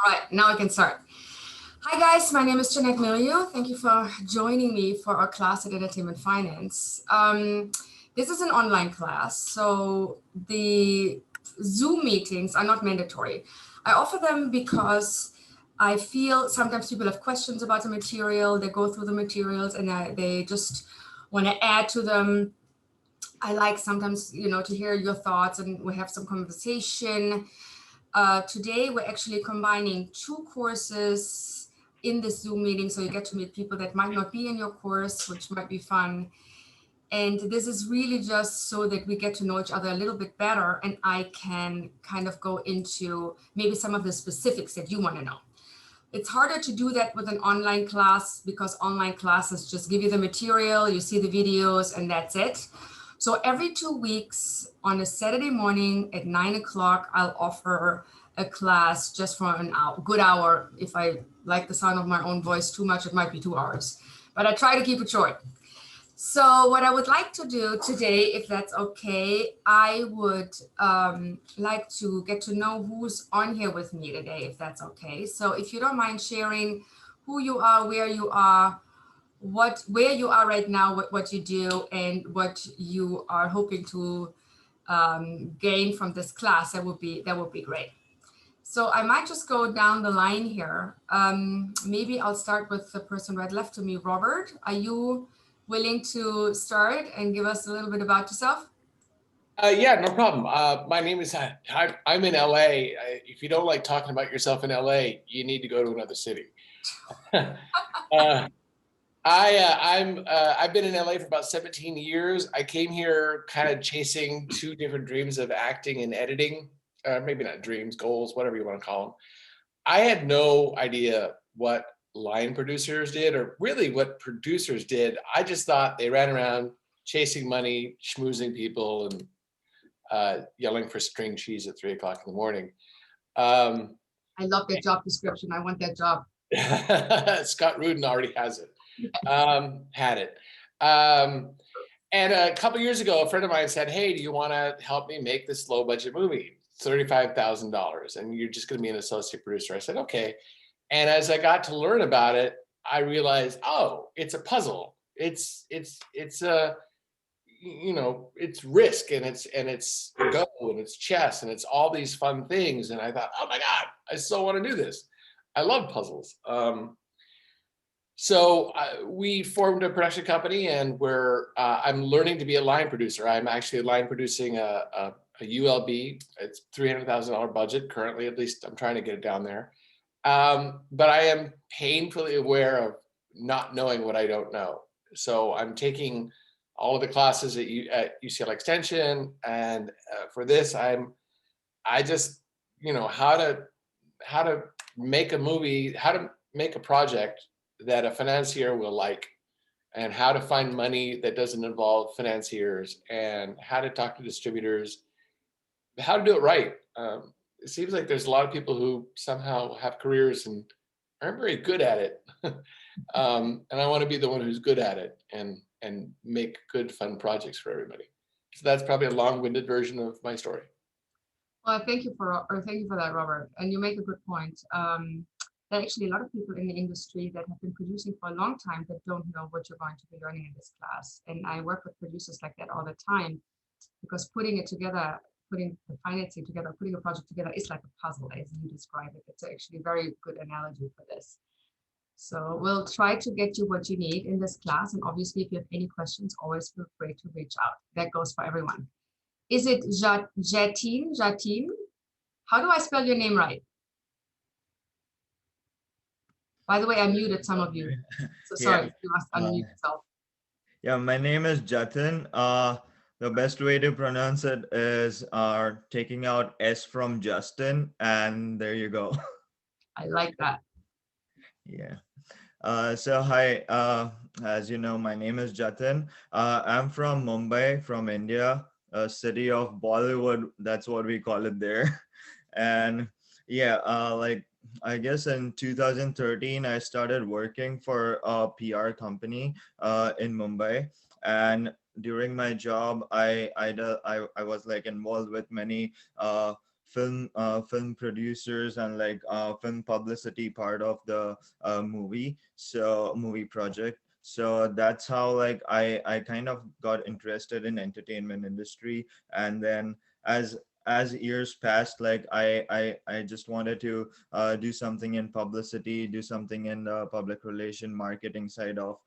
All right, now I can start. Hi guys, my name is Jeanette Milio. Thank you for joining me for our class at Entertainment Finance. This is an online class, so the Zoom meetings are not mandatory. I offer them because I feel sometimes people have questions about the material, they go through the materials and they just want to add to them. I like sometimes, to hear your thoughts and we have some conversation. Today, we're actually combining two courses in this Zoom meeting. So you get to meet people that might not be in your course, which might be fun. And this is really just so that we get to know each other a little bit better and I can kind of go into maybe some of the specifics that you want to know. It's harder to do that with an online class because online classes just give you the material, you see the videos, and that's it. So every 2 weeks on a Saturday morning at 9 o'clock, I'll offer a class just for an hour, good hour. If I like the sound of my own voice too much, it might be 2 hours, but I try to keep it short. So what I would like to do today, if that's okay, I would like to get to know who's on here with me today, if that's okay. So if you don't mind sharing who you are, where you are right now, what you do, and what you are hoping to gain from this class, that would be great. So I might just go down the line here. Maybe I'll start with the person right left to me. Robert, are you willing to start and give us a little bit about yourself? Yeah, no problem. My name is, I'm in LA. If you don't like talking about yourself in LA, you need to go to another city. uh, I've been in LA for about 17 years. I came here kind of chasing two different dreams of acting and editing. Maybe not dreams, goals, whatever you want to call them. I had no idea what line producers did or really what producers did. I just thought they ran around chasing money, schmoozing people, and yelling for string cheese at 3 o'clock in the morning. I love that job description. I want that job. Scott Rudin already has it. Had it. And a couple years ago, a friend of mine said, "Hey, do you want to help me make this low budget movie? $35,000, and you're just going to be an associate producer." I said, "Okay." And as I got to learn about it, I realized, oh, it's a puzzle. It's a it's risk and it's go and it's chess and it's all these fun things. And I thought, oh my God, I so want to do this. I love puzzles. So we formed a production company, and I'm learning to be a line producer. I'm actually line producing a ULB. It's $300,000 budget currently. At least I'm trying to get it down there. But I am painfully aware of not knowing what I don't know. So I'm taking all of the classes at UCLAx Extension, and for this, I just how to make a movie, how to make a project that a financier will like, and how to find money that doesn't involve financiers, and how to talk to distributors, how to do it right. It seems like there's a lot of people who somehow have careers and aren't very good at it. And I want to be the one who's good at it and make good, fun projects for everybody. So that's probably a long-winded version of my story. Well, thank you for that, Robert. And you make a good point. There are actually a lot of people in the industry that have been producing for a long time that don't know what you're going to be learning in this class. And I work with producers like that all the time because putting it together, putting the financing together, putting a project together is like a puzzle, as you describe it. It's actually a very good analogy for this. So we'll try to get you what you need in this class. And obviously, if you have any questions, always feel free to reach out. That goes for everyone. Is it Jatin? Jatin? How do I spell your name right? By the way, I muted some of you. So sorry, Yeah. you must unmute yourself. Yeah, my name is Jatin. The best way to pronounce it is taking out S from Justin, and there you go. I like that. Yeah. So hi, as you know, my name is Jatin. I'm from Mumbai, from India, a city of Bollywood. That's what we call it there. And yeah, like I guess in 2013, I started working for a PR company in Mumbai. And during my job, I was like involved with many film producers and like film publicity part of the movie project. So that's how like I kind of got interested in entertainment industry. And then as as years passed, like I just wanted to do something in publicity, do something in the public relation marketing side of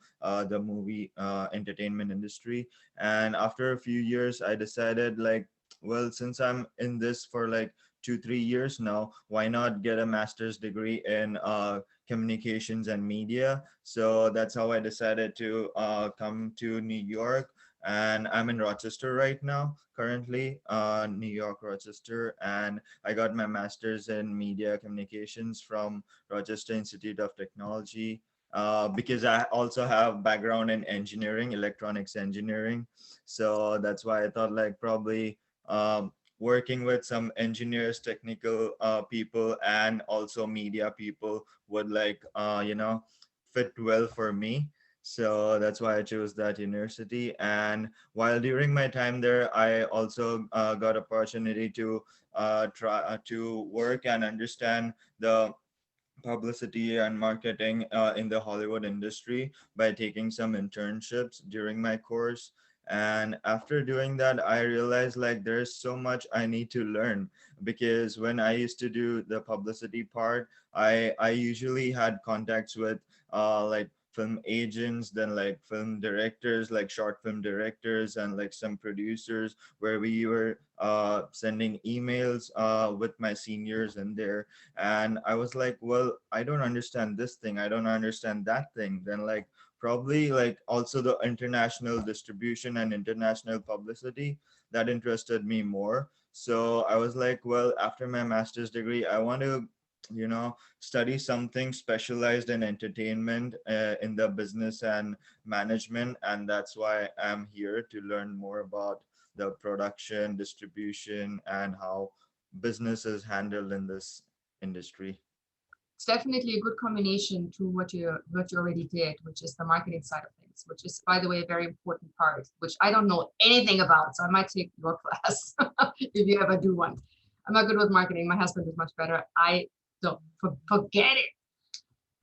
the movie entertainment industry. And after a few years, I decided like, well, since I'm in this for like 2 3 years now, why not get a master's degree in communications and media? So that's how I decided to come to New York. And I'm in Rochester right now, currently, New York, Rochester. And I got my master's in media communications from Rochester Institute of Technology. Because I also have background in engineering, electronics engineering. So that's why I thought like probably working with some engineers, technical people, and also media people would like, fit well for me. So that's why I chose that university. And while during my time there, I also got opportunity to try to work and understand the publicity and marketing in the Hollywood industry by taking some internships during my course. And after doing that, I realized like there's so much I need to learn, because when I used to do the publicity part, I usually had contacts with like film agents, then like film directors, like short film directors, and like some producers, where we were sending emails with my seniors in there. And I was like, well, I don't understand this thing, I don't understand that thing. Then like probably like also the international distribution and international publicity, that interested me more. So I was like, well, after my master's degree, I want to study something specialized in entertainment, in the business and management. And that's why I'm here to learn more about the production, distribution, and how business is handled in this industry. It's definitely a good combination to what you already did, which is the marketing side of things, which is, by the way, a very important part, which I don't know anything about. So I might take your class if you ever do one. I'm not good with marketing. My husband is much better. I don't forget it.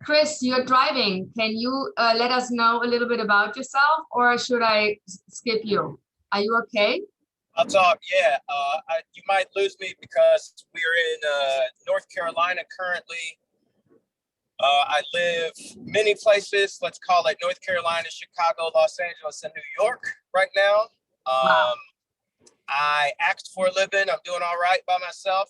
Chris, you're driving. Can you let us know a little bit about yourself, or should I skip you? Are you okay? I'll talk. Yeah, you might lose me because we're in North Carolina currently. I live many places. Let's call it North Carolina, Chicago, Los Angeles, and New York right now. Wow. I act for a living. I'm doing all right by myself.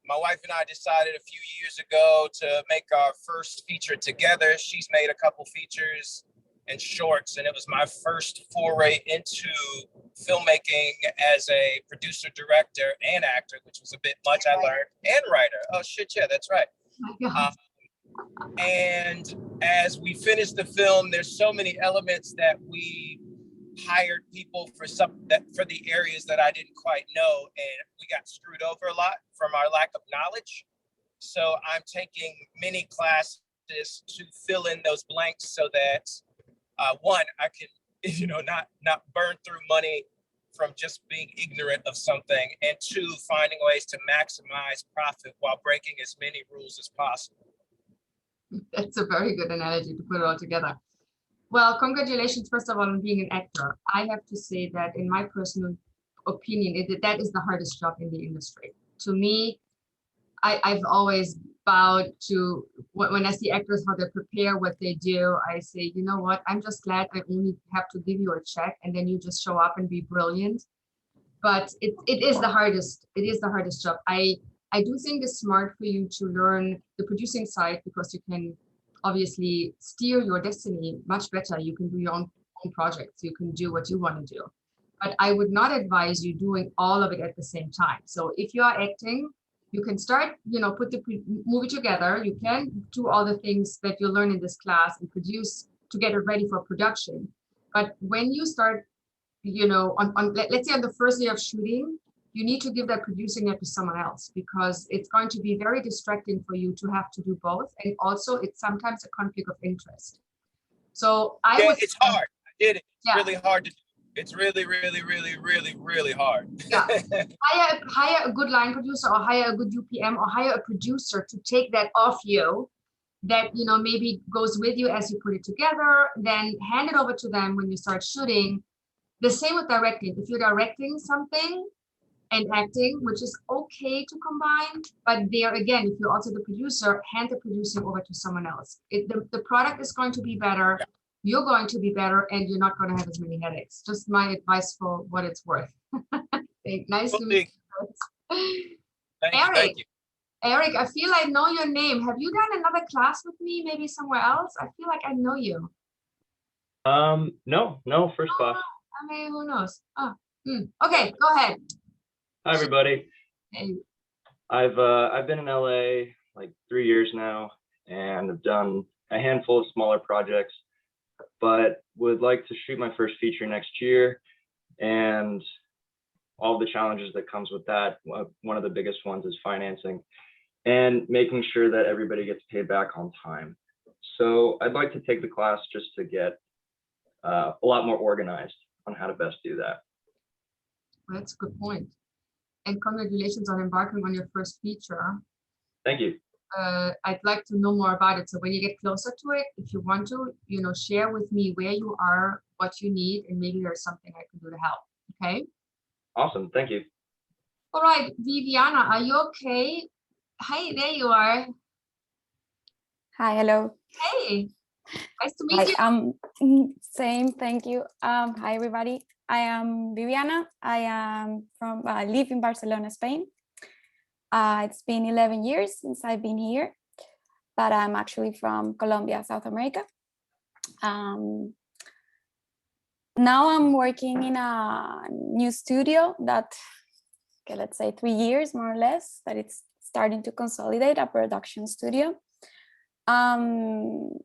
My wife and I decided a few years ago to make our first feature together. She's made a couple features and shorts, and it was my first foray into filmmaking as a producer, director, and actor, which was a bit much. I learned, and writer. Oh shit, yeah, that's right. And as we finished the film, there's so many elements that we hired people for for the areas that I didn't quite know, and we got screwed over a lot from our lack of knowledge. So I'm taking many classes to fill in those blanks so that one, I can not burn through money from just being ignorant of something, and two, finding ways to maximize profit while breaking as many rules as possible. That's a very good analogy to put it all together. Well, congratulations, first of all, on being an actor. I have to say that in my personal opinion, that is the hardest job in the industry. To me, I've always bowed to, when I see actors, how they prepare, what they do, I say, you know what, I'm just glad I only have to give you a check and then you just show up and be brilliant. But it is the hardest. It is the hardest job. I do think it's smart for you to learn the producing side, because you can obviously steer your destiny much better. You can do your own projects. You can do what you want to do. But I would not advise you doing all of it at the same time. So if you are acting, you can start, put the movie together. You can do all the things that you learn in this class and produce to get it ready for production. But when you start, let's say on the first day of shooting, you need to give that producing it to someone else, because it's going to be very distracting for you to have to do both. And also it's sometimes a conflict of interest. So it's hard. I did it. It's really hard to do. It's really, really, really, really, really hard. Yeah. Hire a good line producer, or hire a good UPM, or hire a producer to take that off you, that, you know, maybe goes with you as you put it together, then hand it over to them when you start shooting. The same with directing. If you're directing something and acting, which is okay to combine, but there again, if you're also the producer, hand the producing over to someone else. The product is going to be better, you're going to be better, and you're not going to have as many headaches. Just my advice for what it's worth. Nice to meet you. Thank you. Eric, I feel I know your name. Have you done another class with me, maybe somewhere else? I feel like I know you. No, first class. I mean, who knows? Oh, okay, go ahead. Hi, everybody. Hey. I've been in LA like 3 years now, and I've done a handful of smaller projects, but would like to shoot my first feature next year, and all the challenges that comes with that. One of the biggest ones is financing and making sure that everybody gets paid back on time. So I'd like to take the class just to get a lot more organized on how to best do that. That's a good point. And congratulations on embarking on your first feature. Thank you. I'd like to know more about it. So when you get closer to it, if you want to, you know, share with me where you are, what you need, and maybe there's something I can do to help. Okay. Awesome. Thank you. All right, Viviana, are you okay? Hi, there you are. Hi, hello. Hey, nice to meet you. Same, thank you. Hi, everybody. I am Viviana. I am from, live in Barcelona, Spain. It's been 11 years since I've been here, but I'm actually from Colombia, South America. Now I'm working in a new studio that, okay, let's say 3 years more or less, that it's starting to consolidate a production studio. And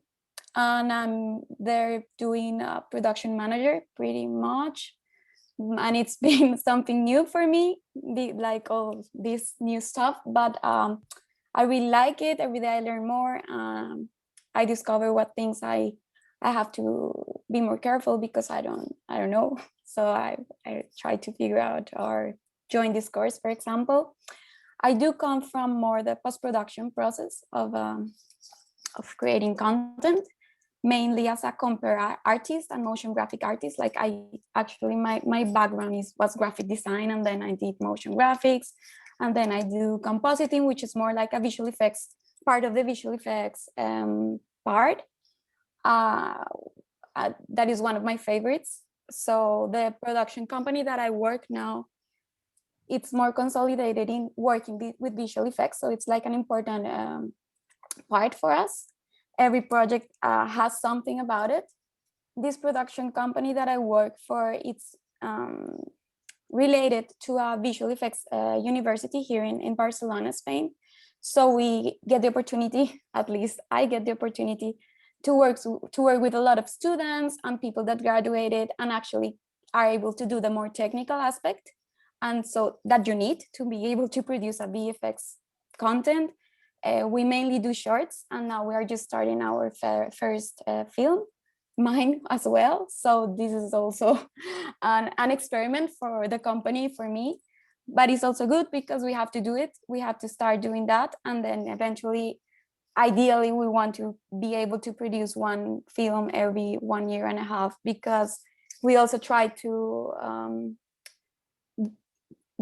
I'm there doing a production manager pretty much. And it's been something new for me, like all this new stuff, but I really like it. Every day I learn more. I discover what things I have to be more careful because I don't know. So I try to figure out or join this course, for example. I do come from more the post-production process of creating content, mainly as a compare artist and motion graphic artist. Like I actually, my background was graphic design, and then I did motion graphics, and then I do compositing, which is more like a visual effects, part of the visual effects part. That is one of my favorites. So the production company that I work now, it's more consolidated in working with visual effects. So it's like an important part for us. Every project has something about it. This production company that I work for, it's related to a visual effects university here in Barcelona, Spain. So we get the opportunity, at least I get the opportunity to work with a lot of students and people that graduated and actually are able to do the more technical aspect. And so that you need to be able to produce a VFX content. We mainly do shorts, and now we are just starting our first film, mine as well. So this is also an experiment for the company, for me, but it's also good because we have to do it. We have to start doing that, and then eventually, ideally, we want to be able to produce one film every 1.5 years, because we also try to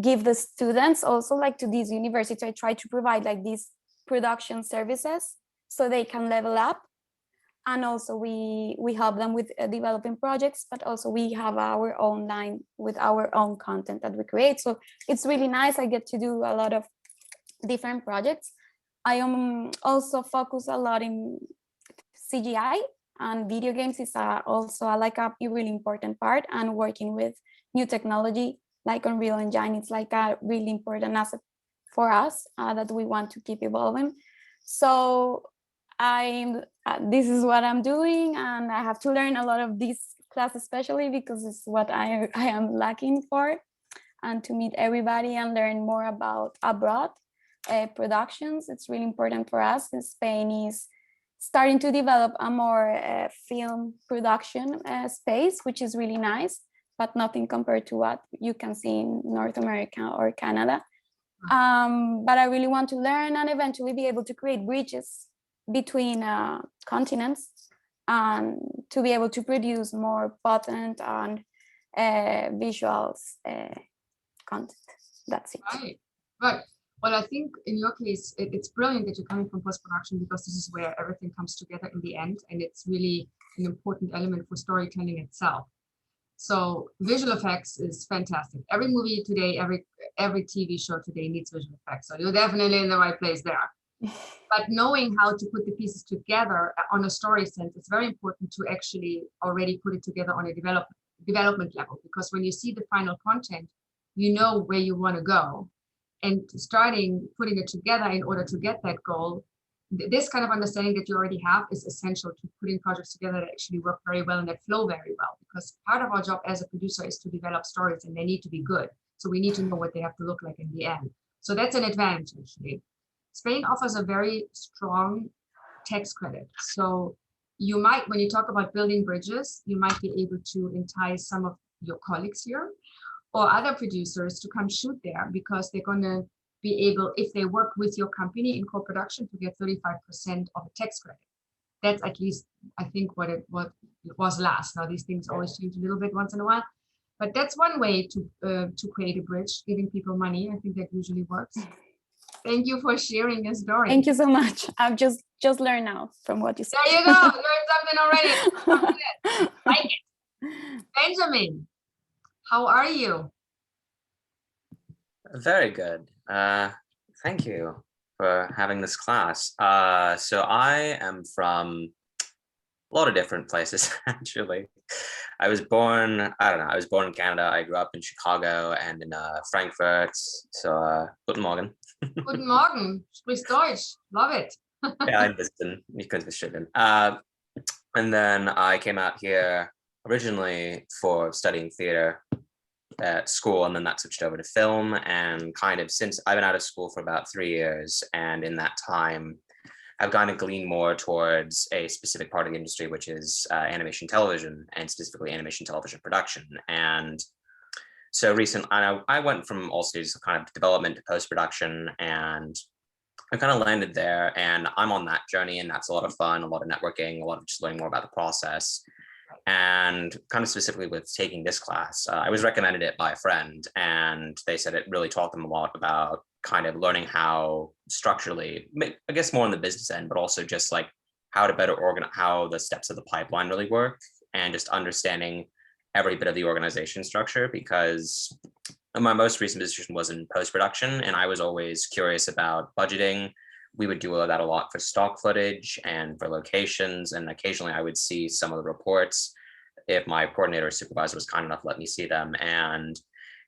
give the students also, like, to this university, I try to provide like these production services so they can level up. And also we help them with developing projects, but also we have our own line with our own content that we create. So it's really nice. I get to do a lot of different projects. I am also focused a lot in CGI, and video games is also like a really important part, and working with new technology like Unreal Engine, it's like a really important asset for us that we want to keep evolving. So this is what I'm doing, and I have to learn a lot of this class, especially because it's what I am lacking for, and to meet everybody and learn more about abroad productions. It's really important for us. Spain is starting to develop a more film production space, which is really nice. but nothing compared to what you can see in North America or Canada. But I really want to learn and eventually be able to create bridges between continents and to be able to produce more potent and visuals content. That's it. Right, right. Well, I think in your case, it's brilliant that you're coming from post-production, because this is where everything comes together in the end, and it's really an important element for storytelling itself. So visual effects is fantastic. Every movie today, every TV show today needs visual effects. So you're definitely in the right place there. But knowing how to put the pieces together on a story sense, it's very important to actually already put it together on a development level, because when you see the final content, you know where you want to go. And putting it together in order to get that goal, this kind of understanding that you already have is essential to putting projects together that actually work very well and that flow very well. Because part of our job as a producer is to develop stories, and they need to be good. So we need to know what they have to look like in the end. So that's an advantage, actually. Spain offers a very strong tax credit. So you might, when you talk about building bridges, you might be able to entice some of your colleagues here or other producers to come shoot there, because they're going to be able, if they work with your company in co-production, to get 35% of a tax credit. That's at least, I think, what it was last. Now these things always change a little bit once in a while, but that's one way to create a bridge, giving people money. I think that usually works. Thank you for sharing your story. Thank you so much. I've just learned now from what you said. There you go. Learned something already. Like it. Benjamin, how are you? Very good. Thank you for having this class. So I am from a lot of different places, actually. I was born in Canada. I grew up in Chicago and in Frankfurt. So, guten Morgen. Guten Morgen. Sprichst Deutsch. Love it. Ja, ein bisschen. Ich könnte es schütteln. And then I came out here originally for studying theater at school, and then that switched over to film. And kind of since I've been out of school for about 3 years, and in that time, I've kind of gleaned more towards a specific part of the industry, which is animation television, and specifically animation television production. And so recently, I went from all stages of kind of development to post-production, and I kind of landed there, and I'm on that journey, and that's a lot of fun, a lot of networking, a lot of just learning more about the process. And kind of specifically with taking this class, I was recommended it by a friend, and they said it really taught them a lot about kind of learning how structurally, I guess more on the business end, but also just like how to better organize, how the steps of the pipeline really work, and just understanding every bit of the organization structure. Because my most recent position was in post-production, and I was always curious about budgeting. We would do that a lot for stock footage and for locations, and occasionally I would see some of the reports if my coordinator or supervisor was kind enough to let me see them. And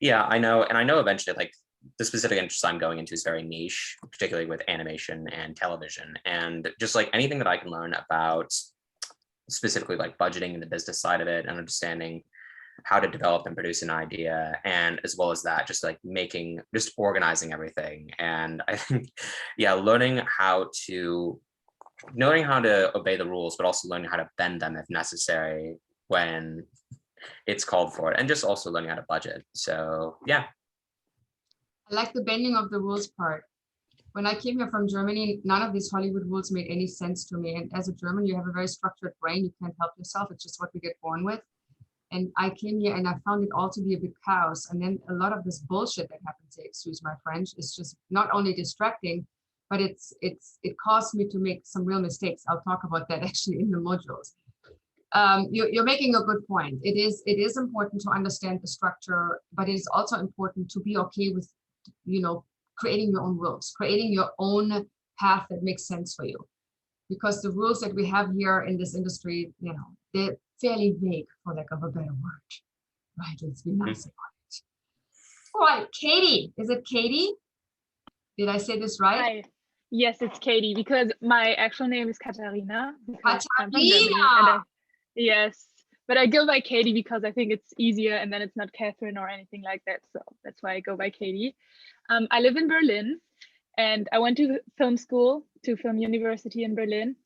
yeah, I know eventually, like, the specific interest I'm going into is very niche, particularly with animation and television. And just like anything that I can learn about specifically like budgeting and the business side of it, and understanding how to develop and produce an idea, and as well as that, just like organizing everything. And I think, yeah, learning how to obey the rules, but also learning how to bend them if necessary when it's called for it, and just also learning how to budget. So yeah. I like the bending of the rules part. When I came here from Germany, none of these Hollywood rules made any sense to me. And as a German, you have a very structured brain. You can't help yourself. It's just what we get born with. And I came here and I found it all to be a big chaos. And then a lot of this bullshit that happens, excuse my French, is just not only distracting, but it caused me to make some real mistakes. I'll talk about that actually in the modules. You're making a good point. It is important to understand the structure, but it is also important to be okay with, creating your own rules, creating your own path that makes sense for you. Because the rules that we have here in this industry, they're fairly vague, for lack of a better word. Right, let's be nice about it. All right, Katie, is it Katie? Did I say this right? Hi. Yes, it's Katie, because my actual name is Katharina. Katharina! Yes, but I go by Katie because I think it's easier, and then it's not Catherine or anything like that. So that's why I go by Katie. I live in Berlin, and I went to film school, to Film University in Berlin.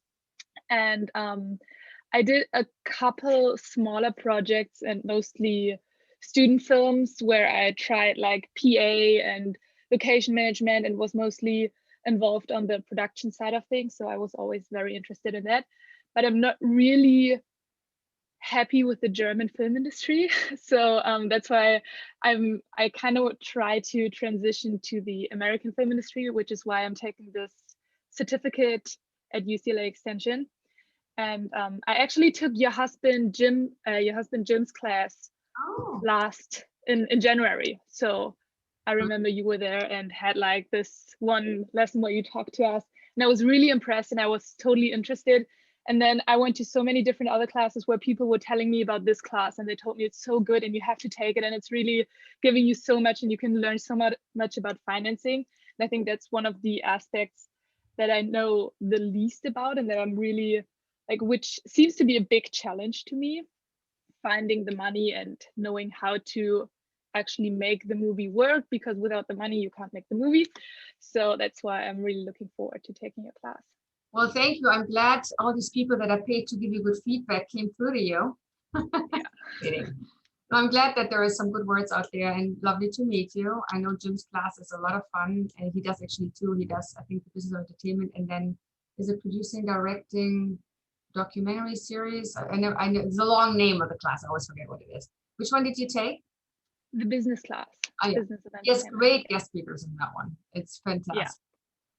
And I did a couple smaller projects and mostly student films where I tried like PA and location management and was mostly involved on the production side of things. So I was always very interested in that, but I'm not really happy with the German film industry. So that's why I kind of try to transition to the American film industry, which is why I'm taking this certificate at UCLA Extension. And I actually took your husband Jim's class last in January. So I remember you were there and had like this one lesson where you talked to us, and I was really impressed and I was totally interested. And then I went to so many different other classes where people were telling me about this class and they told me it's so good and you have to take it and it's really giving you so much and you can learn so much about financing. And I think that's one of the aspects that I know the least about and that I'm really like, which seems to be a big challenge to me, finding the money and knowing how to actually make the movie work, because without the money, you can't make the movie. So that's why I'm really looking forward to taking your class. Well, thank you. I'm glad all these people that are paid to give you good feedback came through to you. Yeah. I'm glad that there is some good words out there, and lovely to meet you. I know Jim's class is a lot of fun, and he does actually too. He does, I think, the business of entertainment, and then is it producing, directing, documentary series? I know it's a long name of the class. I always forget what it is. Which one did you take? The business class. Oh, yeah. Business of Yes, entertainment. great guest speakers in that one. It's fantastic. Yeah.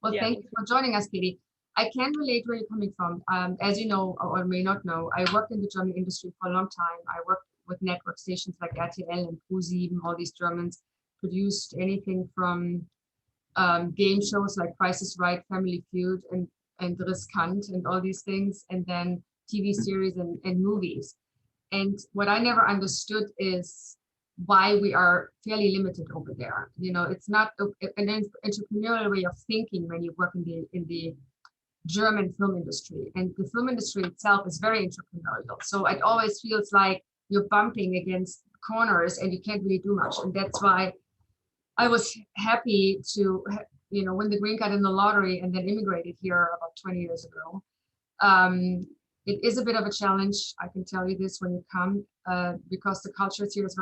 Well, Yeah, thank you for joining us, Katie. I can relate where you're coming from. As you know, or may not know, I worked in the German industry for a long time. I worked with network stations like RTL and ProSieben. All these Germans produced anything from game shows like Price is Right, Family Feud, and Riskant, and all these things, and then TV series and movies. And what I never understood is why we are fairly limited over there. You know, it's not an entrepreneurial way of thinking when you work in the German film industry, and the film industry itself is very entrepreneurial. So it always feels like you're bumping against corners and you can't really do much. And that's why I was happy to, win the green card in the lottery and then immigrated here about 20 years ago. It is a bit of a challenge, I can tell you this, when you come, because the cultures here is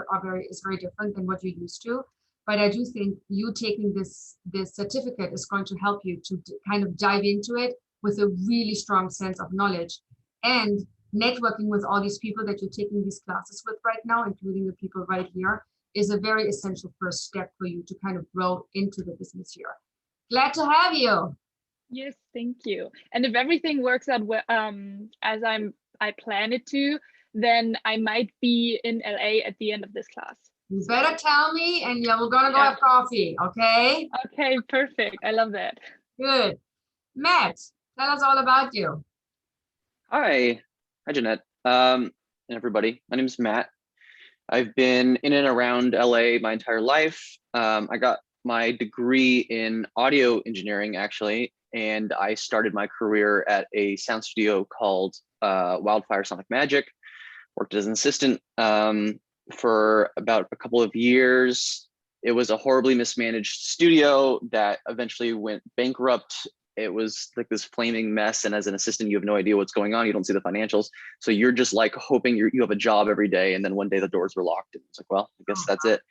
very different than what you're used to. But I do think you taking this certificate is going to help you to kind of dive into it with a really strong sense of knowledge, and networking with all these people that you're taking these classes with right now, including the people right here, is a very essential first step for you to kind of grow into the business here. Glad to have you. Yes, thank you. And if everything works out well, as I plan it to, then I might be in LA at the end of this class. You better tell me, and yeah, we're gonna go have coffee, okay? Okay, perfect. I love that. Good. Matt, tell us all about you. Hi, Jeanette, and everybody. My name is Matt. I've been in and around LA my entire life. I got my degree in audio engineering, actually, and I started my career at a sound studio called Wildfire Sonic Magic. Worked as an assistant for about a couple of years. It was a horribly mismanaged studio that eventually went bankrupt. It was like this flaming mess, and as an assistant, you have no idea what's going on. You don't see the financials, so you're just like hoping you have a job every day. And then one day the doors were locked, and it's like, well, I guess that's it.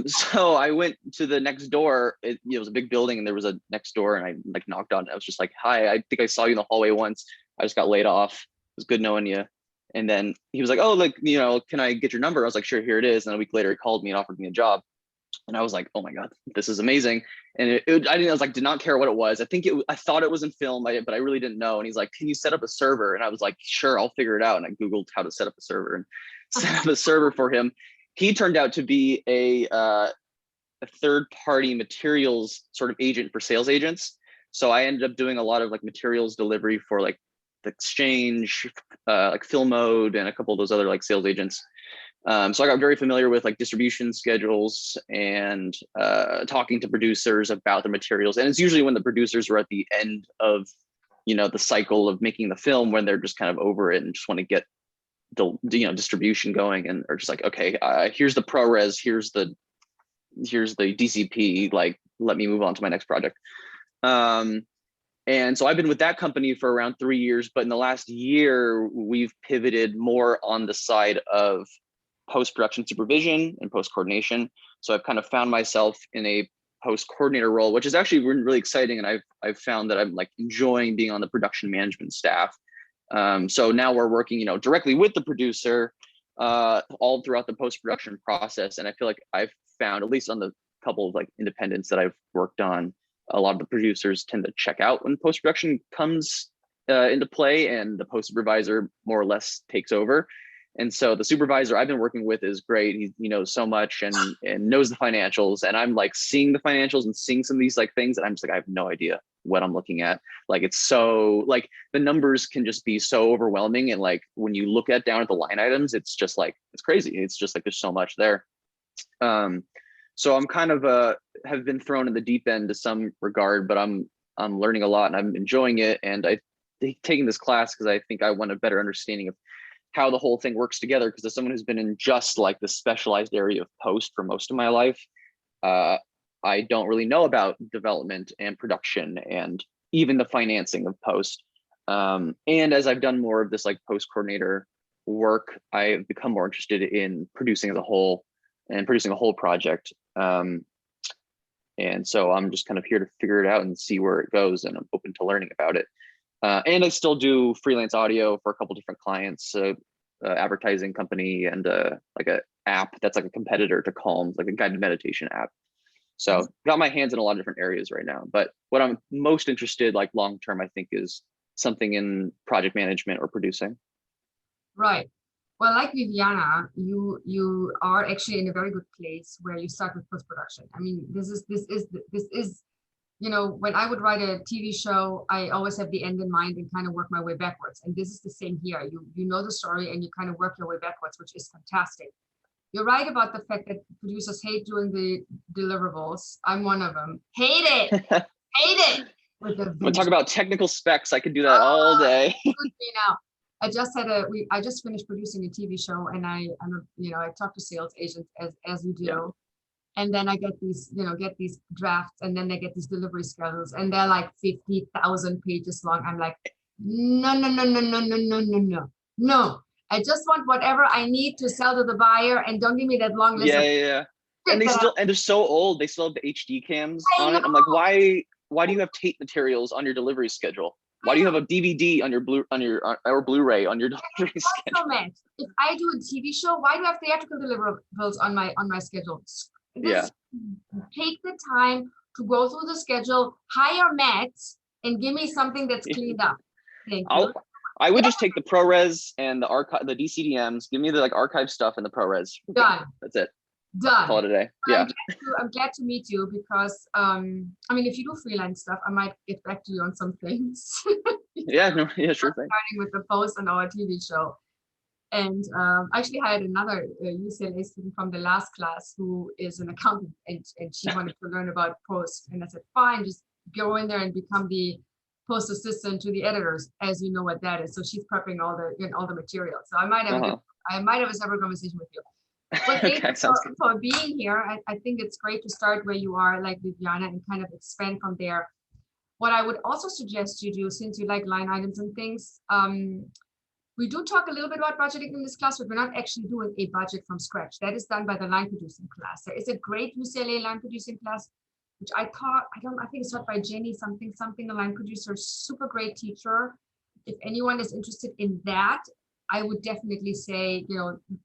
So I went to the next door. It was a big building, and there was a next door, and I like knocked on it. I was just like, "Hi, I think I saw you in the hallway once. I just got laid off. It was good knowing you." And then he was like, "Oh, like, can I get your number?" I was like, "Sure, here it is." And a week later, he called me and offered me a job. And I was like, "Oh my God, this is amazing." And I was like, did not care what it was. I thought it was in film, but I really didn't know. And he's like, "Can you set up a server?" And I was like, "Sure, I'll figure it out." And I Googled how to set up a server and set up a server for him. He turned out to be a third-party materials sort of agent for sales agents. So I ended up doing a lot of like materials delivery for like the Exchange, like Film Mode, and a couple of those other like sales agents. So I got very familiar with like distribution schedules and talking to producers about the materials. And it's usually when the producers are at the end of, the cycle of making the film, when they're just kind of over it and just want to get the, distribution going, and are just like, okay, here's the ProRes, here's the DCP, like, let me move on to my next project. And so I've been with that company for around 3 years, but in the last year, we've pivoted more on the side of post-production supervision and post-coordination. So I've kind of found myself in a post-coordinator role, which is actually really exciting. And I've found that I'm like enjoying being on the production management staff. So now we're working, directly with the producer all throughout the post-production process. And I feel like I've found, at least on the couple of like independents that I've worked on, a lot of the producers tend to check out when post-production comes into play, and the post supervisor more or less takes over. And so the supervisor I've been working with is great. He knows so much and knows the financials, and I'm like seeing the financials and seeing some of these like things, and I'm just like, I have no idea what I'm looking at. Like, it's so like the numbers can just be so overwhelming, and like when you look down at the line items, it's just like, it's crazy. It's just like there's so much there. So I'm kind of have been thrown in the deep end to some regard, but I'm learning a lot and I'm enjoying it. And I taking this class because I think I want a better understanding of how the whole thing works together. Because as someone who's been in just like the specialized area of post for most of my life, I don't really know about development and production and even the financing of post. And as I've done more of this like post coordinator work, I've become more interested in producing as a whole and producing a whole project. And so I'm just kind of here to figure it out and see where it goes, and I'm open to learning about it. And I still do freelance audio for a couple different clients, advertising company, and like a app that's like a competitor to Calm, like a guided meditation app. So got my hands in a lot of different areas right now. But what I'm most interested, like long term, I think, is something in project management or producing. Right. Well, like Viviana, you are actually in a very good place where you start with post production. I mean, this is when I would write a TV show, I always have the end in mind and kind of work my way backwards. And this is the same here. You know the story and you kind of work your way backwards, which is fantastic. You're right about the fact that producers hate doing the deliverables. I'm one of them. Hate it. Hate it. We'll talk about technical specs. I could do that all day. Now, I just finished producing a TV show, and I talk to sales agents as you do. Yeah. And then I get these drafts, and then they get these delivery schedules, and they're like 50,000 pages long. I'm like, no. I just want whatever I need to sell to the buyer, and don't give me that long list. Yeah. And they're so old. They still have the HD cams on it. I'm like, why do you have tape materials on your delivery schedule? Why do you have a DVD on your Blu-ray on your delivery schedule? If I do a TV show, why do I have theatrical deliverables on my schedule? Take the time to go through the schedule, hire Matt, and give me something that's cleaned up. Thank you. I would just take the ProRes and the archive, the DCDMs. Give me the like archive stuff and the ProRes. Okay. Done. That's it. Done. Call it a day. Yeah. I'm glad to meet you because if you do freelance stuff, I might get back to you on some things. Yeah, sure thing. Starting with the post on our TV show. And I actually hired another UCLA student from the last class who is an accountant, and she wanted to learn about post. And I said, fine, just go in there and become the post assistant to the editors, as you know what that is. So she's prepping all the material. So I might have a separate conversation with you. But thank you for being here. I think it's great to start where you are, like Viviana, and kind of expand from there. What I would also suggest you do, since you like line items and things, we do talk a little bit about budgeting in this class, but we're not actually doing a budget from scratch. That is done by the line producing class. There is a great UCLA line producing class, which I think it's taught by Jenny something, a line producer, super great teacher. If anyone is interested in that, I would definitely say,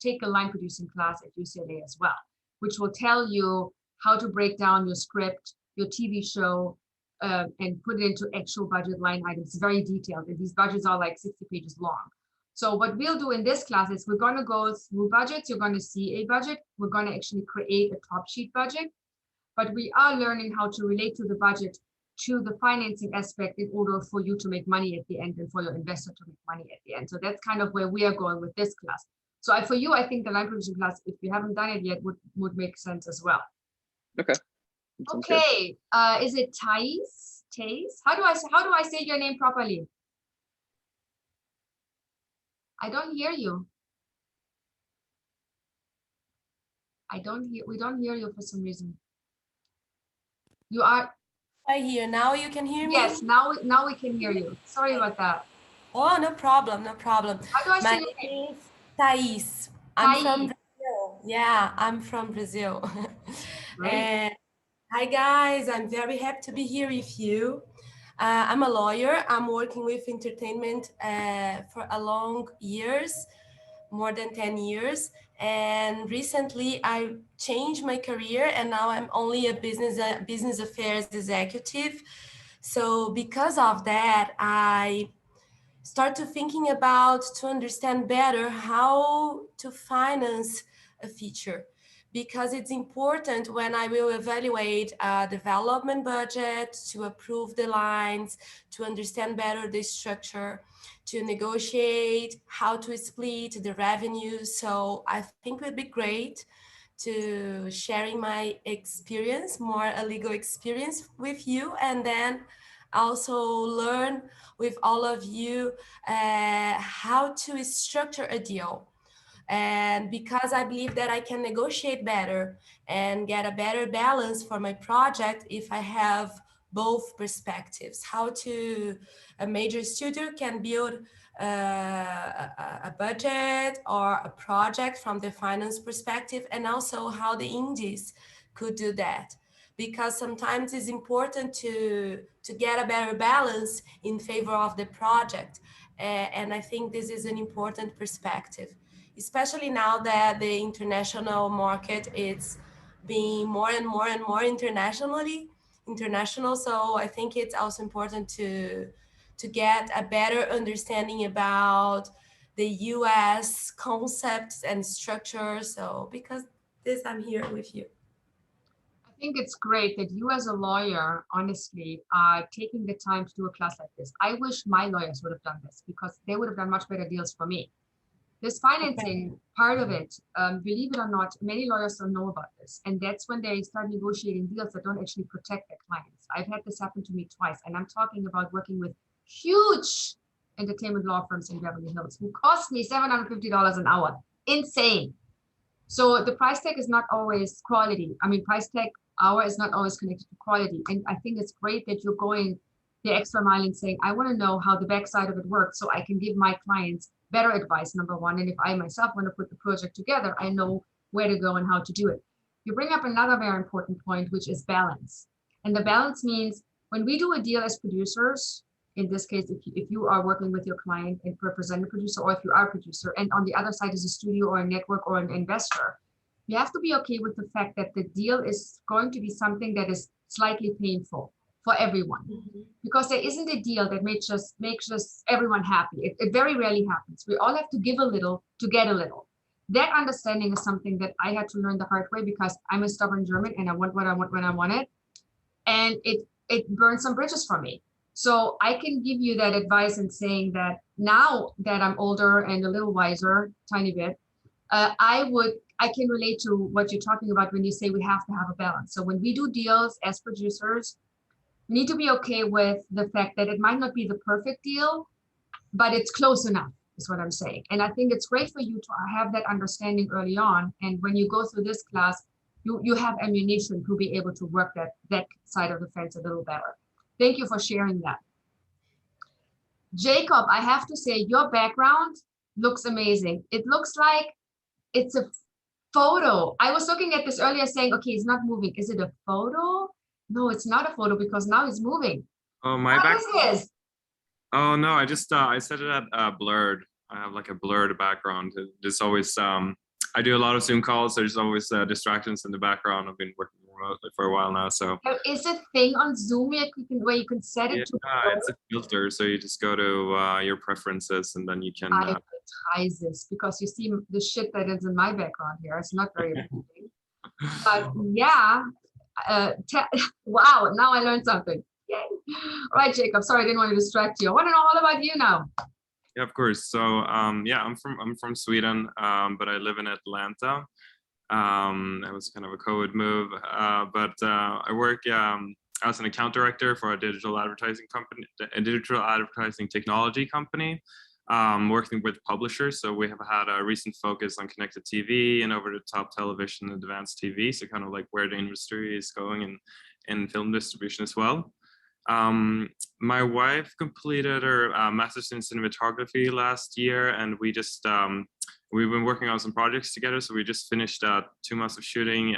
take a line producing class at UCLA as well, which will tell you how to break down your script, your TV show, and put it into actual budget line items, very detailed. And these budgets are like 60 pages long. So what we'll do in this class is we're going to go through budgets. You're going to see a budget. We're going to actually create a top sheet budget, but we are learning how to relate to the budget to the financing aspect in order for you to make money at the end and for your investor to make money at the end. So that's kind of where we are going with this class. So for you, I think the line producing class, if you haven't done it yet, would make sense as well. Okay. Okay. Is it Thais? How do I say your name properly? I don't hear you. We don't hear you for some reason. You are. I hear. Now you can hear me? Yes, now we can hear you. Sorry about that. Oh, no problem. How do I say your name? Thais. I'm from Brazil. Yeah, I'm from Brazil. Great. And hi guys, I'm very happy to be here with you. I'm a lawyer. I'm working with entertainment for a long years, more than 10 years. And recently I changed my career and now I'm only a business affairs executive. So because of that, I start to thinking about to understand better how to finance a feature, because it's important when I will evaluate a development budget to approve the lines, to understand better the structure, to negotiate how to split the revenue. So I think it would be great to sharing my experience, more a legal experience with you, and then also learn with all of you how to structure a deal. And because I believe that I can negotiate better and get a better balance for my project if I have both perspectives, how to a major studio can build a budget or a project from the finance perspective, and also how the indies could do that, because sometimes it's important to get a better balance in favor of the project. And I think this is an important perspective, especially now that the international market is being more and more and more international. So I think it's also important to get a better understanding about the US concepts and structures. So because this, I'm here with you. I think it's great that you as a lawyer, honestly, are taking the time to do a class like this. I wish my lawyers would have done this because they would have done much better deals for me. This financing part of it, believe it or not, many lawyers don't know about this. And that's when they start negotiating deals that don't actually protect their clients. I've had this happen to me twice. And I'm talking about working with huge entertainment law firms in Beverly Hills who cost me $750 an hour. Insane. So the price tag is not always quality. I mean, price tag hour is not always connected to quality. And I think it's great that you're going the extra mile and saying, I want to know how the backside of it works so I can give my clients better advice, number one. And if I myself want to put the project together, I know where to go and how to do it. You bring up another very important point, which is balance. And the balance means when we do a deal as producers, in this case, if you are working with your client and represent a producer, or if you are a producer, and on the other side is a studio or a network or an investor, you have to be okay with the fact that the deal is going to be something that is slightly painful for everyone, because there isn't a deal that makes just everyone happy. It very rarely happens. We all have to give a little to get a little. That understanding is something that I had to learn the hard way, because I'm a stubborn German and I want what I want when I want it. And it burned some bridges for me. So I can give you that advice in saying that now that I'm older and a little wiser, tiny bit, I can relate to what you're talking about when you say we have to have a balance. So when we do deals as producers, we need to be okay with the fact that it might not be the perfect deal, but it's close enough, is what I'm saying. And I think it's great for you to have that understanding early on. And when you go through this class, you have ammunition to be able to work that side of the fence a little better. Thank you for sharing that. Jacob, I have to say, your background looks amazing. It looks like it's a photo. I was looking at this earlier saying, okay, it's not moving. Is it a photo? No, it's not a photo because now it's moving. Oh, my What is this? Oh no, I just I set it at blurred. I have like a blurred background. There's always I do a lot of Zoom calls. There's always distractions in the background. I've been working remotely for a while now, so. There is a thing on Zoom where you can set it to. Yeah, it's a filter. So you just go to your preferences, and then you can. I advertise this because you see the shit that is in my background here. It's not very appealing. But yeah, wow, now I learned something. Yay. All right, Jacob, sorry, I didn't want to distract you. I want to know all about you now. Yeah, of course. So yeah, I'm from Sweden, but I live in Atlanta. It was kind of a COVID move, but I work as an account director for a digital advertising company, a digital advertising technology company, working with publishers. So we have had a recent focus on connected TV and over-the-top television and advanced TV. So kind of like where the industry is going in film distribution as well. My wife completed her master's in cinematography last year, and we just we've been working on some projects together. So we just finished 2 months of shooting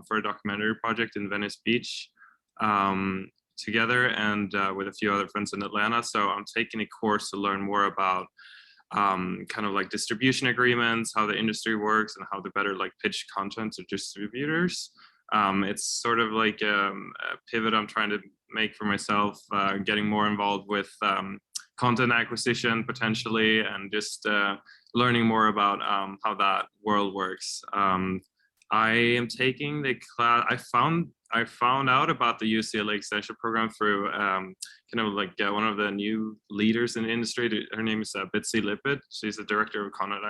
for a documentary project in Venice Beach together, and with a few other friends in Atlanta. So I'm taking a course to learn more about kind of like distribution agreements, how the industry works, and how to better like pitch content to distributors. It's sort of like a pivot I'm trying to make for myself, getting more involved with content acquisition potentially, and just learning more about how that world works. I am taking the class. I found out about the UCLA extension program through kind of like one of the new leaders in the industry. Her name is Bitsy Lippitt. She's the director of content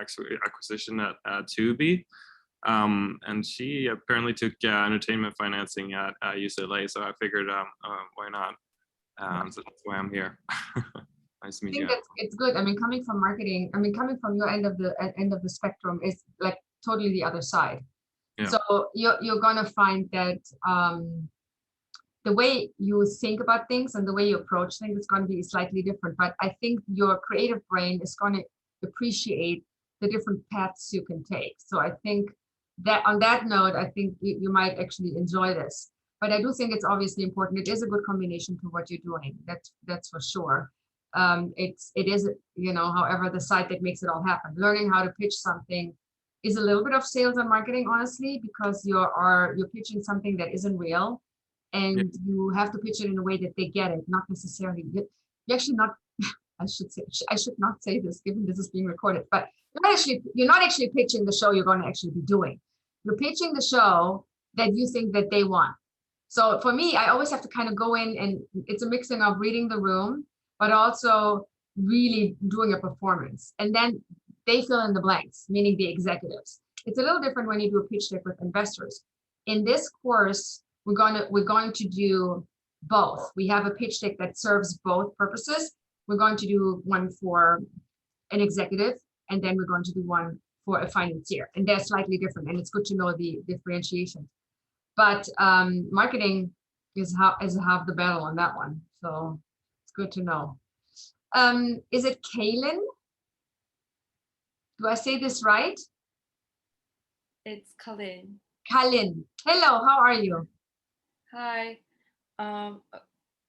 acquisition at Tubi. And she apparently took entertainment financing at UCLA. So I figured, why not? So that's why I'm here. Nice to meet you. It's good. I mean, coming from marketing, I mean, coming from your end of the spectrum is like totally the other side. Yeah. So you're gonna find that the way you think about things and the way you approach things is going to be slightly different. But I think your creative brain is going to appreciate the different paths you can take. So I think that on that note, I think you might actually enjoy this. But I do think it's obviously important. It is a good combination to what you're doing. That's for sure. It is, you know, however, the side that makes it all happen. Learning how to pitch something is a little bit of sales and marketing, honestly, because you're pitching something that isn't real, and you have to pitch it in a way that they get it, not necessarily. You actually not. I should not say this, given this is being recorded. But you're not actually pitching the show you're going to actually be doing. You're pitching the show that you think that they want. So for me, I always have to kind of go in, and it's a mixing of reading the room, but also really doing a performance, and then they fill in the blanks, meaning the executives. It's a little different when you do a pitch deck with investors. In this course, we're going to do both. We have a pitch deck that serves both purposes. We're going to do one for an executive, and then we're going to do one for a financier, and they're slightly different. And it's good to know the differentiation. But marketing is half the battle on that one, so it's good to know. Is it Kaylin? Do I say this right? It's Kalin. Kalin. Hello, how are you? Hi. My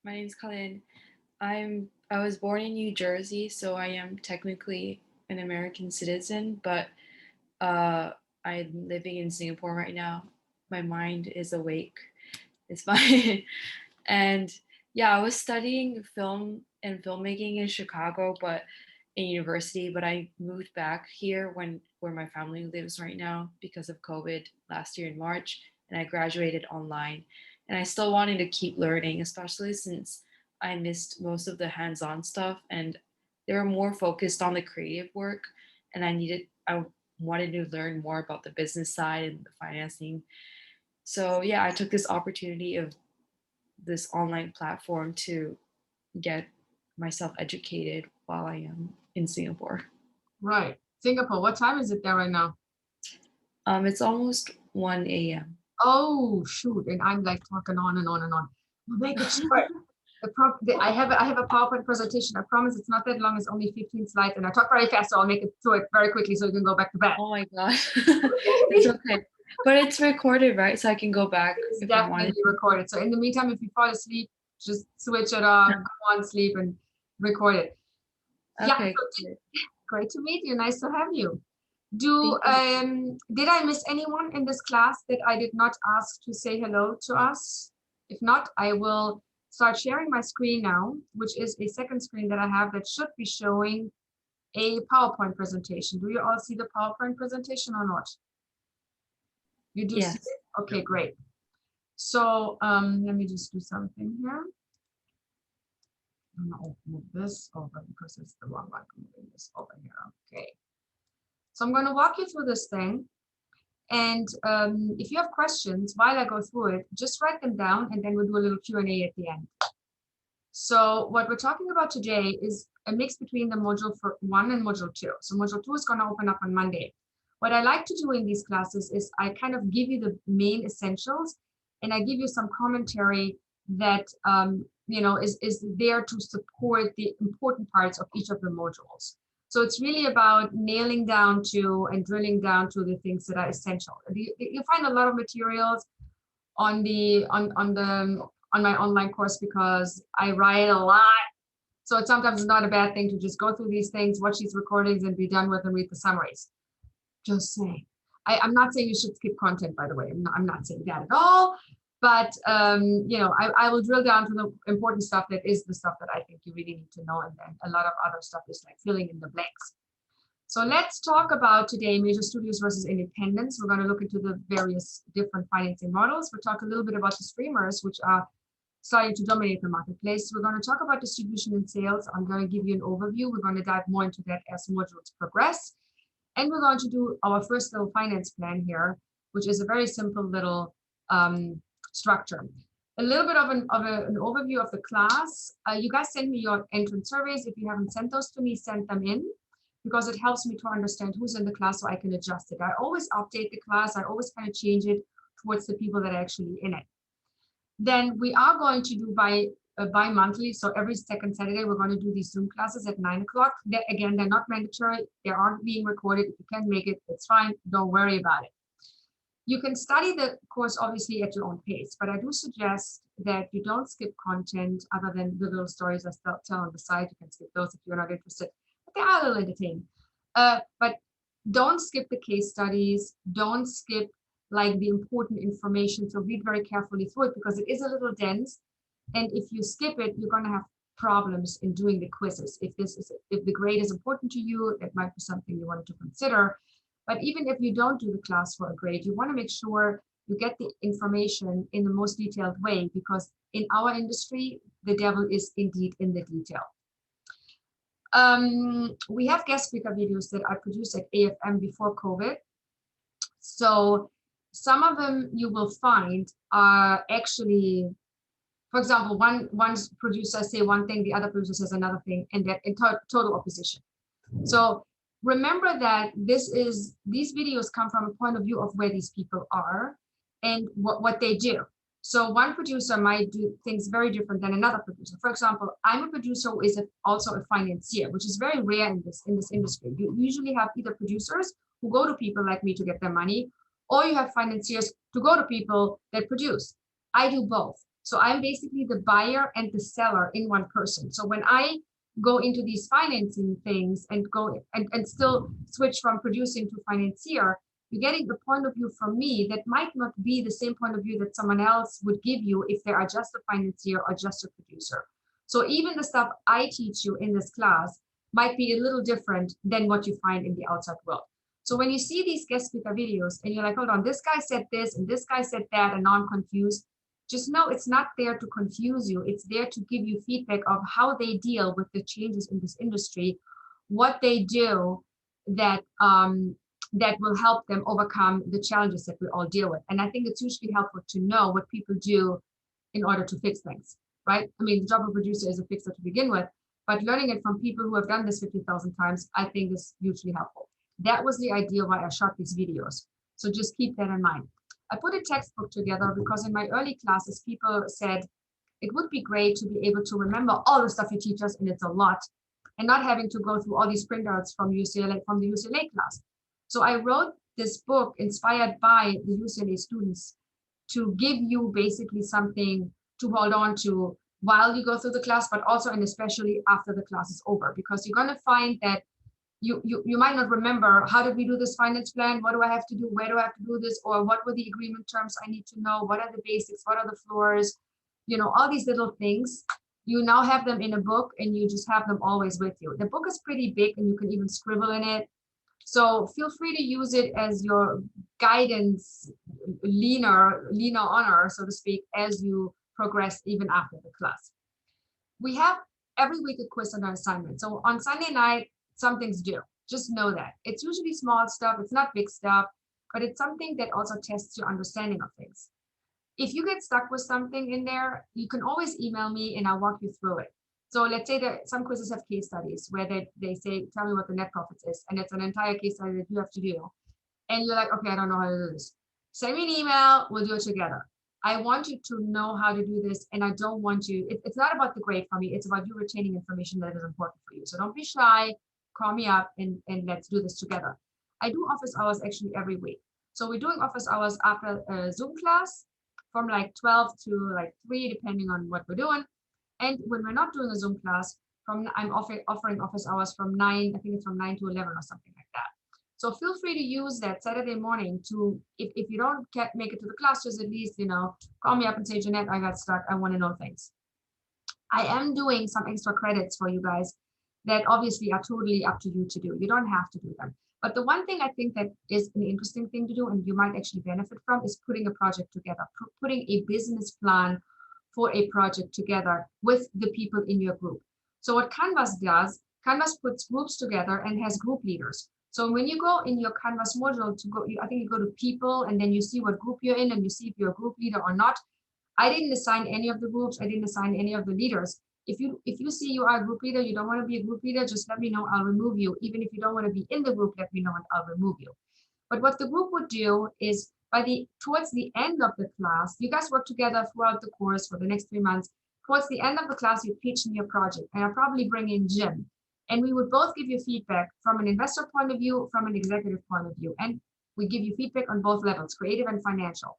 name is Kalin. I was born in New Jersey, so I am technically an American citizen, but I'm living in Singapore right now. My mind is awake. It's fine. And yeah, I was studying film and filmmaking in Chicago, but in university, but I moved back here where my family lives right now because of COVID last year in March, and I graduated online. And I still wanted to keep learning, especially since I missed most of the hands-on stuff, and they were more focused on the creative work, and I wanted to learn more about the business side and the financing. So yeah, I took this opportunity of this online platform to get myself educated while I am in Singapore. Right. Singapore, what time is it there right now? It's almost 1 a.m. Oh, shoot. And I'm like talking on and on and on. We'll make it short. I have a PowerPoint presentation. I promise it's not that long. It's only 15 slides. And I talk very fast, so I'll make it through it very quickly so you can go back to bed. Oh my gosh. It's okay. But it's recorded, right? So I can go back. It's definitely recorded. So in the meantime, if you fall asleep, just switch it off, go on sleep and record it. Okay. Yeah, great to meet you. Nice to have you. Did I miss anyone in this class that I did not ask to say hello to us? If not, I will start sharing my screen now, which is a second screen that I have that should be showing a PowerPoint presentation. Do you all see the PowerPoint presentation or not? You do see it? Okay, great. So let me just do something here. I'm gonna move this over because it's the wrong one. I'm moving this over here. Okay. So I'm going to walk you through this thing. And if you have questions while I go through it, just write them down, and then we'll do a little Q&A at the end. So what we're talking about today is a mix between the module 1 and module 2. So module 2 is going to open up on Monday. What I like to do in these classes is I kind of give you the main essentials, and I give you some commentary that you know, is there to support the important parts of each of the modules. So it's really about nailing down to and drilling down to the things that are essential. You find a lot of materials on my online course because I write a lot. So it's sometimes not a bad thing to just go through these things, watch these recordings, and be done with and read the summaries. Just saying. I'm not saying you should skip content, by the way. I'm not saying that at all. But you know, I will drill down to the important stuff that is the stuff that I think you really need to know, and then a lot of other stuff is like filling in the blanks. So let's talk about today major studios versus independents. We're going to look into the various different financing models. We'll talk a little bit about the streamers, which are starting to dominate the marketplace. We're going to talk about distribution and sales. I'm going to give you an overview. We're going to dive more into that as modules progress. And we're going to do our first little finance plan here, which is a very simple little structure. A little bit of an overview of the class. You guys send me your entrance surveys. If you haven't sent those to me, send them in, because it helps me to understand who's in the class so I can adjust it. I always update the class. I always kind of change it towards the people that are actually in it. Then we are going to do bi-monthly. So every second Saturday, we're going to do these Zoom classes at 9 o'clock. Again, they're not mandatory. They aren't being recorded. If you can't make it, it's fine. Don't worry about it. You can study the course obviously at your own pace, but I do suggest that you don't skip content other than the little stories I tell on the side. You can skip those if you're not interested, but they are a little entertaining. But don't skip the case studies. Don't skip like the important information. So read very carefully through it because it is a little dense. And if you skip it, you're going to have problems in doing the quizzes. If the grade is important to you, it might be something you wanted to consider. But even if you don't do the class for a grade, you want to make sure you get the information in the most detailed way, because in our industry, the devil is indeed in the detail. We have guest speaker videos that I produced at AFM before COVID. So some of them you will find are actually, for example, one producer say one thing, the other producer says another thing, and they're in total opposition. So remember that these videos come from a point of view of where these people are and what they do. So one producer might do things very different than another producer. For example, I'm a producer who is also a financier, which is very rare in this industry. You usually have either producers who go to people like me to get their money, or you have financiers to go to people that produce. I do both. So I'm basically the buyer and the seller in one person. So when I go into these financing things and go and still switch from producing to financier, you're getting the point of view from me that might not be the same point of view that someone else would give you if they are just a financier or just a producer. So even the stuff I teach you in this class might be a little different than what you find in the outside world. So when you see these guest speaker videos and you're like, hold on, this guy said this and this guy said that, and now I'm confused, just know it's not there to confuse you. It's there to give you feedback of how they deal with the changes in this industry, what they do that that will help them overcome the challenges that we all deal with. And I think it's usually helpful to know what people do in order to fix things, right? I mean, the job of a producer is a fixer to begin with, but learning it from people who have done this 50,000 times, I think is hugely helpful. That was the idea why I shot these videos. So just keep that in mind. I put a textbook together because in my early classes, people said it would be great to be able to remember all the stuff you teach us, and it's a lot, and not having to go through all these printouts from the UCLA class. So I wrote this book inspired by the UCLA students to give you basically something to hold on to while you go through the class, but also and especially after the class is over, because you're going to find that you might not remember, how did we do this finance plan? What do I have to do? Where do I have to do this? Or what were the agreement terms I need to know? What are the basics? What are the floors? You know, all these little things. You now have them in a book and you just have them always with you. The book is pretty big and you can even scribble in it. So feel free to use it as your guidance, leaner honor, so to speak, as you progress even after the class. We have every week a quiz and an assignment. So on Sunday night, something's due. Just know that. It's usually small stuff. It's not big stuff, but it's something that also tests your understanding of things. If you get stuck with something in there, you can always email me and I'll walk you through it. So let's say that some quizzes have case studies where they say, tell me what the net profits is. And it's an entire case study that you have to do. And you're like, okay, I don't know how to do this. Send me an email, we'll do it together. I want you to know how to do this. And I don't want you, it's not about the grade for me. It's about you retaining information that is important for you. So don't be shy. call me up and let's do this together. I do office hours actually every week. So we're doing office hours after a Zoom class from like 12 to like 3, depending on what we're doing. And when we're not doing a Zoom class, I'm offering office hours from 9, I think it's from 9 to 11 or something like that. So feel free to use that Saturday morning to, if you don't make it to the class, just at least, call me up and say, Jeanette, I got stuck. I want to know things. I am doing some extra credits for you guys that obviously are totally up to you to do. You don't have to do them. But the one thing I think that is an interesting thing to do and you might actually benefit from is putting a project together, putting a business plan for a project together with the people in your group. So what Canvas does, Canvas puts groups together and has group leaders. So when you go in your Canvas module to go, I think you go to people and then you see what group you're in and you see if you're a group leader or not. I didn't assign any of the groups. I didn't assign any of the leaders. If you see you are a group leader, you don't want to be a group leader, just let me know, I'll remove you. Even if you don't want to be in the group, let me know and I'll remove you. But what the group would do is towards the end of the class, you guys work together throughout the course for the next 3 months. Towards the end of the class, you pitch me your project and I'll probably bring in Jim. And we would both give you feedback from an investor point of view, from an executive point of view. And we give you feedback on both levels, creative and financial.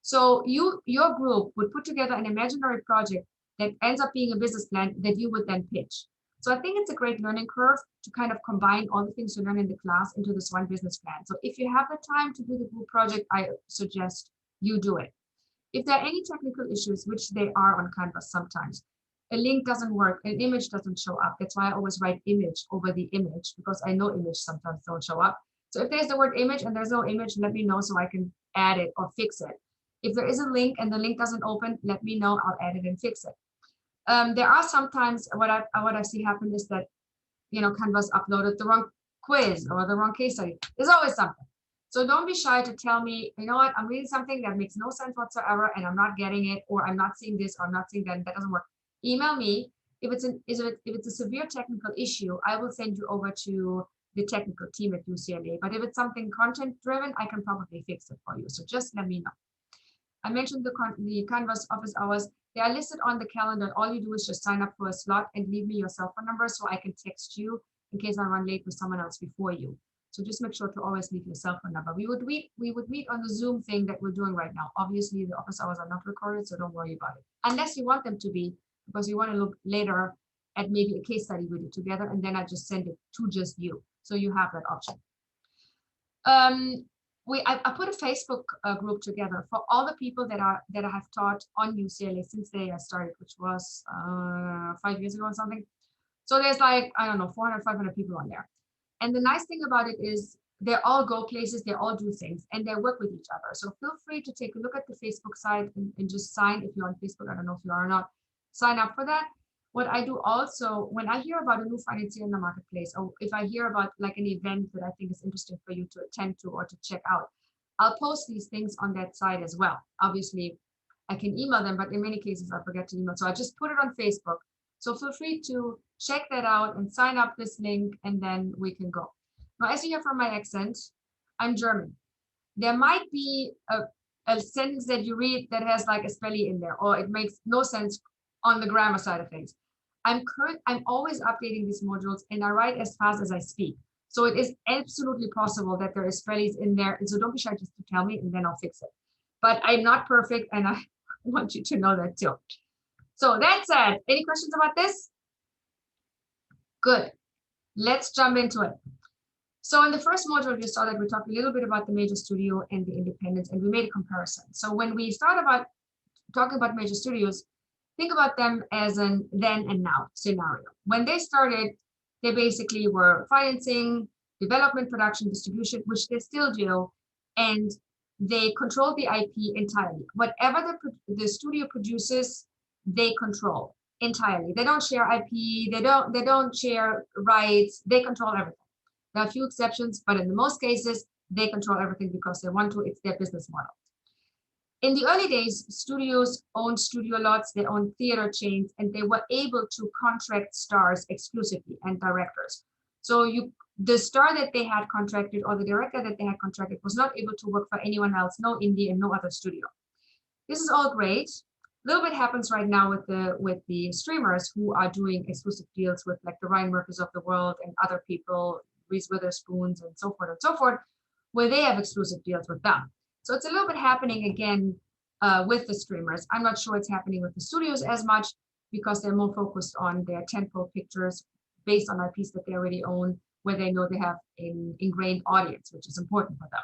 So your group would put together an imaginary project that ends up being a business plan that you would then pitch. So I think it's a great learning curve to kind of combine all the things you learn in the class into this one business plan. So if you have the time to do the group project, I suggest you do it. If there are any technical issues, which they are on Canvas sometimes, a link doesn't work, an image doesn't show up. That's why I always write image over the image, because I know image sometimes don't show up. So if there's the word image and there's no image, let me know so I can add it or fix it. If there is a link and the link doesn't open, let me know, I'll add it and fix it. There are sometimes what I see happen is that, Canvas uploaded the wrong quiz or the wrong case study. There's always something. So don't be shy to tell me, you know what, I'm reading something that makes no sense whatsoever and I'm not getting it, or I'm not seeing this, or I'm not seeing that, and that doesn't work. Email me. If it's a severe technical issue, I will send you over to the technical team at UCLA. But if it's something content driven, I can probably fix it for you. So just let me know. I mentioned the Canvas office hours. They are listed on the calendar. All you do is just sign up for a slot and leave me your cell phone number so I can text you in case I run late with someone else before you. So just make sure to always leave your cell phone number. We would meet on the Zoom thing that we're doing right now. Obviously, the office hours are not recorded, so don't worry about it. Unless you want them to be, because you want to look later at maybe a case study we did together, and then I just send it to just you. So you have that option. I put a Facebook group together for all the people that I have taught on UCLA since they started, which was 5 years ago or something. So there's like, I don't know, 400, 500 people on there. And the nice thing about it is they all go places, they all do things, and they work with each other. So feel free to take a look at the Facebook site and just sign if you're on Facebook. I don't know if you are or not. Sign up for that. What I do also, when I hear about a new financier in the marketplace, or if I hear about like an event that I think is interesting for you to attend to or to check out, I'll post these things on that site as well. Obviously, I can email them, but in many cases I forget to email. So I just put it on Facebook. So feel free to check that out and sign up this link, and then we can go. Now, as you hear from my accent, I'm German. There might be a sentence that you read that has like a spelling in there, or it makes no sense on the grammar side of things. I'm always updating these modules, and I write as fast as I speak. So it is absolutely possible that there is spellings in there. And so don't be shy just to tell me, and then I'll fix it. But I'm not perfect, and I want you to know that too. So that said, any questions about this? Good. Let's jump into it. So in the first module, you saw that we talked a little bit about the major studio and the independents, and we made a comparison. So when we start about talking about major studios, think about them as an then and now scenario. When they started, they basically were financing, development, production, distribution, which they still do, and they control the IP entirely. Whatever the studio produces, they control entirely. They don't share IP, they don't share rights, they control everything. There are a few exceptions, but in the most cases, they control everything because they want to. It's their business model. In the early days, studios owned studio lots, they owned theater chains, and they were able to contract stars exclusively and directors. So the star that they had contracted or the director that they had contracted was not able to work for anyone else, no indie and no other studio. This is all great. little bit happens right now with the streamers who are doing exclusive deals with like the Ryan Murphys of the world and other people, Reese Witherspoons and so forth, where they have exclusive deals with them. So it's a little bit happening again with the streamers. I'm not sure it's happening with the studios as much because they're more focused on their tentpole pictures based on IPs that they already own, where they know they have an ingrained audience, which is important for them.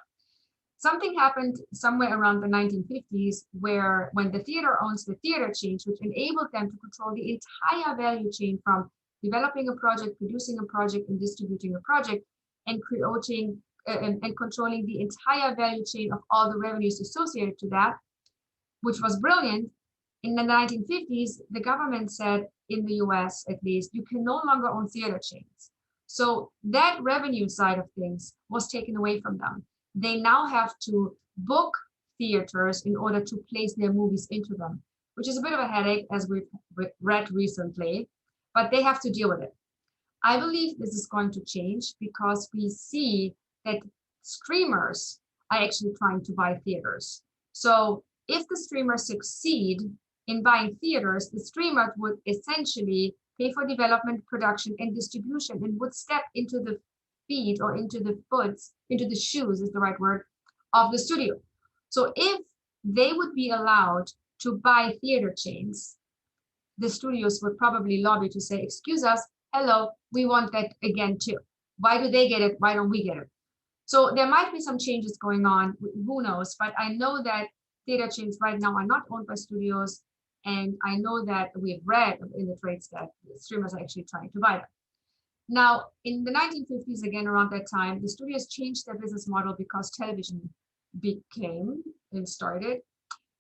Something happened somewhere around the 1950s where when the theater owns the theater changed, which enabled them to control the entire value chain from developing a project, producing a project, and distributing a project, and creating and controlling the entire value chain of all the revenues associated to that, which was brilliant. In the 1950s, the government said, in the US at least, you can no longer own theater chains. So that revenue side of things was taken away from them. They now have to book theaters in order to place their movies into them, which is a bit of a headache, as we've read recently, but they have to deal with it. I believe this is going to change because we see that streamers are actually trying to buy theaters. So if the streamers succeed in buying theaters, the streamer would essentially pay for development, production, and distribution, and would step into the feet or into the foots, into the shoes is the right word, of the studio. So if they would be allowed to buy theater chains, the studios would probably lobby to say, excuse us, hello, we want that again too. Why do they get it? Why don't we get it? So there might be some changes going on, who knows, but I know that theater chains right now are not owned by studios, and I know that we've read in the trades that streamers are actually trying to buy them. Now, in the 1950s, again, around that time, the studios changed their business model because television became and started.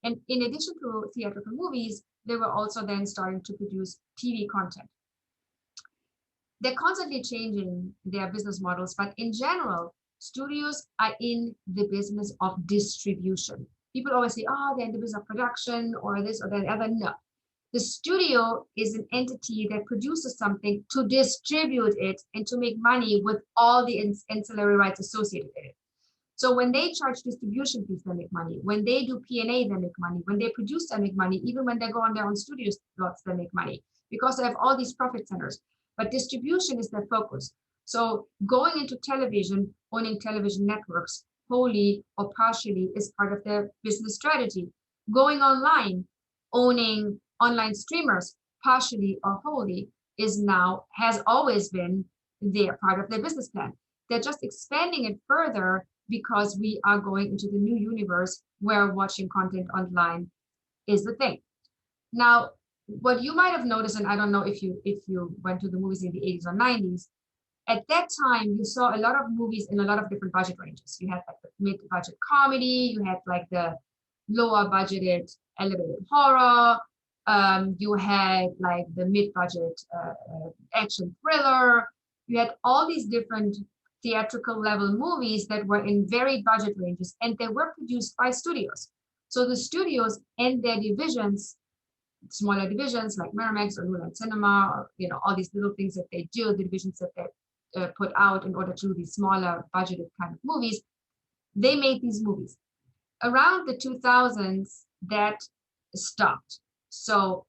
And in addition to theatrical movies, they were also then starting to produce TV content. They're constantly changing their business models, but in general, studios are in the business of distribution. People always say, oh, they're in the business of production or this or that other. No. The studio is an entity that produces something to distribute it and to make money with all the ancillary rights associated with it. So when they charge distribution fees, they make money. When they do P&A, they make money. When they produce, they make money. Even when they go on their own studio slots, they make money because they have all these profit centers. But distribution is their focus. So going into television, owning television networks, wholly or partially, is part of their business strategy. Going online, owning online streamers, partially or wholly, has always been their part of their business plan. They're just expanding it further because we are going into the new universe where watching content online is the thing. Now, what you might have noticed, and I don't know if you went to the movies in the 80s or 90s, at that time you saw a lot of movies in a lot of different budget ranges. You had like the mid-budget comedy, you had like the lower budgeted elevated horror, you had like the mid-budget action thriller. You had all these different theatrical level movies that were in varied budget ranges, and they were produced by studios. So the studios and their divisions, smaller divisions like Miramax or Luland Cinema, or all these little things that they do, the divisions that they put out in order to do these smaller budgeted kind of movies, they made these movies. Around the 2000s, that stopped. So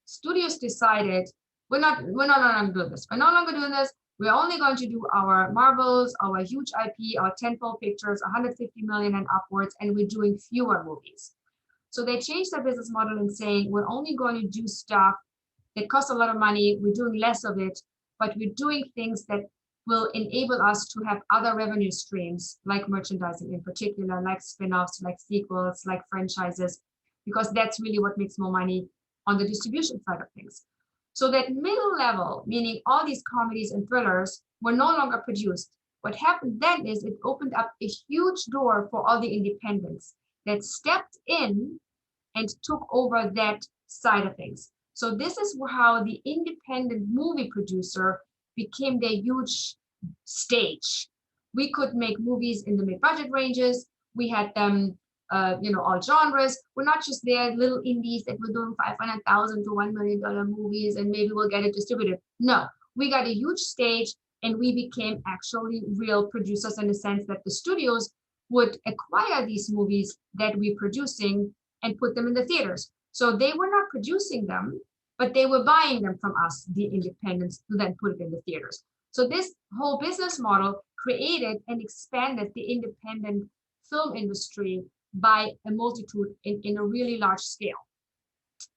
studios decided, we're not longer doing this. We're no longer doing this. We're only going to do our Marvels, our huge IP, our tentpole pictures, 150 million and upwards, and we're doing fewer movies. So they changed their business model and saying, we're only going to do stuff that costs a lot of money. We're doing less of it, but we're doing things that will enable us to have other revenue streams, like merchandising in particular, like spin-offs, like sequels, like franchises, because that's really what makes more money on the distribution side of things. So that middle level, meaning all these comedies and thrillers, were no longer produced. What happened then is it opened up a huge door for all the independents that stepped in and took over that side of things. So this is how the independent movie producer became their huge stage. We could make movies in the mid-budget ranges. We had them, all genres. We're not just there little indies that we're doing $500,000 to $1 million movies and maybe we'll get it distributed. No, we got a huge stage and we became actually real producers in the sense that the studios would acquire these movies that we're producing and put them in the theaters. So they were not producing them, but they were buying them from us, the independents, to then put it in the theaters. So this whole business model created and expanded the independent film industry by a multitude in a really large scale.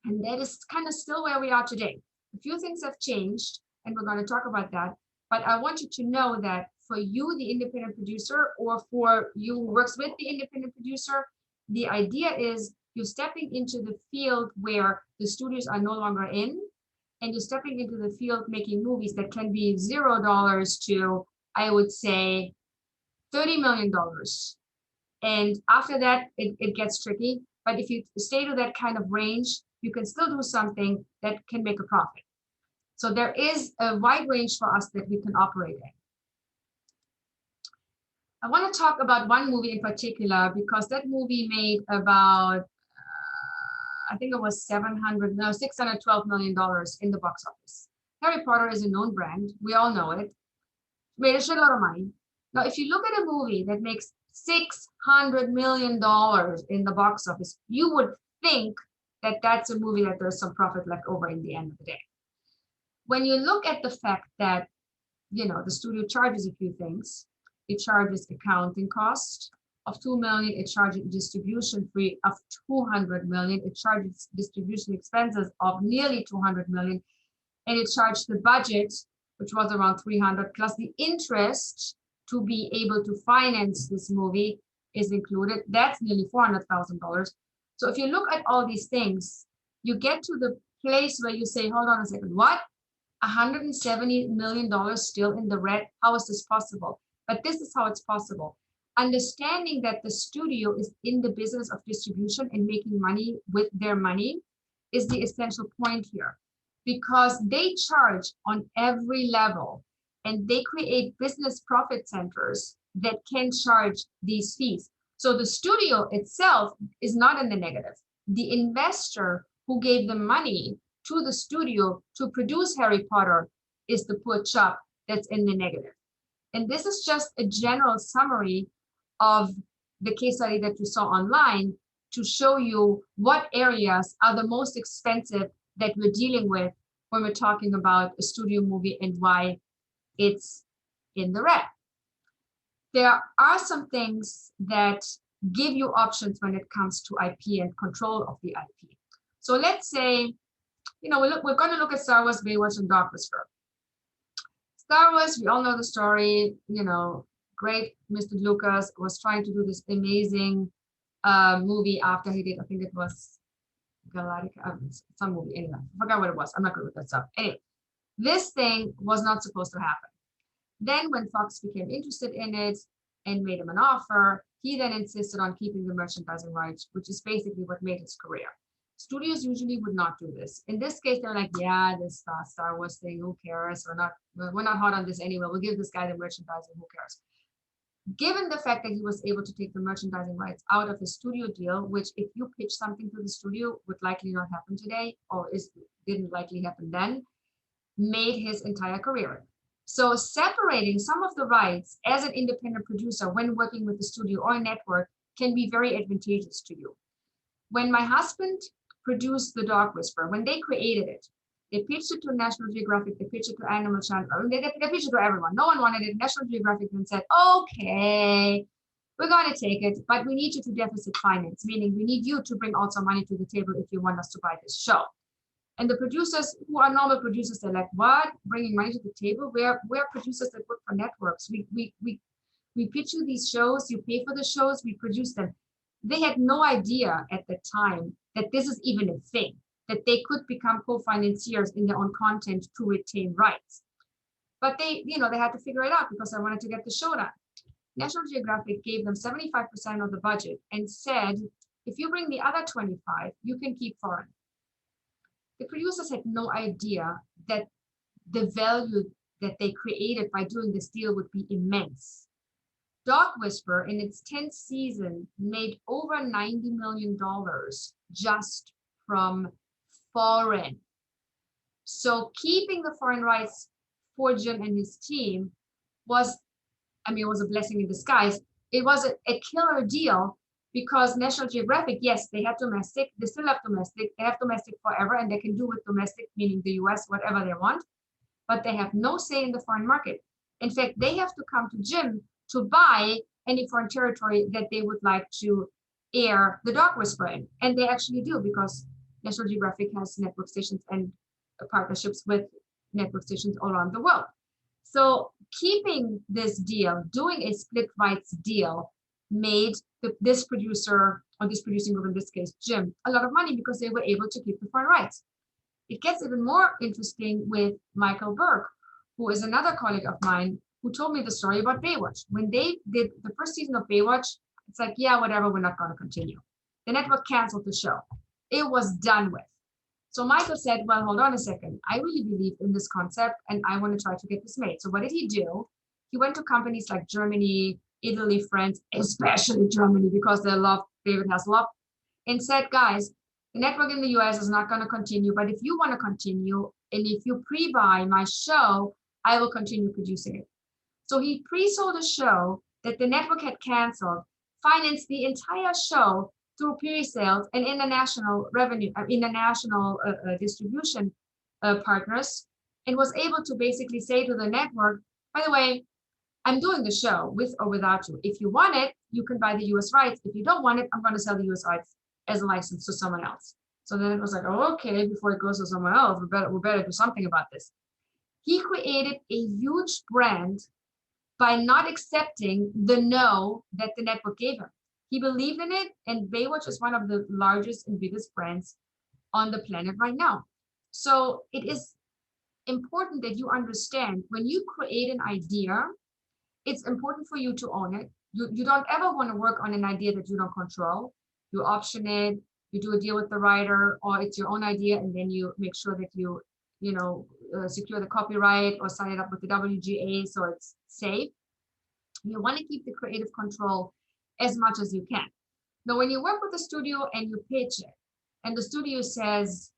And that is kind of still where we are today. A few things have changed, and we're going to talk about that. But I want you to know that for you, the independent producer, or for you who works with the independent producer, the idea is you're stepping into the field where the studios are no longer in, and you're stepping into the field making movies that can be $0 to, I would say, $30 million. And after that, it gets tricky. But if you stay to that kind of range, you can still do something that can make a profit. So there is a wide range for us that we can operate in. I want to talk about one movie in particular, because that movie made about, I think it was $612 million in the box office. Harry Potter is a known brand. We all know it. Made a shitload of money. Now, if you look at a movie that makes $600 million in the box office, you would think that that's a movie that there's some profit left over in the end of the day. When you look at the fact that, you know, the studio charges a few things, it charges accounting cost of $2 million, it charges distribution fee of $200 million, it charges distribution expenses of nearly $200 million, and it charged the budget, which was around 300, plus the interest to be able to finance this movie is included. That's nearly $400,000. So if you look at all these things, you get to the place where you say, hold on a second, what? $170 million still in the red? How is this possible? But this is how it's possible. Understanding that the studio is in the business of distribution and making money with their money is the essential point here, because they charge on every level and they create business profit centers that can charge these fees. So the studio itself is not in the negative. The investor who gave the money to the studio to produce Harry Potter is the poor chap that's in the negative. And this is just a general summary of the case study that you saw online to show you what areas are the most expensive that we're dealing with when we're talking about a studio movie and why it's in the red. There are some things that give you options when it comes to IP and control of the IP. So let's say, you know, we're going to look at Star Wars, Baywatch, and Dog Whisperer. Star Wars, we all know the story, you know, great Mr. Lucas was trying to do this amazing movie after he did, I think it was Galactica, some movie, anyway, I forgot what it was. I'm not good with that stuff. Anyway, this thing was not supposed to happen. Then when Fox became interested in it and made him an offer, he then insisted on keeping the merchandising rights, which is basically what made his career. Studios usually would not do this. In this case, they're like, yeah, this Star Wars thing, who cares? We're not hot on this anyway. We'll give this guy the merchandising, who cares? Given the fact that he was able to take the merchandising rights out of his studio deal, which if you pitch something to the studio would likely not happen today, or didn't likely happen then, made his entire career. So separating some of the rights as an independent producer when working with the studio or a network can be very advantageous to you. When my husband produced The Dog Whisperer, when they created it, they pitched it to National Geographic, they pitched it to Animal Channel, they pitched it to everyone. No one wanted it. National Geographic then said, okay, we're going to take it, but we need you to deficit finance, meaning we need you to bring also money to the table if you want us to buy this show. And the producers who are normal producers, they're like, what? Bringing money to the table? We're producers that work for networks. We pitch you these shows, you pay for the shows, we produce them. They had no idea at the time that this is even a thing, that they could become co-financiers in their own content to retain rights. But they, you know, they had to figure it out because I wanted to get the show done. National Geographic gave them 75% of the budget and said, if you bring the other 25, you can keep foreign. The producers had no idea that the value that they created by doing this deal would be immense. Dog Whisperer in its 10th season made over $90 million just from foreign. So keeping the foreign rights for Jim and his team was, I mean, it was a blessing in disguise. It was a killer deal because National Geographic, yes, they have domestic, they still have domestic, they have domestic forever, and they can do with domestic, meaning the US, whatever they want, but they have no say in the foreign market. In fact, they have to come to Jim to buy any foreign territory that they would like to air the dog whisperer in. And they actually do, because National Geographic has network stations and partnerships with network stations all around the world. So keeping this deal, doing a split rights deal, made this producer, or this producing group in this case, Jim, a lot of money because they were able to keep the foreign rights. It gets even more interesting with Michael Burke, who is another colleague of mine, who told me the story about Baywatch. When they did the first season of Baywatch, it's like, yeah, whatever, we're not going to continue. The network canceled the show. It was done with. So Michael said, well, hold on a second. I really believe in this concept and I want to try to get this made. So what did he do? He went to companies like Germany, Italy, France, especially Germany, because they love David Hasselhoff, and said, guys, the network in the US is not going to continue, but if you want to continue, and if you pre-buy my show, I will continue producing it. So he pre-sold a show that the network had canceled, financed the entire show through pre-sales and international revenue, international distribution partners, and was able to basically say to the network, by the way, I'm doing the show with or without you. If you want it, you can buy the US rights. If you don't want it, I'm going to sell the US rights as a license to someone else. So then it was like, oh, okay, before it goes to someone else, we better do something about this. He created a huge brand by not accepting the no that the network gave him. He believed in it, and Baywatch is one of the largest and biggest brands on the planet right now. So it is important that you understand when you create an idea, it's important for you to own it. You don't ever want to work on an idea that you don't control. You option it, you do a deal with the writer, or it's your own idea, and then you make sure that you secure the copyright or sign it up with the WGA so it's safe. You want to keep the creative control as much as you can. Now, when you work with the studio and you pitch it, and the studio says,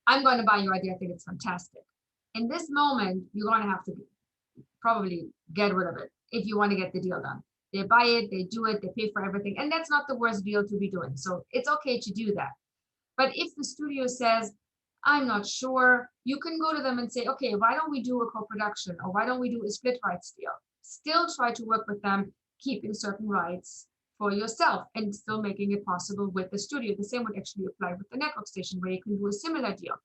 I'm going to buy your idea, I think it's fantastic. In this moment, you're going to have to probably get rid of it if you want to get the deal done. They buy it, they do it, they pay for everything, and that's not the worst deal to be doing. So it's okay to do that. But if the studio says, I'm not sure, you can go to them and say, okay, why don't we do a co-production, or why don't we do a split rights deal? Still try to work with them, keeping certain rights for yourself and still making it possible with the studio. The same would actually apply with the network station, where you can do a similar deal.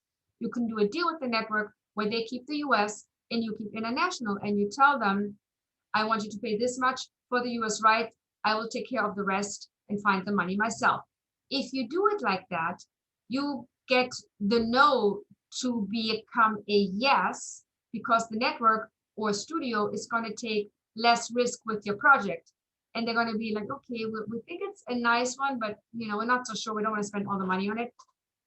You can do a deal with the network where they keep the US and you keep international, and you tell them, I want you to pay this much for the US rights. I will take care of the rest and find the money myself. If you do it like that, you get the no to become a yes, because the network or studio is going to take less risk with your project. And they're going to be like, okay, we think it's a nice one, but we're not so sure. We don't want to spend all the money on it.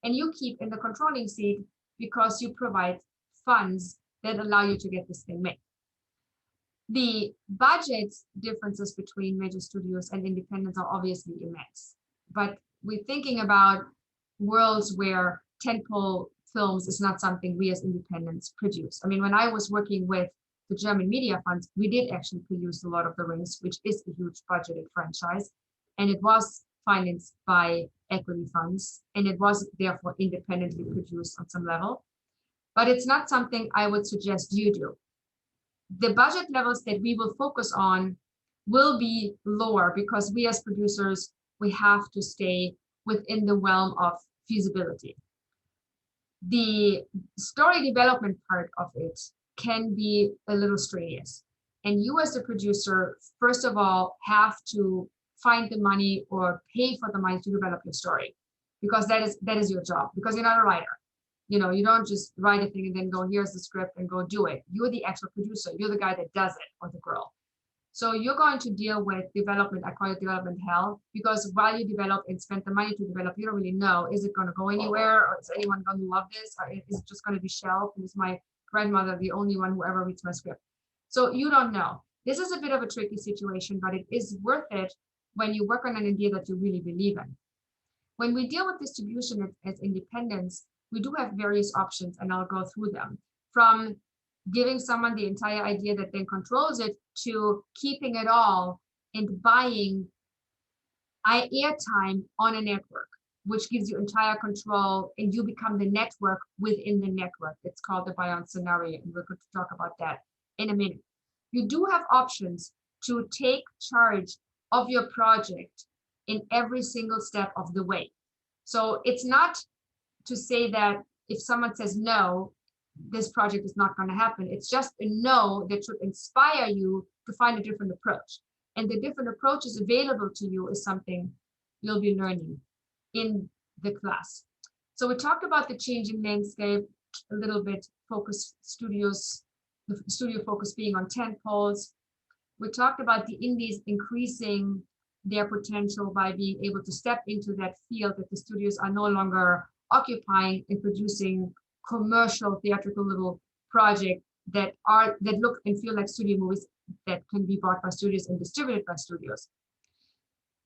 And you keep in the controlling seat because you provide funds that allow you to get this thing made. The budget differences between major studios and independents are obviously immense, but we're thinking about worlds where tentpole films is not something we as independents produce. I mean, when I was working with the German media funds, we did actually produce the Lord of the Rings, which is a huge budgeted franchise, and it was financed by equity funds, and it was therefore independently produced on some level. But it's not something I would suggest you do. The budget levels that we will focus on will be lower because we as producers, we have to stay within the realm of feasibility. The story development part of it can be a little strenuous. And you as the producer, first of all, have to find the money or pay for the money to develop your story, because that is your job, because you're not a writer. You don't just write a thing and then go, here's the script and go do it. You're the actual producer. You're the guy that does it, or the girl. So you're going to deal with development. I call it development hell, because while you develop and spend the money to develop, you don't really know, is it going to go anywhere, or is anyone going to love this, or is it just going to be shelved? And is my grandmother the only one who ever reads my script? So you don't know. This is a bit of a tricky situation, but it is worth it when you work on an idea that you really believe in. When we deal with distribution as independents, we do have various options, and I'll go through them. From giving someone the entire idea that then controls it, to keeping it all and buying airtime on a network, which gives you entire control, and you become the network within the network. It's called the buy-on scenario, and we're going to talk about that in a minute. You do have options to take charge of your project in every single step of the way. So it's not to say that if someone says no, this project is not going to happen. It's just a no that should inspire you to find a different approach. And the different approaches available to you is something you'll be learning in the class. So we talked about the changing landscape a little bit, focus studios, the studio focus being on tent poles. We talked about the indies increasing their potential by being able to step into that field that the studios are no longer occupying and producing commercial theatrical little projects that look and feel like studio movies that can be bought by studios and distributed by studios.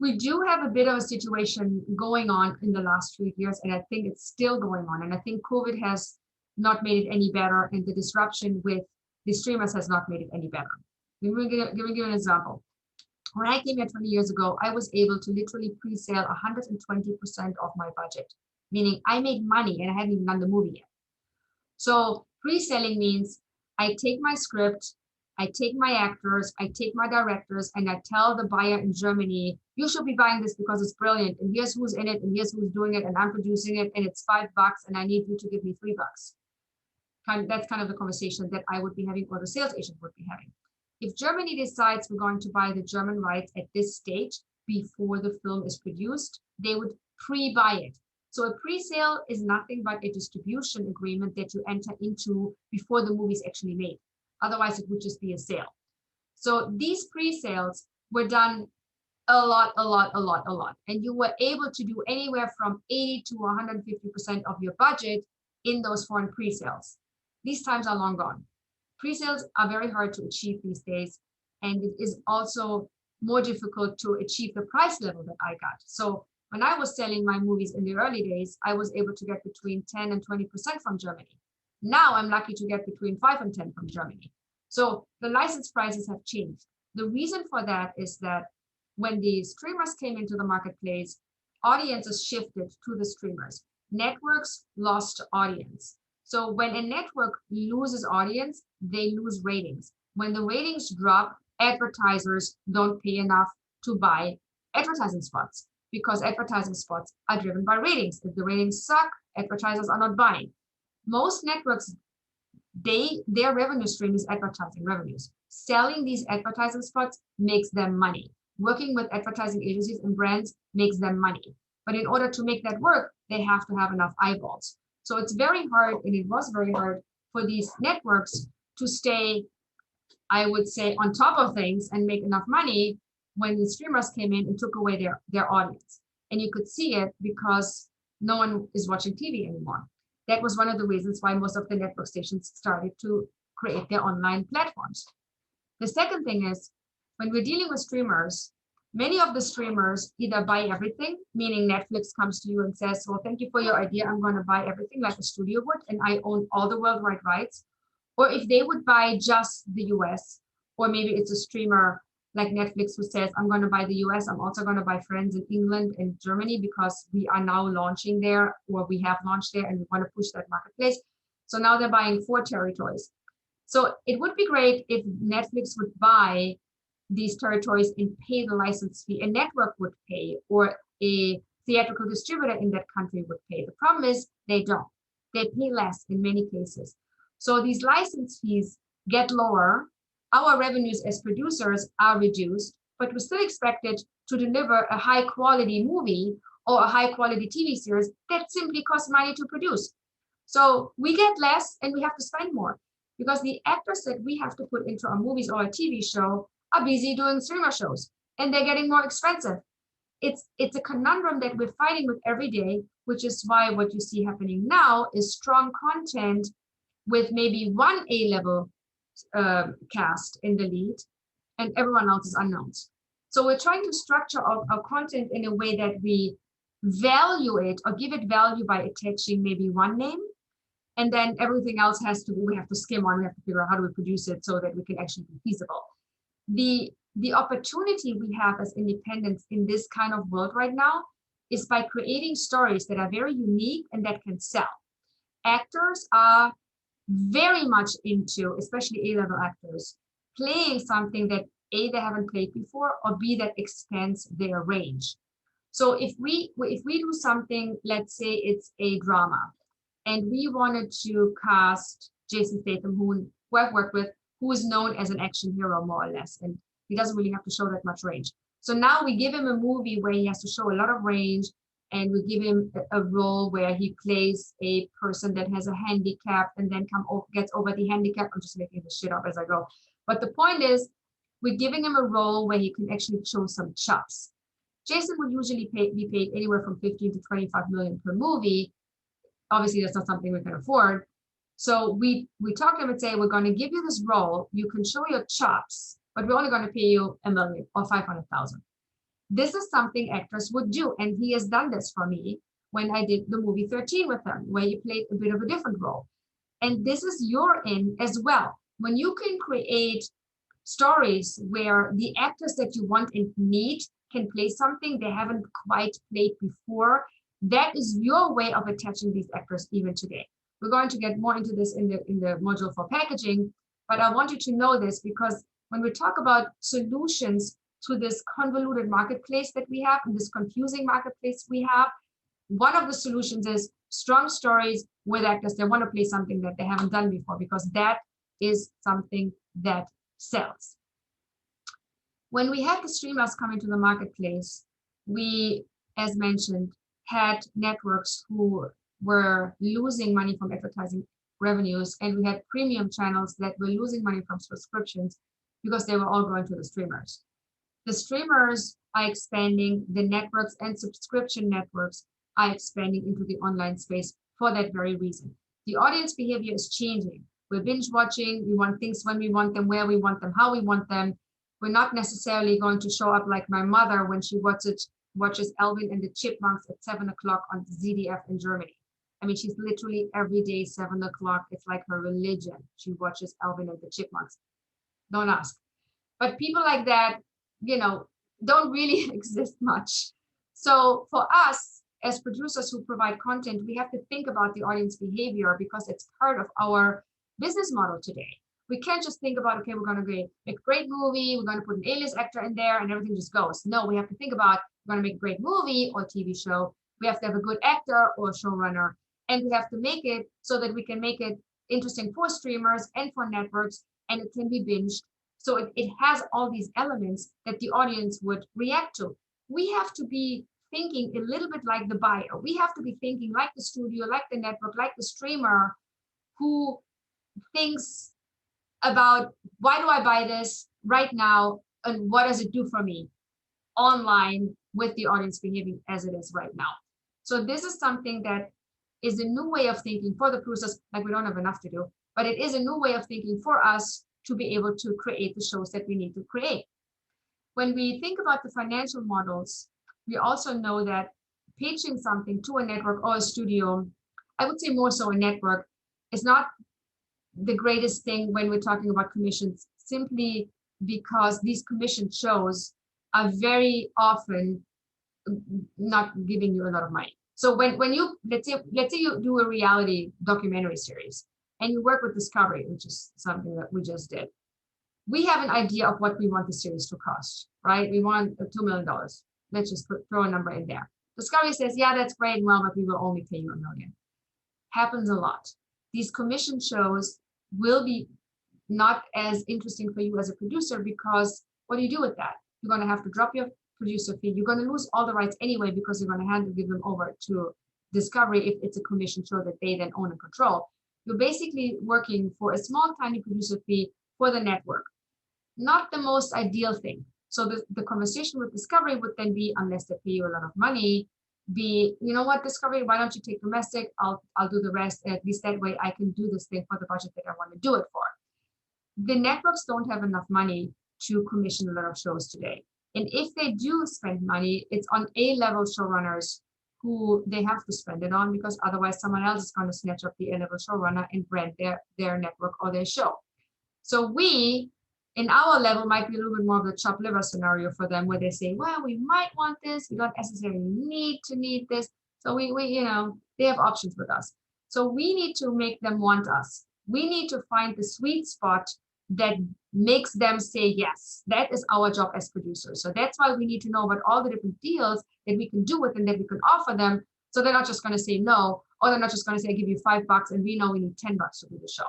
We do have a bit of a situation going on in the last few years, and I think it's still going on. And I think COVID has not made it any better, and the disruption with the streamers has not made it any better. We're giving you an example. When I came here 20 years ago, I was able to literally pre-sale 120% of my budget, meaning I made money and I hadn't even done the movie yet. So pre-selling means I take my script, I take my actors, I take my directors, and I tell the buyer in Germany, you should be buying this because it's brilliant, and here's who's in it, and here's who's doing it, and I'm producing it, and it's $5, and I need you to give me $3. That's kind of the conversation that I would be having, or the sales agent would be having. If Germany decides we're going to buy the German rights at this stage before the film is produced, they would pre-buy it. So a pre-sale is nothing but a distribution agreement that you enter into before the movie is actually made. Otherwise, it would just be a sale. So these pre-sales were done a lot. And you were able to do anywhere from 80 to 150% of your budget in those foreign pre-sales. These times are long gone. Pre-sales are very hard to achieve these days, and it is also more difficult to achieve the price level that I got. So when I was selling my movies in the early days, I was able to get between 10 and 20% from Germany. Now I'm lucky to get between 5 and 10 from Germany. So the license prices have changed. The reason for that is that when the streamers came into the marketplace, audiences shifted to the streamers. Networks lost audience. So when a network loses audience, they lose ratings. When the ratings drop, advertisers don't pay enough to buy advertising spots, because advertising spots are driven by ratings. If the ratings suck, advertisers are not buying. Most networks, their revenue stream is advertising revenues. Selling these advertising spots makes them money. Working with advertising agencies and brands makes them money. But in order to make that work, they have to have enough eyeballs. So it's very hard, and it was very hard for these networks to stay, I would say, on top of things and make enough money when the streamers came in and took away their audience. And you could see it because no one is watching TV anymore. That was one of the reasons why most of the network stations started to create their online platforms. The second thing is, when we're dealing with streamers, many of the streamers either buy everything, meaning Netflix comes to you and says, well, thank you for your idea, I'm going to buy everything like a studio would, and I own all the worldwide rights. Or if they would buy just the US, or maybe it's a streamer like Netflix who says, I'm going to buy the US, I'm also going to buy Friends in England and Germany because we are now launching there, or we have launched there and we want to push that marketplace. So now they're buying 4 territories. So it would be great if Netflix would buy these territories and pay the license fee. A network would pay, or a theatrical distributor in that country would pay. The problem is they don't. They pay less in many cases. So these license fees get lower. Our revenues as producers are reduced, but we're still expected to deliver a high quality movie or a high quality TV series that simply costs money to produce. So we get less and we have to spend more because the actors that we have to put into our movies or a TV show are busy doing streamer shows and they're getting more expensive. It's a conundrum that we're fighting with every day, which is why what you see happening now is strong content with maybe one A-level cast in the lead and everyone else is unknowns. So we're trying to structure our content in a way that we value it or give it value by attaching maybe one name, and then everything else we have to skim on, we have to figure out how do we produce it so that we can actually be feasible. the opportunity we have as independents in this kind of world right now is by creating stories that are very unique and that can sell. Actors are very much into, especially A-level actors, playing something that A, they haven't played before, or B, that expands their range. So if we do something, let's say it's a drama, and we wanted to cast Jason Statham, who I've worked with, who is known as an action hero, more or less, and he doesn't really have to show that much range. So now we give him a movie where he has to show a lot of range, and we give him a role where he plays a person that has a handicap and then gets over the handicap. I'm just making this shit up as I go. But the point is, we're giving him a role where he can actually show some chops. Jason would usually be paid anywhere from 15 to 25 million per movie. Obviously, that's not something we can afford. So we talk to him and say, we're going to give you this role. You can show your chops, but we're only going to pay you $1 million or 500,000. This is something actors would do. And he has done this for me when I did the movie 13 with him, where he played a bit of a different role. And this is your in as well. When you can create stories where the actors that you want and need can play something they haven't quite played before, that is your way of attaching these actors even today. We're going to get more into this in the module for packaging, but I want you to know this because when we talk about solutions to this convoluted marketplace that we have and this confusing marketplace we have, one of the solutions is strong stories with actors that want to play something that they haven't done before, because that is something that sells. When we had the streamers come into the marketplace, we, as mentioned, had networks who were losing money from advertising revenues, and we had premium channels that were losing money from subscriptions because they were all going to the streamers. The streamers are expanding, the networks and subscription networks are expanding into the online space for that very reason. The audience behavior is changing. We're binge watching, we want things when we want them, where we want them, how we want them. We're not necessarily going to show up like my mother when she watches Alvin and the Chipmunks at 7 o'clock on ZDF in Germany. I mean, she's literally every day, 7 o'clock. It's like her religion. She watches Alvin and the Chipmunks. Don't ask. But people like that, you know, don't really exist much. So for us, as producers who provide content, we have to think about the audience behavior because it's part of our business model today. We can't just think about, okay, we're going to make a great movie, we're going to put an A-list actor in there and everything just goes. No, we have to think about, we're going to make a great movie or TV show. We have to have a good actor or showrunner, and we have to make it so that we can make it interesting for streamers and for networks, and it can be binged. So it has all these elements that the audience would react to. We have to be thinking a little bit like the buyer. We have to be thinking like the studio, like the network, like the streamer who thinks about, why do I buy this right now and what does it do for me online with the audience behaving as it is right now. So this is something that is a new way of thinking for the producers, like we don't have enough to do, but it is a new way of thinking for us to be able to create the shows that we need to create. When we think about the financial models, we also know that pitching something to a network or a studio, I would say more so a network, is not the greatest thing when we're talking about commissions, simply because these commission shows are very often not giving you a lot of money. So when you, let's say you do a reality documentary series and you work with Discovery, which is something that we just did, we have an idea of what we want the series to cost, right? We want $2 million. Let's just throw a number in there. Discovery says, yeah, that's great and well, but we will only pay you $1 million. Happens a lot. These commission shows will be not as interesting for you as a producer, because what do you do with that? You're going to have to drop your producer fee. You're going to lose all the rights anyway, because you're going to have to give them over to Discovery if it's a commission show that they then own and control. You're basically working for a small, tiny producer fee for the network. Not the most ideal thing. So the conversation with Discovery would then be, unless they pay you a lot of money, be, you know what, Discovery, why don't you take domestic? I'll do the rest. At least that way I can do this thing for the budget that I want to do it for. The networks don't have enough money to commission a lot of shows today. And if they do spend money, it's on A-level showrunners who they have to spend it on, because otherwise someone else is going to snatch up the A-level showrunner and brand their network or their show. So we in our level might be a little bit more of the chopped liver scenario for them, where they say, well, we might want this, we don't necessarily need this. So we they have options with us. So we need to make them want us. We need to find the sweet spot that makes them say yes. That is our job as producers. So that's why we need to know about all the different deals that we can do with and that we can offer them. So they're not just going to say no, or they're not just going to say, I give you $5 and we know we need $10 to do the show.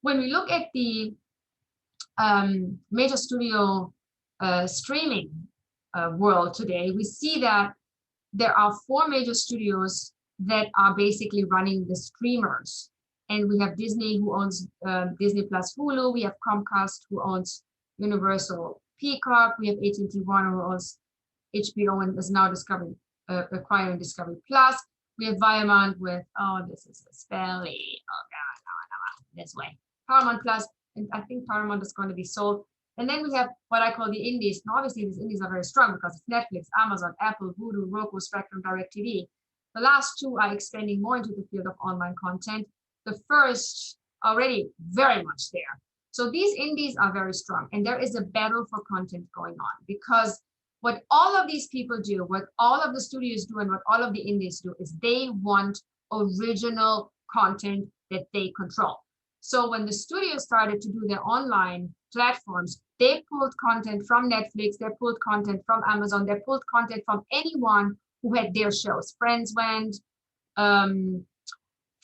When we look at the major studio streaming world today, we see that there are 4 major studios that are basically running the streamers. And we have Disney, who owns Disney Plus Hulu. We have Comcast, who owns Universal Peacock. We have AT&T Warner, who owns HBO and is now acquiring Discovery Plus. We have Viacom with, this is a spelling. Oh God, no, this way. Paramount Plus, and I think Paramount is going to be sold. And then we have what I call the indies. And obviously, these indies are very strong because it's Netflix, Amazon, Apple, Vudu, Roku, Spectrum, DirecTV. The last 2 are expanding more into the field of online content. The first already very much there. So these indies are very strong, and there is a battle for content going on, because what all of these people do, what all of the studios do, and what all of the indies do is they want original content that they control. So when the studios started to do their online platforms, they pulled content from Netflix, they pulled content from Amazon, they pulled content from anyone who had their shows. Friends went,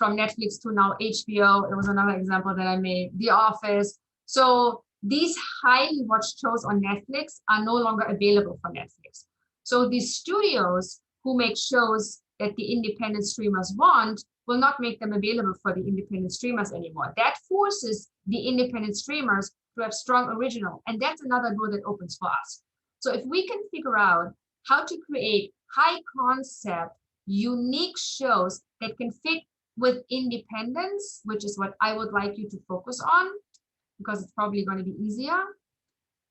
from Netflix to now HBO. It was another example that I made. The Office. So these highly watched shows on Netflix are no longer available for Netflix. So these studios who make shows that the independent streamers want will not make them available for the independent streamers anymore. That forces the independent streamers to have strong original. And that's another door that opens for us. So if we can figure out how to create high concept, unique shows that can fit with independence, which is what I would like you to focus on, because it's probably going to be easier.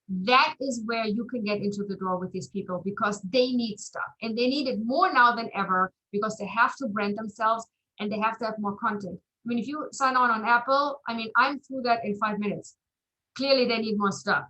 That is where you can get into the door with these people, because they need stuff, and they need it more now than ever, because they have to brand themselves and they have to have more content. I mean, if you sign on Apple, I mean, I'm through that in 5 minutes. Clearly they need more stuff.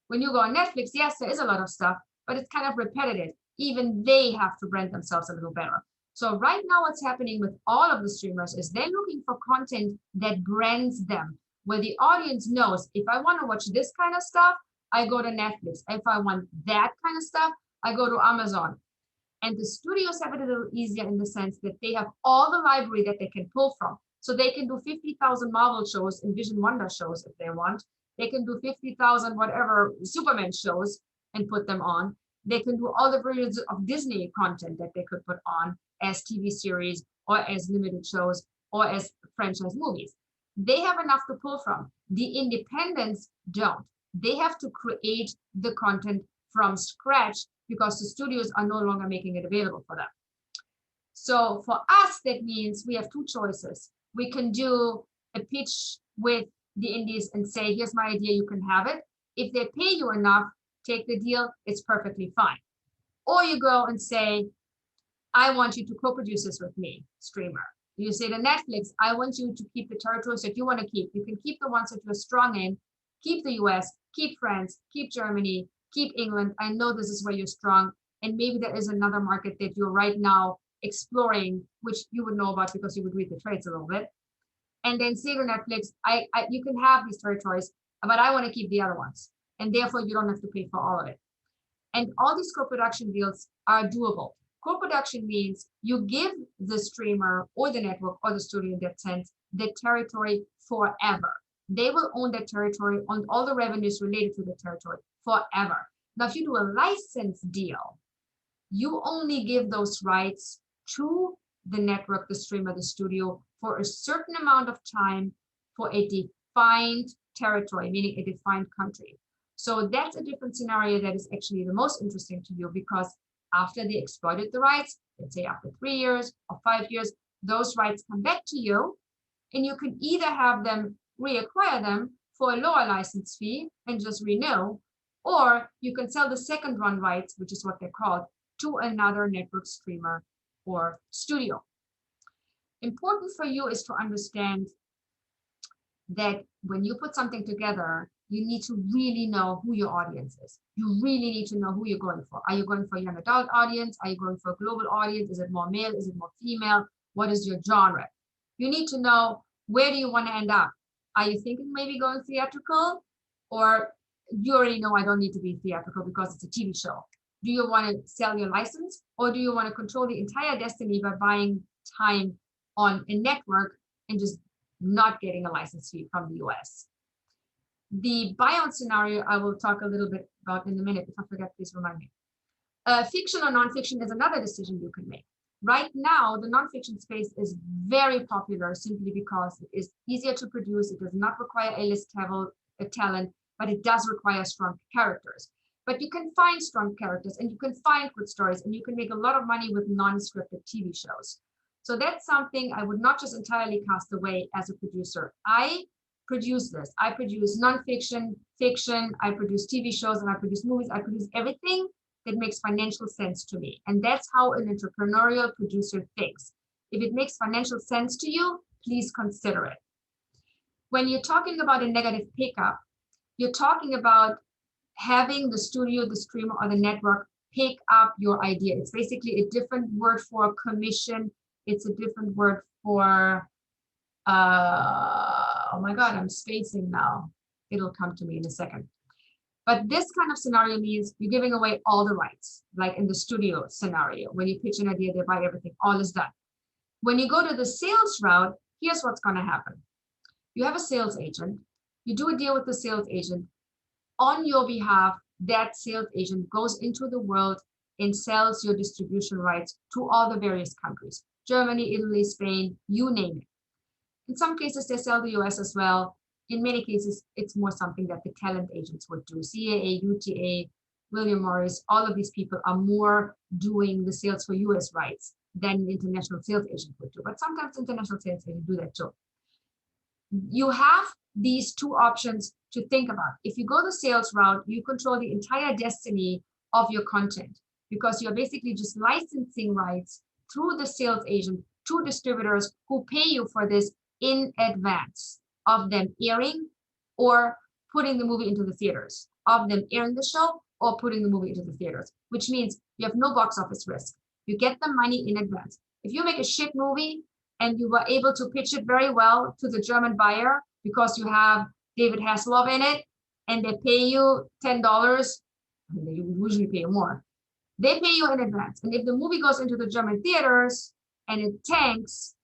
When you go on Netflix, yes, there is a lot of stuff, but it's kind of repetitive. Even they have to brand themselves a little better. So right now what's happening with all of the streamers is they're looking for content that brands them, where the audience knows, if I want to watch this kind of stuff, I go to Netflix. If I want that kind of stuff, I go to Amazon. And the studios have it a little easier in the sense that they have all the library that they can pull from. So they can do 50,000 Marvel shows and Vision Wonder shows if they want. They can do 50,000 whatever Superman shows and put them on. They can do all the versions of Disney content that they could put on as TV series or as limited shows or as franchise movies. They have enough to pull from. The independents don't. They have to create the content from scratch because the studios are no longer making it available for them. So for us, that means we have 2 choices. We can do a pitch with the indies and say, here's my idea, you can have it. If they pay you enough, take the deal, it's perfectly fine. Or you go and say, I want you to co-produce this with me, streamer. You say to Netflix, I want you to keep the territories that you want to keep. You can keep the ones that you're strong in, keep the US, keep France, keep Germany, keep England. I know this is where you're strong. And maybe there is another market that you're right now exploring, which you would know about because you would read the trades a little bit. And then say to Netflix, you can have these territories, but I want to keep the other ones. And therefore you don't have to pay for all of it. And all these co-production deals are doable. Co-production means you give the streamer or the network or the studio in that sense, the territory forever. They will own that territory, own all the revenues related to the territory forever. Now, if you do a license deal, you only give those rights to the network, the streamer, the studio for a certain amount of time for a defined territory, meaning a defined country. So that's a different scenario that is actually the most interesting to you, because after they exploited the rights, let's say after 3 years or 5 years, those rights come back to you, and you can either have them reacquire them for a lower license fee and just renew, or you can sell the second run rights, which is what they're called, to another network streamer or studio. Important for you is to understand that when you put something together, you need to really know who your audience is. You really need to know who you're going for. Are you going for a young adult audience? Are you going for a global audience? Is it more male? Is it more female? What is your genre? You need to know, where do you want to end up? Are you thinking maybe going theatrical? Or you already know I don't need to be theatrical because it's a TV show. Do you want to sell your license, or do you want to control the entire destiny by buying time on a network and just not getting a license fee from the US? The buyout scenario I will talk a little bit about in a minute. If I forget, please remind me. Fiction or nonfiction is another decision you can make. Right now, the nonfiction space is very popular simply because it is easier to produce. It does not require A-list talent, but it does require strong characters. But you can find strong characters, and you can find good stories, and you can make a lot of money with non-scripted TV shows. So that's something I would not just entirely cast away as a producer. I produce this. I produce nonfiction, fiction, I produce TV shows, and I produce movies. I produce everything that makes financial sense to me. And that's how an entrepreneurial producer thinks. If it makes financial sense to you, please consider it. When you're talking about a negative pickup, you're talking about having the studio, the streamer, or the network pick up your idea. It's basically a different word for commission. It's a different word for, oh my God, I'm spacing now. It'll come to me in a second. But this kind of scenario means you're giving away all the rights, like in the studio scenario. When you pitch an idea, they buy everything, all is done. When you go to the sales route, here's what's going to happen. You have a sales agent, you do a deal with the sales agent. On your behalf, that sales agent goes into the world and sells your distribution rights to all the various countries, Germany, Italy, Spain, you name it. In some cases, they sell the US as well. In many cases, it's more something that the talent agents would do. CAA, UTA, William Morris, all of these people are more doing the sales for US rights than an international sales agent would do. But sometimes international sales agents do that too. You have these two options to think about. If you go the sales route, you control the entire destiny of your content because you're basically just licensing rights through the sales agent to distributors who pay you for this in advance of them airing or putting the movie into the theaters, of them airing the show or putting the movie into the theaters, which means you have no box office risk. You get the money in advance. If you make a shit movie and you were able to pitch it very well to the German buyer because you have David Hasselhoff in it and they pay you $10, I mean, they usually pay you more. They pay you in advance. And if the movie goes into the German theaters and it tanks,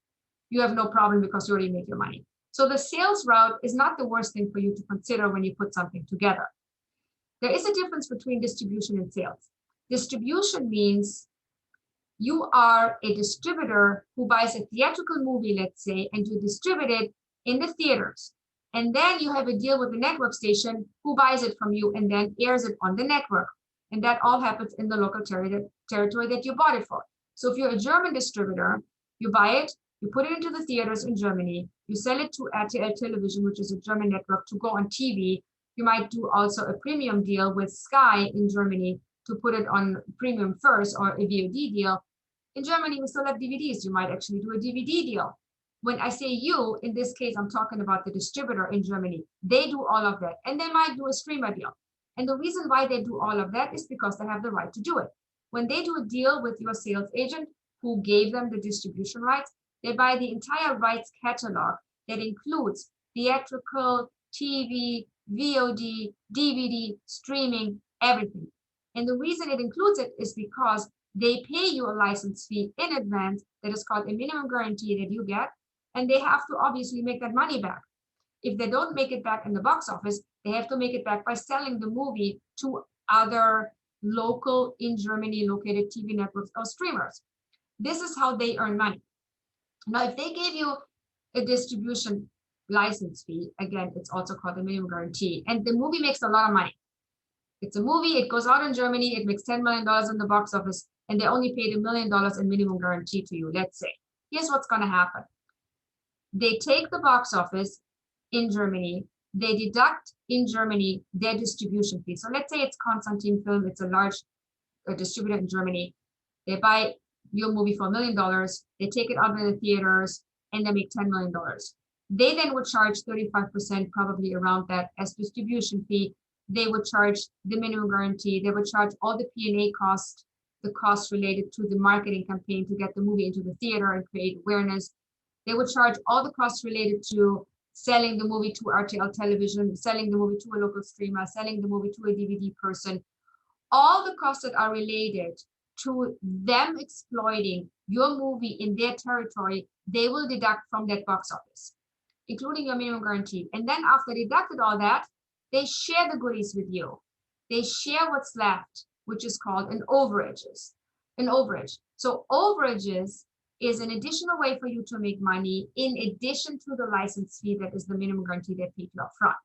you have no problem because you already make your money. So the sales route is not the worst thing for you to consider when you put something together. There is a difference between distribution and sales. Distribution means you are a distributor who buys a theatrical movie, let's say, and you distribute it in the theaters. And then you have a deal with the network station who buys it from you and then airs it on the network. And that all happens in the local territory that you bought it for. So if you're a German distributor, you buy it, you put it into the theaters in Germany, you sell it to RTL Television, which is a German network, to go on TV. You might do also a premium deal with Sky in Germany to put it on premium first, or a VOD deal. In Germany, we still have DVDs. You might actually do a DVD deal. When I say you, in this case, I'm talking about the distributor in Germany. They do all of that, and they might do a streamer deal. And the reason why they do all of that is because they have the right to do it. When they do a deal with your sales agent who gave them the distribution rights, they buy the entire rights catalog that includes theatrical, TV, VOD, DVD, streaming, everything. And the reason it includes it is because they pay you a license fee in advance that is called a minimum guarantee that you get, and they have to obviously make that money back. If they don't make it back in the box office, they have to make it back by selling the movie to other local in Germany located TV networks or streamers. This is how they earn money. Now, if they gave you a distribution license fee, again, it's also called a minimum guarantee, and the movie makes a lot of money. It's a movie, it goes out in Germany, it makes $10 million in the box office, and they only paid $1 million in minimum guarantee to you, let's say. Here's what's going to happen. They take the box office in Germany, they deduct in Germany their distribution fee. So let's say it's Constantin Film, it's a large distributor in Germany. They buy your movie for $1 million, they take it out in the theaters, and they make $10 million. They then would charge 35%, probably around that, as distribution fee. They would charge the minimum guarantee. They would charge all the P&A costs, the costs related to the marketing campaign to get the movie into the theater and create awareness. They would charge all the costs related to selling the movie to RTL television, selling the movie to a local streamer, selling the movie to a DVD person. All the costs that are related to them exploiting your movie in their territory, they will deduct from that box office, including your minimum guarantee. And then after they deducted all that, they share the goodies with you. They share what's left, which is called an overage. So overages is an additional way for you to make money in addition to the license fee that is the minimum guarantee they paid you up front.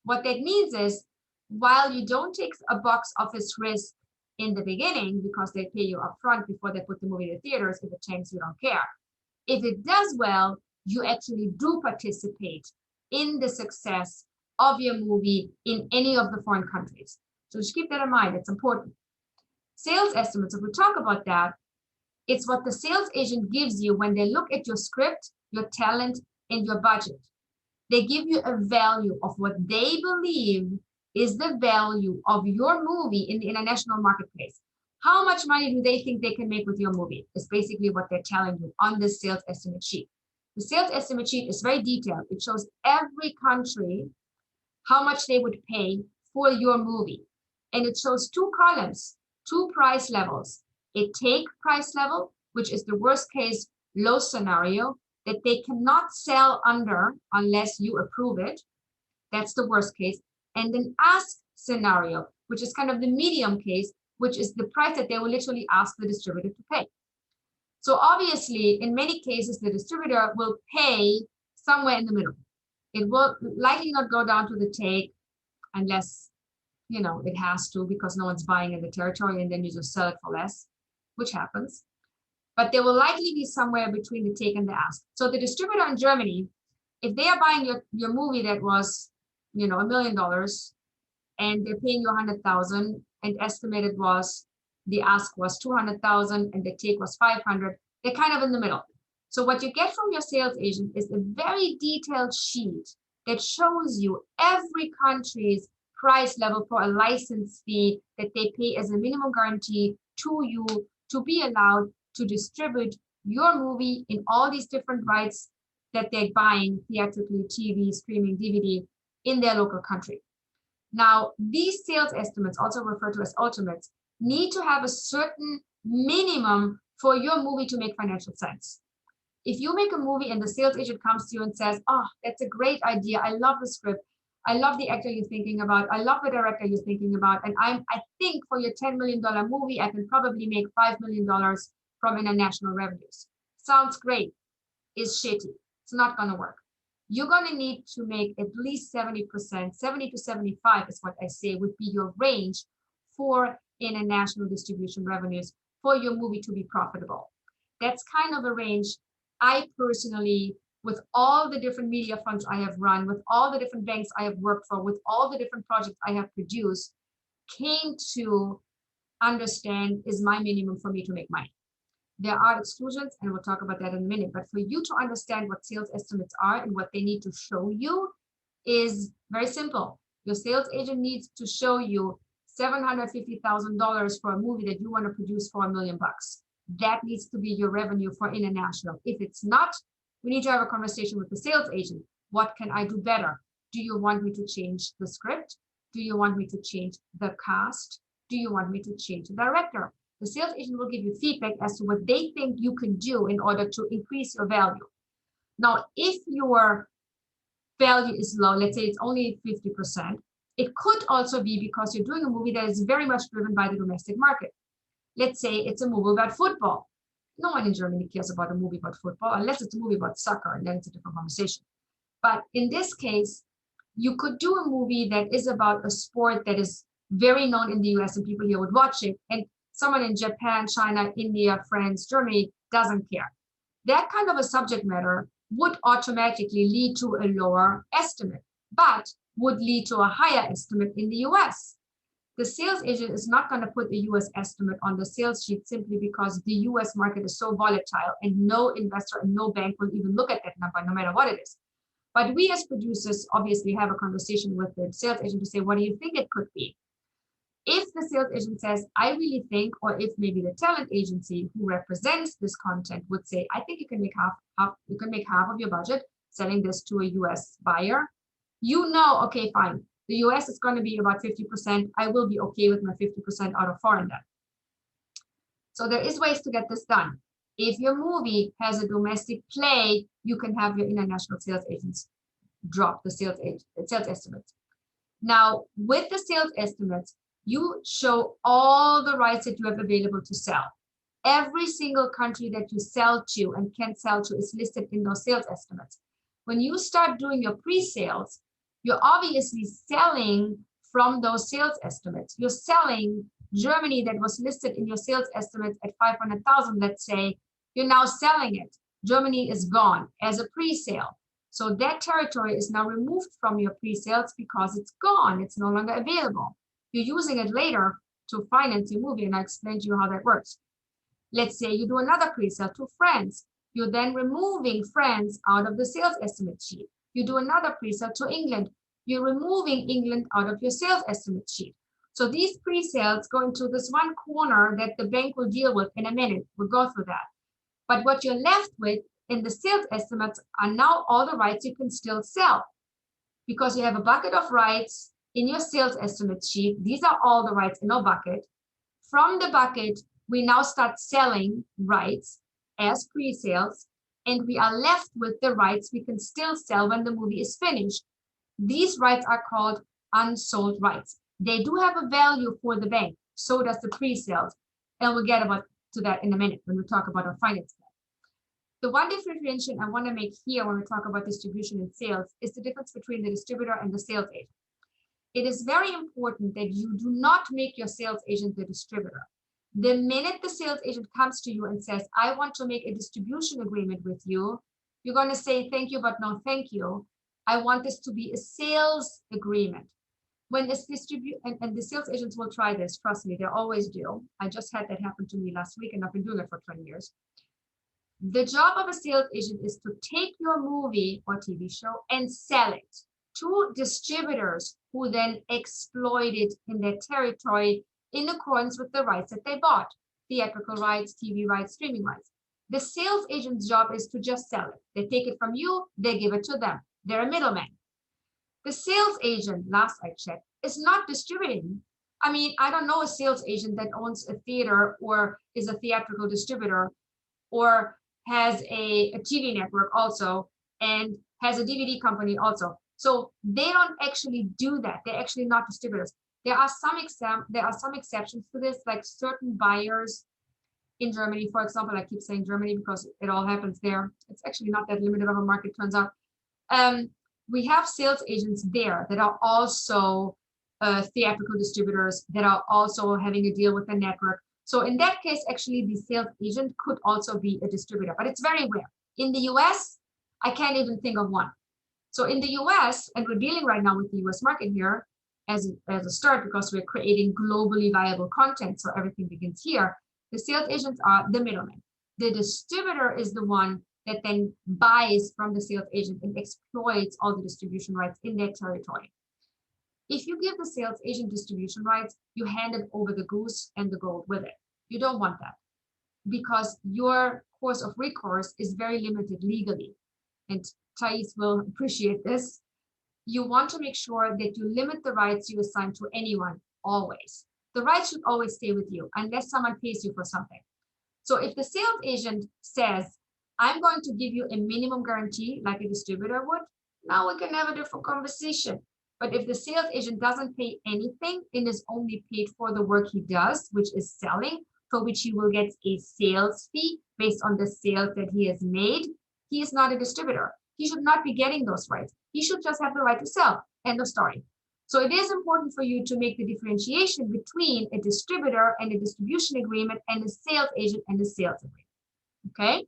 What that means is, while you don't take a box office risk in the beginning because they pay you up front before they put the movie in the theaters, if it tanks, you don't care. If it does well, you actually do participate in the success of your movie in any of the foreign countries. So just keep that in mind, it's important. Sales estimates, if we talk about that, it's what the sales agent gives you when they look at your script, your talent, and your budget. They give you a value of what they believe is the value of your movie in the international marketplace. How much money do they think they can make with your movie? Is basically what they're telling you on the sales estimate sheet. The sales estimate sheet is very detailed. It shows every country how much they would pay for your movie. And it shows two columns, two price levels. A take price level, which is the worst case low scenario that they cannot sell under unless you approve it. That's the worst case. And an ask scenario, which is kind of the medium case, which is the price that they will literally ask the distributor to pay. So obviously, in many cases, the distributor will pay somewhere in the middle. It will likely not go down to the take unless, you know, it has to, because no one's buying in the territory, and then you just sell it for less, which happens. But there will likely be somewhere between the take and the ask. So the distributor in Germany, if they are buying your movie that was, you know, $1 million, and they're paying you 100,000, and estimated was, the ask was 200,000 and the take was 500, they're kind of in the middle. So what you get from your sales agent is a very detailed sheet that shows you every country's price level for a license fee that they pay as a minimum guarantee to you to be allowed to distribute your movie in all these different rights that they're buying theatrically, TV, streaming, DVD in their local country. Now, these sales estimates, also referred to as ultimates, need to have a certain minimum for your movie to make financial sense. If you make a movie and the sales agent comes to you and says, oh, that's a great idea, I love the script, I love the actor you're thinking about, I love the director you're thinking about, and I think for your $10 million movie, I can probably make $5 million from international revenues. Sounds great, is shitty, it's not gonna work. You're gonna need to make at least 70%, 70 to 75 is what I say would be your range for international distribution revenues for your movie to be profitable. That's kind of a range I personally, with all the different media funds I have run, with all the different banks I have worked for, with all the different projects I have produced, came to understand is my minimum for me to make money. There are exclusions, and we'll talk about that in a minute, but for you to understand what sales estimates are and what they need to show you is very simple. Your sales agent needs to show you $750,000 for a movie that you want to produce for $1 million. That needs to be your revenue for international. If it's not, we need to have a conversation with the sales agent. What can I do better? Do you want me to change the script? Do you want me to change the cast? Do you want me to change the director? The sales agent will give you feedback as to what they think you can do in order to increase your value. Now, if your value is low, let's say it's only 50%, it could also be because you're doing a movie that is very much driven by the domestic market. Let's say it's a movie about football. No one in Germany cares about a movie about football unless it's a movie about soccer, and then it's a different conversation. But in this case, you could do a movie that is about a sport that is very known in the US and people here would watch it, and someone in Japan, China, India, France, Germany doesn't care. That kind of a subject matter would automatically lead to a lower estimate, but would lead to a higher estimate in the US. The sales agent is not going to put a US estimate on the sales sheet simply because the US market is so volatile and no investor and no bank will even look at that number no matter what it is. But we as producers obviously have a conversation with the sales agent to say, what do you think it could be? If the sales agent says, I really think, or if maybe the talent agency who represents this content would say, I think you can make half of your budget selling this to a US buyer, you know, okay, fine. The US is going to be about 50%. I will be okay with my 50% out of foreign debt. So there is ways to get this done. If your movie has a domestic play, you can have your international sales agents drop the sales estimates. Now, with the sales estimates, you show all the rights that you have available to sell. Every single country that you sell to and can sell to is listed in those sales estimates. When you start doing your pre-sales, you're obviously selling from those sales estimates. You're selling Germany that was listed in your sales estimates at 500,000, let's say, you're now selling it. Germany is gone as a pre-sale. So that territory is now removed from your pre-sales because it's gone. It's no longer available. You're using it later to finance your movie, and I'll explain to you how that works. Let's say you do another pre-sale to France. You're then removing France out of the sales estimate sheet. You do another pre-sale to England. You're removing England out of your sales estimate sheet. So these pre-sales go into this one corner that the bank will deal with in a minute. We'll go through that. But what you're left with in the sales estimates are now all the rights you can still sell, because you have a bucket of rights in your sales estimate sheet. These are all the rights in our bucket. From the bucket, we now start selling rights as pre-sales, and we are left with the rights we can still sell when the movie is finished. These rights are called unsold rights. They do have a value for the bank. So does the pre-sales. And we'll get to that in a minute when we talk about our finance plan. The one differentiation I want to make here when we talk about distribution and sales is the difference between the distributor and the sales agent. It is very important that you do not make your sales agent the distributor. The minute the sales agent comes to you and says, I want to make a distribution agreement with you, you're going to say, thank you, but no, thank you. I want this to be a sales agreement. When this and the sales agents will try this, trust me, they always do. I just had that happen to me last week, and I've been doing it for 20 years. The job of a sales agent is to take your movie or TV show and sell it to distributors who then exploit it in their territory in accordance with the rights that they bought, theatrical rights, TV rights, streaming rights. The sales agent's job is to just sell it. They take it from you, they give it to them. They're a middleman. The sales agent, last I checked, is not distributing. I mean, I don't know a sales agent that owns a theater or is a theatrical distributor or has a TV network also and has a DVD company also. So they don't actually do that. They're actually not distributors. There are some exceptions to this, like certain buyers in Germany, for example. I keep saying Germany because it all happens there. It's actually not that limited of a market, turns out. We have sales agents there that are also theatrical distributors that are also having a deal with the network. So in that case, actually, the sales agent could also be a distributor, but it's very rare. In the US, I can't even think of one. So in the US, and we're dealing right now with the US market here as a start because we're creating globally viable content, so everything begins here. The sales agents are the middleman. The distributor is the one that then buys from the sales agent and exploits all the distribution rights in their territory. If you give the sales agent distribution rights, you hand it over the goose and the gold with it. You don't want that because your course of recourse is very limited legally. And Thais will appreciate this. You want to make sure that you limit the rights you assign to anyone, always. The rights should always stay with you unless someone pays you for something. So if the sales agent says, I'm going to give you a minimum guarantee like a distributor would, now we can have a different conversation. But if the sales agent doesn't pay anything and is only paid for the work he does, which is selling, for which he will get a sales fee based on the sales that he has made, he is not a distributor. He should not be getting those rights. He should just have the right to sell. End of story. So it is important for you to make the differentiation between a distributor and a distribution agreement and a sales agent and a sales agreement. Okay?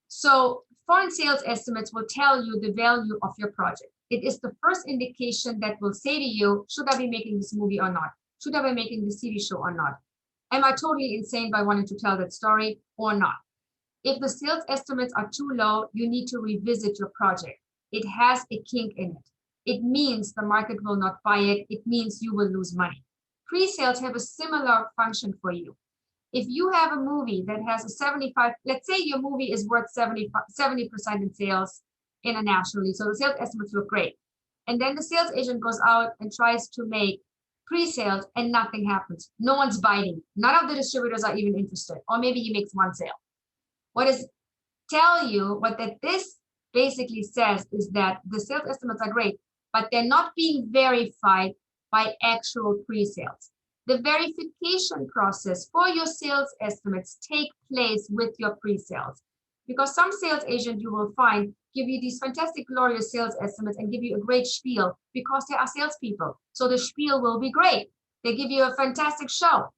So foreign sales estimates will tell you the value of your project. It is the first indication that will say to you, should I be making this movie or not? Should I be making this TV show or not? Am I totally insane by wanting to tell that story or not? If the sales estimates are too low, you need to revisit your project. It has a kink in it. It means the market will not buy it. It means you will lose money. Pre-sales have a similar function for you. If you have a movie that has a 75, let's say your movie is worth 70% in sales internationally, so the sales estimates look great. And then the sales agent goes out and tries to make pre-sales and nothing happens. No one's biting. None of the distributors are even interested. Or maybe he makes one sale. What this basically says is that the sales estimates are great, but they're not being verified by actual pre-sales. The verification process for your sales estimates take place with your pre-sales, because some sales agent you will find give you these fantastic, glorious sales estimates and give you a great spiel because they are salespeople. So the spiel will be great. They give you a fantastic show,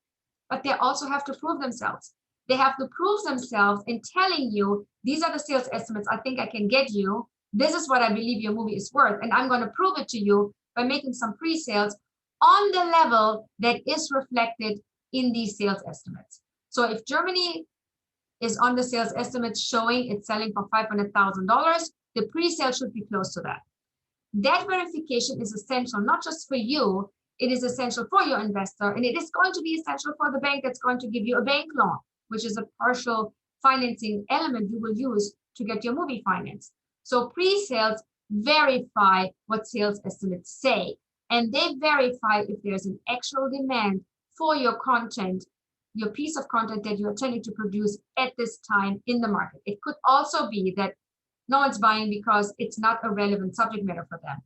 but they also have to prove themselves. They have to prove themselves in telling you, these are the sales estimates I think I can get you. This is what I believe your movie is worth. And I'm going to prove it to you by making some pre-sales on the level that is reflected in these sales estimates. So if Germany is on the sales estimates showing it's selling for $500,000, the pre-sale should be close to that. That verification is essential, not just for you, it is essential for your investor, and it is going to be essential for the bank that's going to give you a bank loan, which is a partial financing element you will use to get your movie financed. So pre-sales verify what sales estimates say, and they verify if there's an actual demand for your content, your piece of content that you're intending to produce at this time in the market. It could also be that no one's buying because it's not a relevant subject matter for them,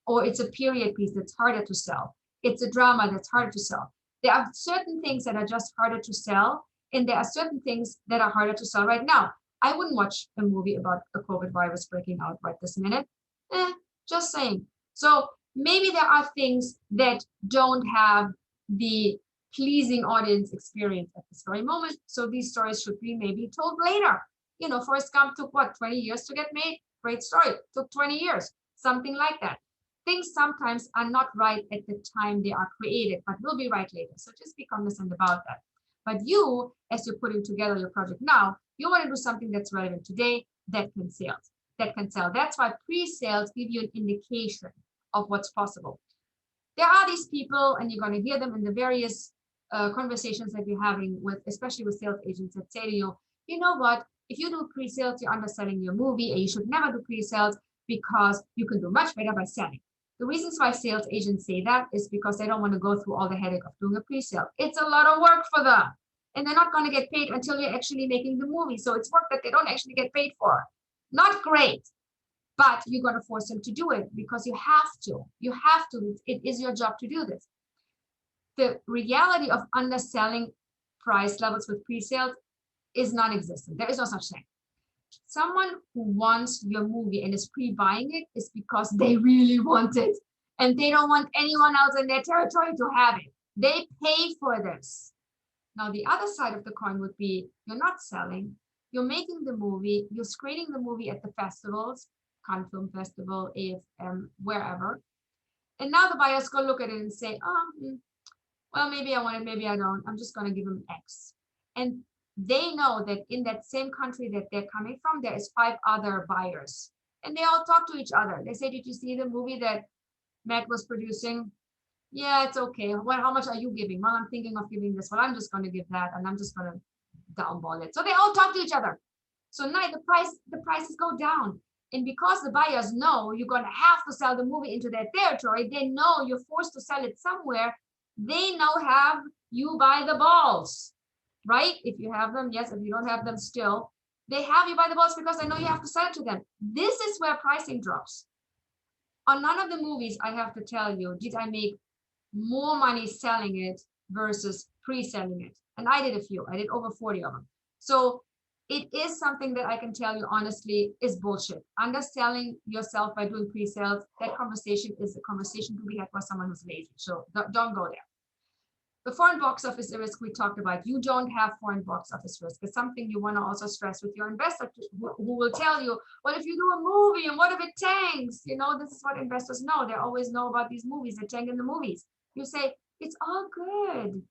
or it's a period piece that's harder to sell. It's a drama that's harder to sell. There are certain things that are just harder to sell, and there are certain things that are harder to sell right now. I wouldn't watch a movie about a COVID virus breaking out right this minute. Just saying. So maybe there are things that don't have the pleasing audience experience at this very moment. So these stories should be maybe told later. You know, Forrest Gump took what, 20 years to get made? Great story. Took 20 years, something like that. Things sometimes are not right at the time they are created, but will be right later. So just be cognizant about that. But you, as you're putting together your project now, you want to do something that's relevant today that can sell. That's why pre-sales give you an indication of what's possible. There are these people, and you're going to hear them in the various conversations that you're having with, especially with sales agents, that say to you, you know what, if you do pre-sales, you're underselling your movie, and you should never do pre-sales because you can do much better by selling. The reasons why sales agents say that is because they don't want to go through all the headache of doing a pre-sale. It's a lot of work for them, and they're not going to get paid until you're actually making the movie. So it's work that they don't actually get paid for. Not great, but you're going to force them to do it because you have to. You have to. It is your job to do this. The reality of underselling price levels with pre-sales is non-existent. There is no such thing. Someone who wants your movie and is pre-buying it is because they really want it, and they don't want anyone else in their territory to have it. They pay for this. Now, the other side of the coin would be you're not selling, you're making the movie, you're screening the movie at the festivals, Cannes Film Festival, AFM, wherever. And now the buyers go look at it and say, oh, well, maybe I want it, maybe I don't. I'm just going to give them X. And they know that in that same country that they're coming from, there is 5 other buyers. And they all talk to each other. They say, did you see the movie that Matt was producing? Yeah, it's okay. Well, how much are you giving? Well, I'm thinking of giving this. Well, I'm just going to give that, and I'm just going to downball it. So they all talk to each other. So now the prices go down. And because the buyers know you're going to have to sell the movie into their territory, they know you're forced to sell it somewhere. They now have you by the balls, right? If you have them, yes. If you don't have them still, they have you by the balls because they know you have to sell it to them. This is where pricing drops. On none of the movies, I have to tell you, did I make more money selling it versus pre-selling it. And I did a few. I did over 40 of them. So it is something that I can tell you honestly is bullshit. Underselling yourself by doing pre-sales, that conversation is a conversation to be had for someone who's lazy. So don't go there. The foreign box office risk we talked about, you don't have foreign box office risk. It's something you want to also stress with your investor who will tell you, well, if you do a movie and what if it tanks? You know, this is what investors know. They always know about these movies, they tank in the movies. You say, it's all good.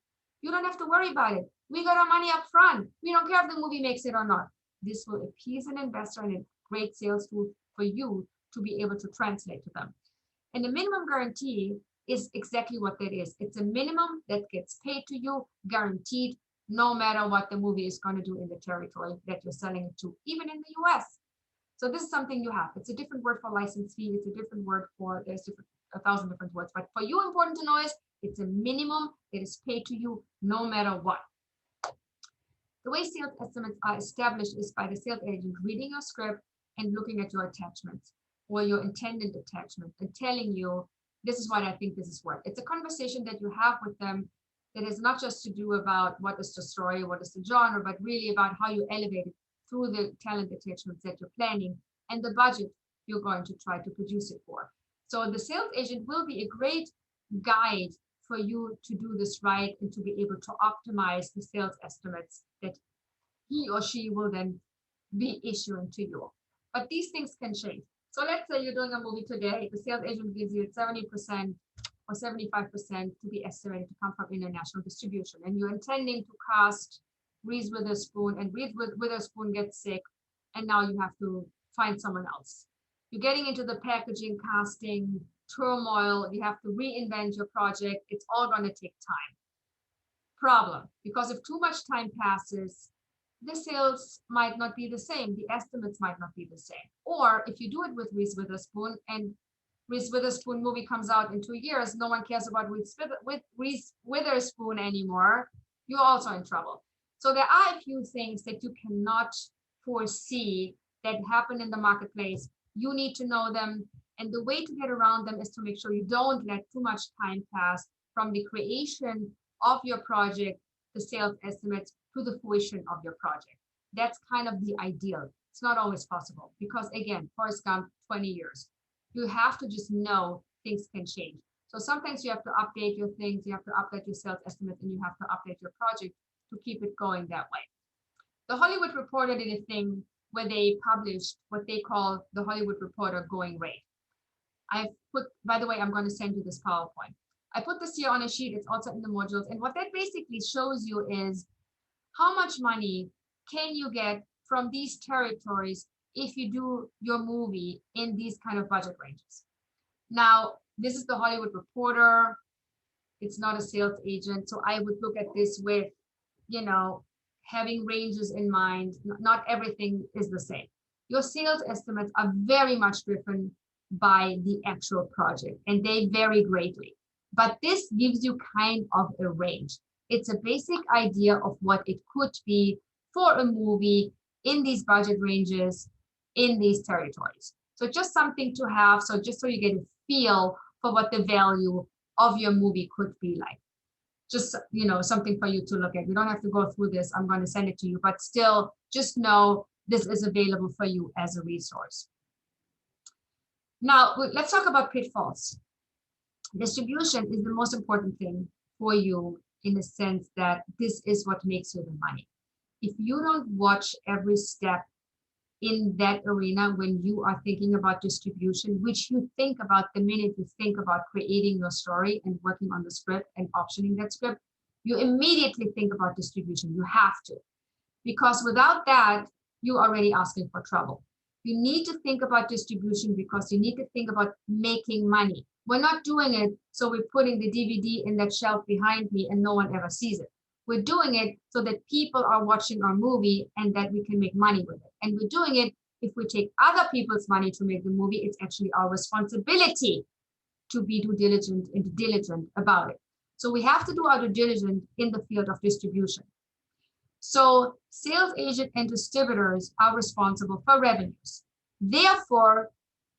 You don't have to worry about it. We got our money up front. We don't care if the movie makes it or not. this will appease an investor and a great sales tool for you to be able to translate to them. And the minimum guarantee is exactly what that is. It's a minimum that gets paid to you, guaranteed, no matter what the movie is going to do in the territory that you're selling it to, even in the US. So this is something you have. It's a different word for license fee. It's a different word for, there's 1,000 different words. But for you, important to know is it's a minimum that is paid to you no matter what. The way sales estimates are established is by the sales agent reading your script and looking at your attachments or your intended attachment and telling you, this is what I think this is worth. It's a conversation that you have with them that is not just to do about what is the story, what is the genre, but really about how you elevate it through the talent attachments that you're planning and the budget you're going to try to produce it for. So the sales agent will be a great guide for you to do this right and to be able to optimize the sales estimates that he or she will then be issuing to you. But these things can change. So let's say you're doing a movie today, the sales agent gives you 70% or 75% to be estimated to come from international distribution, and you're intending to cast Reese Witherspoon, and Reese Witherspoon gets sick, and now you have to find someone else. You're getting into the packaging, casting, turmoil, you have to reinvent your project. It's all going to take time. Problem, because if too much time passes, the sales might not be the same, the estimates might not be the same. Or if you do it with Reese Witherspoon and Reese Witherspoon movie comes out in 2 years, no one cares about Reese Witherspoon anymore, you're also in trouble. So there are a few things that you cannot foresee that happen in the marketplace. You need to know them. And the way to get around them is to make sure you don't let too much time pass from the creation of your project, the sales estimates, to the fruition of your project. That's kind of the ideal. It's not always possible because, again, Forrest Gump, 20 years. You have to just know things can change. So sometimes you have to update your things, you have to update your sales estimate, and you have to update your project to keep it going that way. The Hollywood Reporter did a thing where they published what they call the Hollywood Reporter going rate. I've put, by the way, I'm going to send you this PowerPoint. I put this here on a sheet, it's also in the modules. And what that basically shows you is how much money can you get from these territories if you do your movie in these kind of budget ranges. Now, this is the Hollywood Reporter. It's not a sales agent. So I would look at this with, you know, having ranges in mind. Not everything is the same. Your sales estimates are very much driven by the actual project and they vary greatly. But this gives you kind of a range. It's a basic idea of what it could be for a movie in these budget ranges, in these territories. So just something to have, so just so you get a feel for what the value of your movie could be like. Just, you know, something for you to look at. You don't have to go through this. I'm going to send it to you, but still just know this is available for you as a resource. Now, let's talk about pitfalls. Distribution is the most important thing for you in the sense that this is what makes you the money. If you don't watch every step in that arena when you are thinking about distribution, which you think about the minute you think about creating your story and working on the script and optioning that script, you immediately think about distribution. You have to, because without that, you're already asking for trouble. You need to think about distribution because you need to think about making money. We're not doing it so we're putting the DVD in that shelf behind me and no one ever sees it. We're doing it so that people are watching our movie and that we can make money with it. And we're doing it, if we take other people's money to make the movie, it's actually our responsibility to be due diligent and diligent about it. So we have to do our due diligence in the field of distribution. So sales agent and distributors are responsible for revenues. Therefore,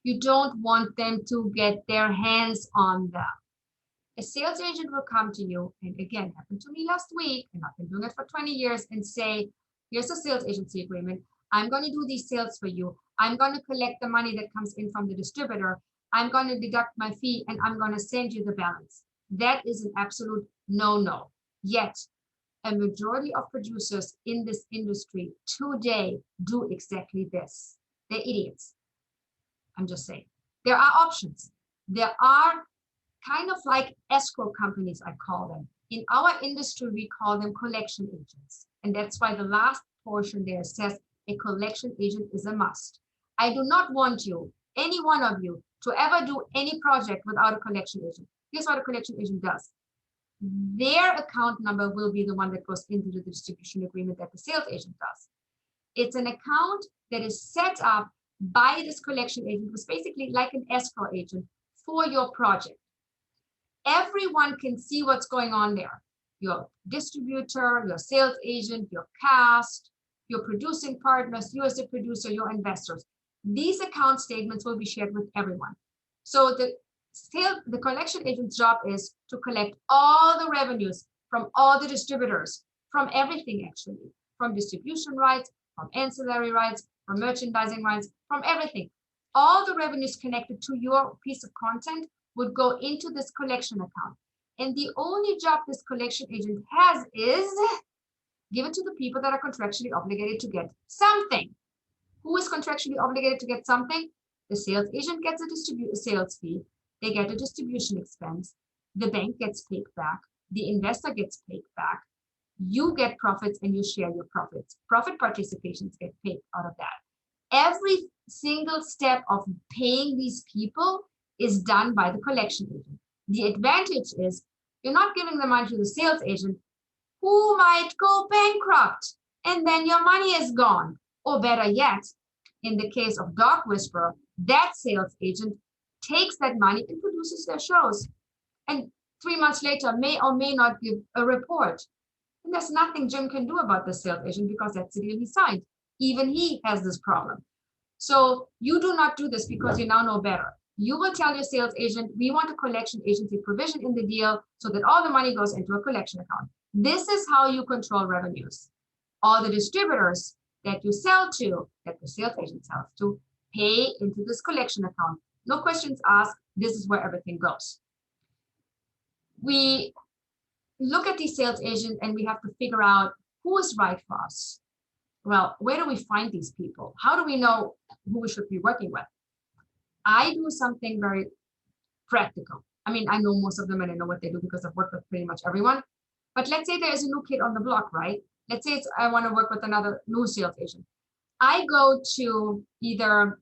you don't want them to get their hands on them. A sales agent will come to you, and again, happened to me last week, and I've been doing it for 20 years, and say, here's a sales agency agreement. I'm going to do these sales for you. I'm going to collect the money that comes in from the distributor. I'm going to deduct my fee, and I'm going to send you the balance. That is an absolute no-no. Yet, a majority of producers in this industry today do exactly this. They're idiots. I'm just saying. There are options. There are kind of like escrow companies, I call them. In our industry, we call them collection agents. And that's why the last portion there says a collection agent is a must. I do not want you, any one of you, to ever do any project without a collection agent. Here's what a collection agent does. Their account number will be the one that goes into the distribution agreement that the sales agent does. It's an account that is set up by this collection agent, who's basically like an escrow agent for your project. Everyone can see what's going on there. Your distributor, your sales agent, your cast, your producing partners, you as a producer, your investors. These account statements will be shared with everyone. So the collection agent's job is to collect all the revenues from all the distributors, from everything actually, from distribution rights, from ancillary rights, from merchandising rights, from everything. All the revenues connected to your piece of content would go into this collection account. And the only job this collection agent has is give it to the people that are contractually obligated to get something. Who is contractually obligated to get something? The sales agent gets a sales fee. They get a distribution expense. The bank gets paid back. The investor gets paid back. You get profits and you share your profits. Profit participations get paid out of that. Every single step of paying these people is done by the collection agent. The advantage is you're not giving the money to the sales agent who might go bankrupt and then your money is gone. Or better yet, in the case of Dog Whisperer, that sales agent takes that money and produces their shows. And 3 months later may or may not give a report. And there's nothing Jim can do about the sales agent because that's the deal he signed. Even he has this problem. So you do not do this because you now know better. You will tell your sales agent, we want a collection agency provision in the deal so that all the money goes into a collection account. This is how you control revenues. All the distributors that you sell to, that the sales agent sells to, pay into this collection account. No questions asked. This is where everything goes. We look at the sales agent and we have to figure out who is right for us. Well, where do we find these people? How do we know who we should be working with? I do something very practical. I mean, I know most of them and I know what they do because I've worked with pretty much everyone. But let's say there is a new kid on the block, right? Let's say I want to work with another new sales agent. I go to either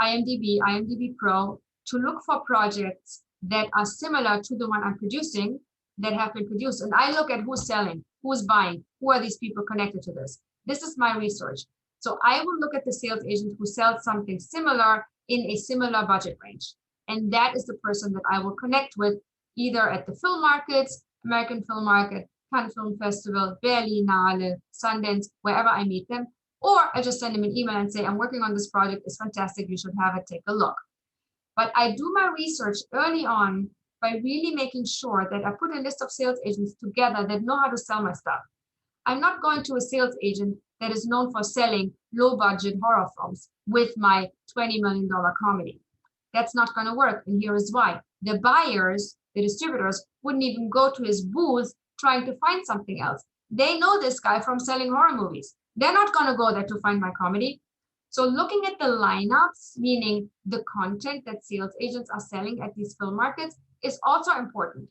IMDb Pro to look for projects that are similar to the one I'm producing that have been produced. And I look at who's selling, who's buying, who are these people connected to this. This is my research. So I will look at the sales agent who sells something similar in a similar budget range. And that is the person that I will connect with either at the film markets, American Film Market, Cannes Film Festival, Berlinale, Sundance, wherever I meet them. Or I just send them an email and say, I'm working on this project. It's fantastic. You should have it. Take a look. But I do my research early on by really making sure that I put a list of sales agents together that know how to sell my stuff. I'm not going to a sales agent that is known for selling low budget horror films with my $20 million comedy. That's not going to work. And here is why. The buyers, the distributors, wouldn't even go to his booth trying to find something else. They know this guy from selling horror movies. They're not going to go there to find my comedy. So looking at the lineups, meaning the content that sales agents are selling at these film markets, is also important.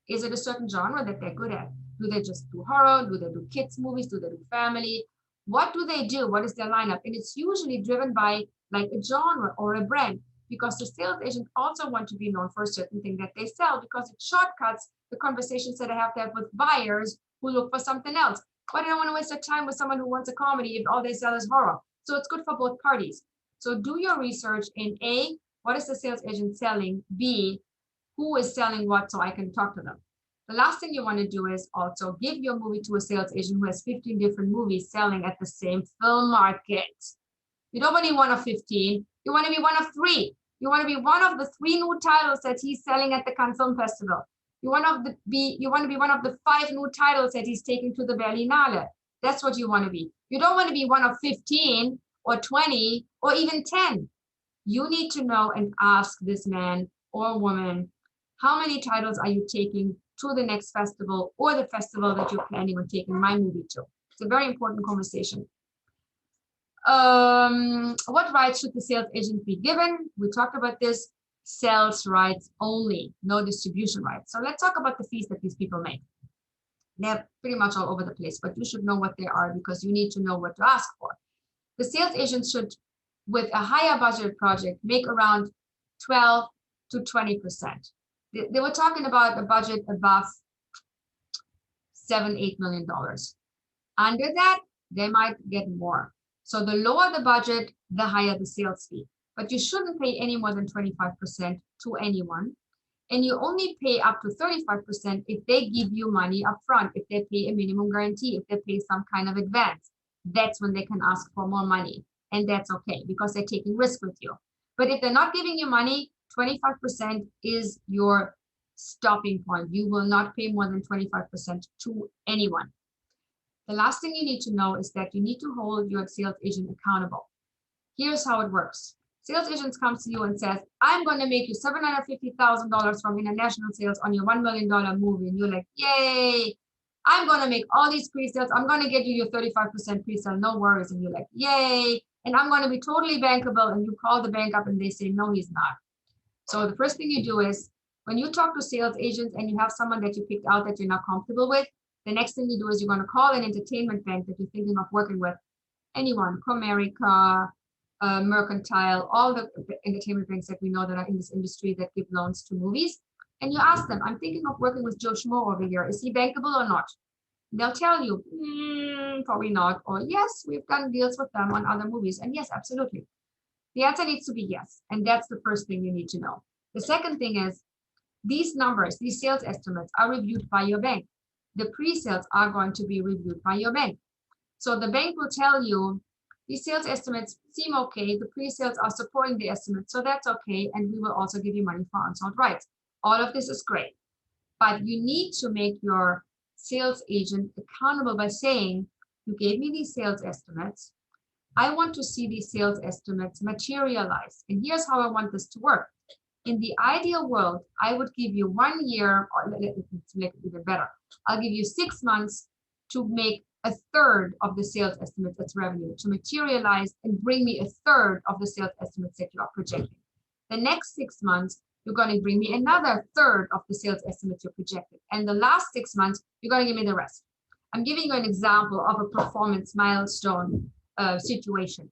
Is it a certain genre that they're good at? Do they just do horror? Do they do kids movies? Do they do family? What do they do? What is their lineup? And it's usually driven by like a genre or a brand, because the sales agent also want to be known for a certain thing that they sell, because it shortcuts the conversations that I have to have with buyers who look for something else. But I don't want to waste their time with someone who wants a comedy if all they sell is horror. So it's good for both parties. So do your research in A, what is the sales agent selling? B, who is selling what so I can talk to them. The last thing you want to do is also give your movie to a sales agent who has 15 different movies selling at the same film market. You don't want to be one of 15. You want to be one of 3. You want to be one of the 3 new titles that he's selling at the Cannes Film Festival. You want to be one of the 5 new titles that he's taking to the Berlinale. That's what you want to be. You don't want to be one of 15 or 20 or even 10. You need to know and ask this man or woman, how many titles are you taking to the next festival or the festival that you're planning on taking my movie to? It's a very important conversation. What rights should the sales agent be given? We talked about this. Sales rights only, no distribution rights. So let's talk about the fees that these people make. They're pretty much all over the place, but you should know what they are because you need to know what to ask for. the sales agent should, with a higher budget project, make around 12 to 20%. They were talking about a budget above $7-8 million. Under that, they might get more. So the lower the budget, the higher the sales fee. But you shouldn't pay any more than 25% to anyone. And you only pay up to 35% if they give you money up front, if they pay a minimum guarantee, if they pay some kind of advance. That's when they can ask for more money. And that's okay because they're taking risk with you. But if they're not giving you money, 25% is your stopping point. You will not pay more than 25% to anyone. The last thing you need to know is that you need to hold your sales agent accountable. Here's how it works. Sales agents comes to you and says, I'm going to make you $750,000 from international sales on your $1 million movie. And you're like, yay, I'm going to make all these pre-sales. I'm going to get you your 35% pre-sale, no worries. And you're like, yay. And I'm going to be totally bankable. And you call the bank up and they say, no, he's not. So the first thing you do is when you talk to sales agents and you have someone that you picked out that you're not comfortable with, the next thing you do is you're going to call an entertainment bank that you're thinking of working with. Anyone, Comerica, Mercantile, all the entertainment banks that we know that are in this industry that give loans to movies. And you ask them, I'm thinking of working with Joe Schmo over here. Is he bankable or not? They'll tell you, probably not. Or yes, we've done deals with them on other movies. And yes, absolutely. The answer needs to be yes. And that's the first thing you need to know. The second thing is these numbers, these sales estimates are reviewed by your bank. The pre-sales are going to be reviewed by your bank. So the bank will tell you, these sales estimates seem okay. The pre-sales are supporting the estimate, so that's okay. And we will also give you money for unsold rights. All of this is great. But you need to make your sales agent accountable by saying, you gave me these sales estimates. I want to see these sales estimates materialize. And here's how I want this to work. In the ideal world, I would give you 1 year, or let's make it even better. I'll give you 6 months to make a third of the sales estimates as revenue, to materialize and bring me a third of the sales estimates that you are projecting. The next 6 months, you're going to bring me another third of the sales estimates you're projecting. And the last 6 months, you're going to give me the rest. I'm giving you an example of a performance milestone situation.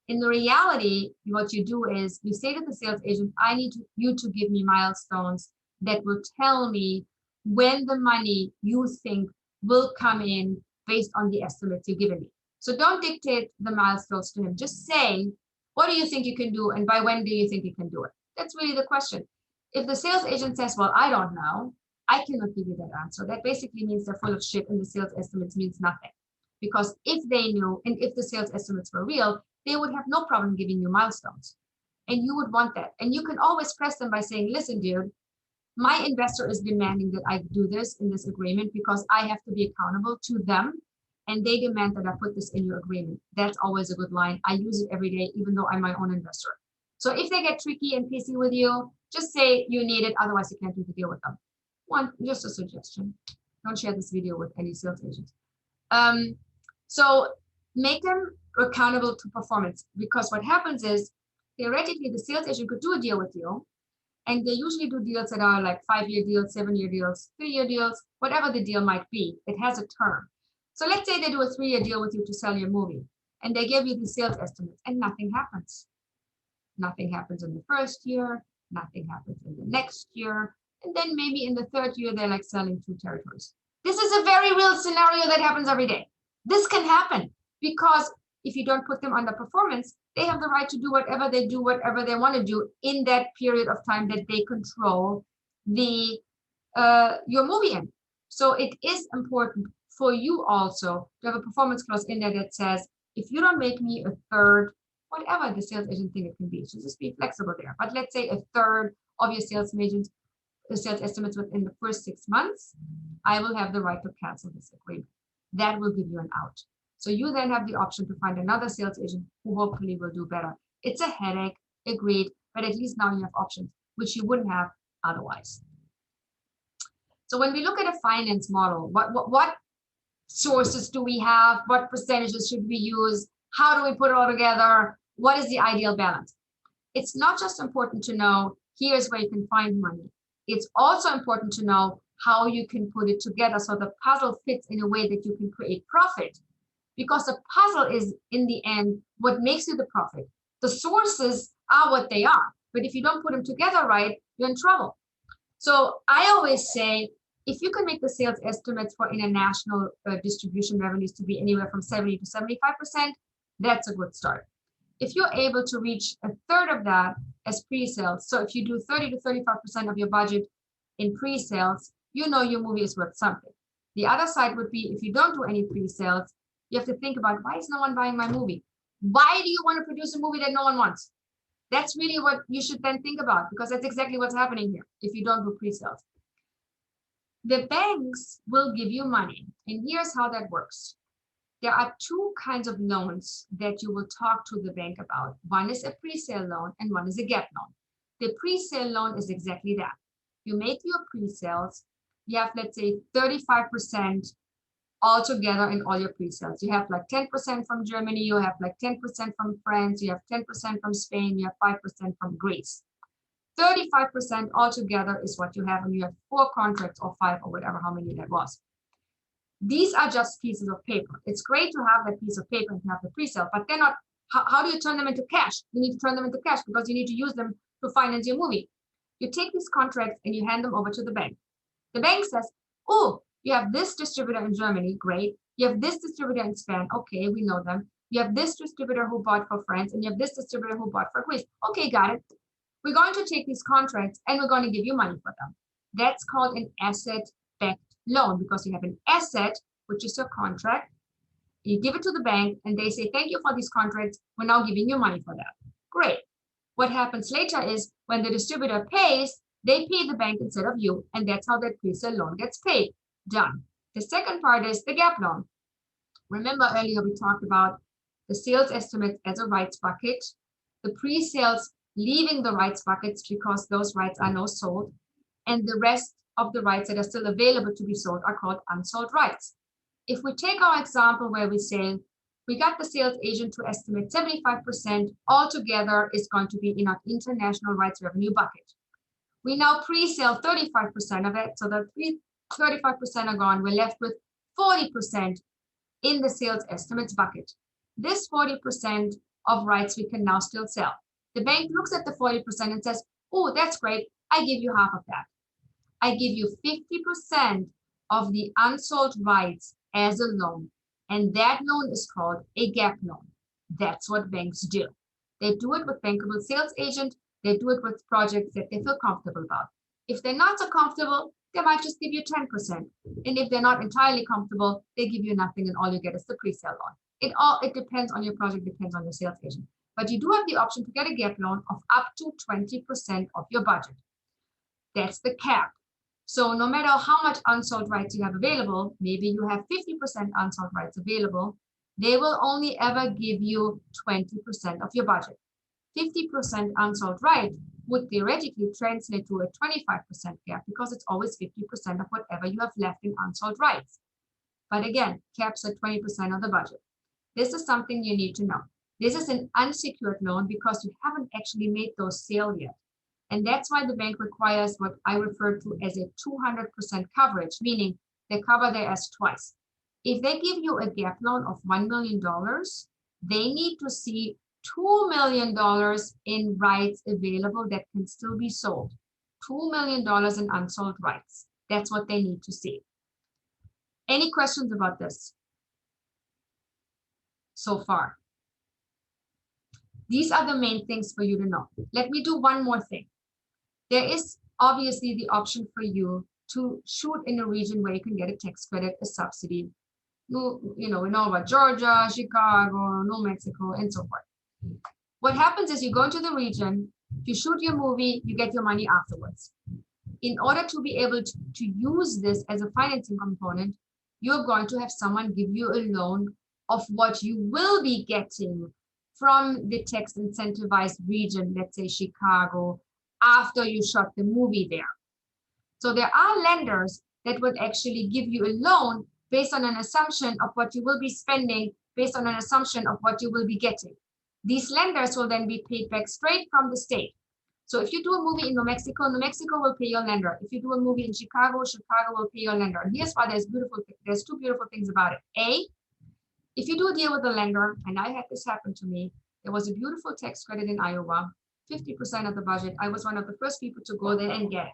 In the reality, what you do is you say to the sales agent, I need you to give me milestones that will tell me when the money you think will come in based on the estimates you've given me. So don't dictate the milestones to him. Just say, what do you think you can do? And by when do you think you can do it? That's really the question. If the sales agent says, well, I don't know, I cannot give you that answer. That basically means they're full of shit and the sales estimates means nothing. Because if they knew, and if the sales estimates were real, they would have no problem giving you milestones. And you would want that. And you can always press them by saying, listen, dude, my investor is demanding that I do this in this agreement because I have to be accountable to them. And they demand that I put this in your agreement. That's always a good line. I use it every day, even though I'm my own investor. So if they get tricky and pissy with you, just say you need it. Otherwise, you can't do the deal with them. Just a suggestion. Don't share this video with any sales agents. So make them accountable to performance, because what happens is theoretically the sales agent could do a deal with you, and they usually do deals that are like 5-year deals, 7-year deals, 3-year deals, whatever the deal might be. It has a term. So let's say they do a 3-year deal with you to sell your movie, and they give you the sales estimates, and nothing happens. Nothing happens in the first year, nothing happens in the next year, and then maybe in the 3rd year they're like selling 2 territories. This is a very real scenario that happens every day. This can happen because if you don't put them under performance, they have the right to do whatever they want to do in that period of time that they control the your movie in. So it is important for you also to have a performance clause in there that says, if you don't make me a third, whatever the sales agent think it can be, so just be flexible there. But let's say a third of your sales estimates within the first 6 months, I will have the right to cancel this agreement. That will give you an out. So you then have the option to find another sales agent who hopefully will do better. It's a headache, agreed, but at least now you have options, which you wouldn't have otherwise. So when we look at a finance model, what sources do we have? What percentages should we use? How do we put it all together? What is the ideal balance? It's not just important to know, here's where you can find money. It's also important to know how you can put it together so the puzzle fits in a way that you can create profit. because the puzzle is, in the end, what makes you the profit. The sources are what they are, but if you don't put them together right, you're in trouble. So I always say, if you can make the sales estimates for international distribution revenues to be anywhere from 70 to 75%, that's a good start. If you're able to reach a third of that as pre-sales, so if you do 30 to 35% of your budget in pre-sales, you know your movie is worth something. The other side would be, if you don't do any pre-sales, you have to think about, why is no one buying my movie? Why do you want to produce a movie that no one wants? That's really what you should then think about, because that's exactly what's happening here if you don't do pre-sales. The banks will give you money, and here's how that works. There are two kinds of loans that you will talk to the bank about. One is a pre-sale loan and one is a gap loan. The pre-sale loan is exactly that. You make your pre-sales, you have, let's say, 35% altogether in all your pre-sales. You have like 10% from Germany, you have like 10% from France, you have 10% from Spain, you have 5% from Greece. 35% altogether is what you have, and you have 4 contracts or 5 or whatever, how many that was. These are just pieces of paper. It's great to have that piece of paper and to have the pre-sale, but they're not, how do you turn them into cash? You need to turn them into cash because you need to use them to finance your movie. You take these contracts and you hand them over to the bank. The bank says, oh, you have this distributor in Germany, great. You have this distributor in Spain, okay, we know them. You have this distributor who bought for France, and you have this distributor who bought for Greece. Okay, got it. We're going to take these contracts and we're going to give you money for them. That's called an asset-backed loan, because you have an asset, which is your contract. You give it to the bank and they say, thank you for these contracts. We're now giving you money for that. Great. What happens later is when the distributor pays, they pay the bank instead of you. And that's how that pre-sale loan gets paid. Done. The second part is the gap loan. Remember earlier we talked about the sales estimates as a rights bucket, the pre-sales leaving the rights buckets because those rights are now sold, and the rest of the rights that are still available to be sold are called unsold rights. If we take our example where we say we got the sales agent to estimate 75% altogether is going to be in our international rights revenue bucket. We now pre-sale 35% of it, so the 35% are gone. We're left with 40% in the sales estimates bucket. This 40% of rights we can now still sell. The bank looks at the 40% and says, oh, that's great. I give you half of that. I give you 50% of the unsold rights as a loan. And that loan is called a gap loan. That's what banks do. They do it with bankable sales agent. They do it with projects that they feel comfortable about. If they're not so comfortable, they might just give you 10%. And if they're not entirely comfortable, they give you nothing and all you get is the pre-sale loan. It depends on your project, depends on your sales agent. But you do have the option to get a gap loan of up to 20% of your budget. That's the cap. So no matter how much unsold rights you have available, maybe you have 50% unsold rights available, they will only ever give you 20% of your budget. 50% unsold right would theoretically translate to a 25% cap because it's always 50% of whatever you have left in unsold rights. But again, caps at 20% of the budget. This is something you need to know. This is an unsecured loan because you haven't actually made those sales yet. And that's why the bank requires what I refer to as a 200% coverage, meaning they cover their ass twice. If they give you a gap loan of $1 million, they need to see $2 million in rights available that can still be sold. $2 million in unsold rights. That's what they need to see. Any questions about this so far? These are the main things for you to know. Let me do one more thing. There is obviously the option for you to shoot in a region where you can get a tax credit, a subsidy. We know about Georgia, Chicago, New Mexico, and so forth. What happens is you go into the region, you shoot your movie, you get your money afterwards. In order to be able to use this as a financing component, you're going to have someone give you a loan of what you will be getting from the tax incentivized region, let's say Chicago, after you shot the movie there. So there are lenders that would actually give you a loan based on an assumption of what you will be spending, based on an assumption of what you will be getting. These lenders will then be paid back straight from the state. So if you do a movie in New Mexico will pay your lender. If you do a movie in Chicago will pay your lender. And here's why there's two beautiful things about it. A, If you do a deal with a lender, and I had this happen to me, there was a beautiful tax credit in Iowa, 50% of the budget. I was one of the first people to go there and get it.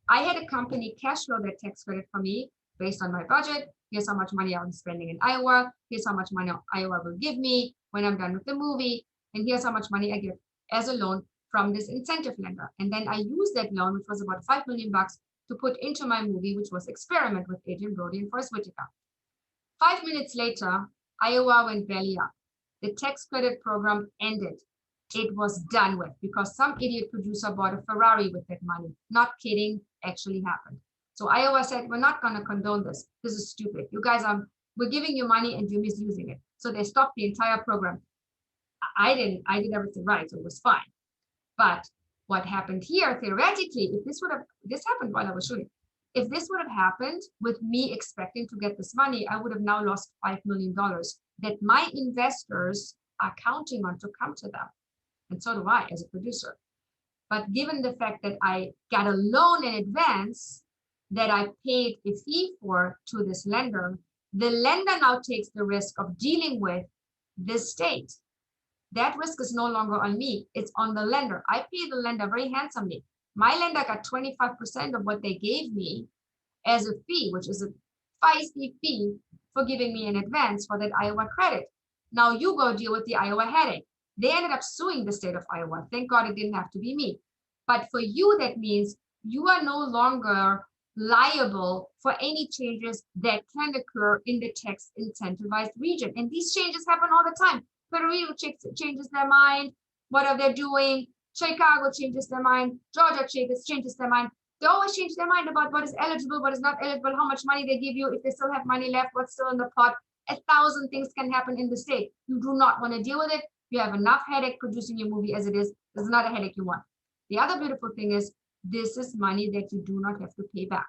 I had a company cash flow that tax credit for me based on my budget. Here's how much money I'm spending in Iowa. Here's how much money Iowa will give me when I'm done with the movie. And here's how much money I get as a loan from this incentive lender. And then I used that loan, which was about $5 million, to put into my movie, which was Experiment with Adrian Brody and Forrest Whitaker. 5 minutes later, Iowa went belly up. The tax credit program ended. It was done with because some idiot producer bought a Ferrari with that money. Not kidding, actually happened. So Iowa said, we're not going to condone this. This is stupid. You guys we're giving you money and you're misusing it. So they stopped the entire program. I did everything right, so it was fine. But what happened here, theoretically, if this happened while I was shooting, if this would have happened with me expecting to get this money, I would have now lost $5 million that my investors are counting on to come to them. And so do I as a producer. But given the fact that I got a loan in advance that I paid a fee for to this lender, the lender now takes the risk of dealing with this state. That risk is no longer on me, it's on the lender. I pay the lender very handsomely. My lender got 25% of what they gave me as a fee, which is a feisty fee for giving me in advance for that Iowa credit. Now you go deal with the Iowa headache. They ended up suing the state of Iowa. Thank God it didn't have to be me. But for you, that means you are no longer liable for any changes that can occur in the tax incentivized region. And these changes happen all the time. Puerto Rico changes their mind. What are they doing? Chicago changes their mind. Georgia changes their mind. They always change their mind about what is eligible, what is not eligible, how much money they give you, if they still have money left, what's still in the pot. 1,000 things can happen in the state. You do not want to deal with it. You have enough headache producing your movie as it is. There's not a headache you want. The other beautiful thing is this is money that you do not have to pay back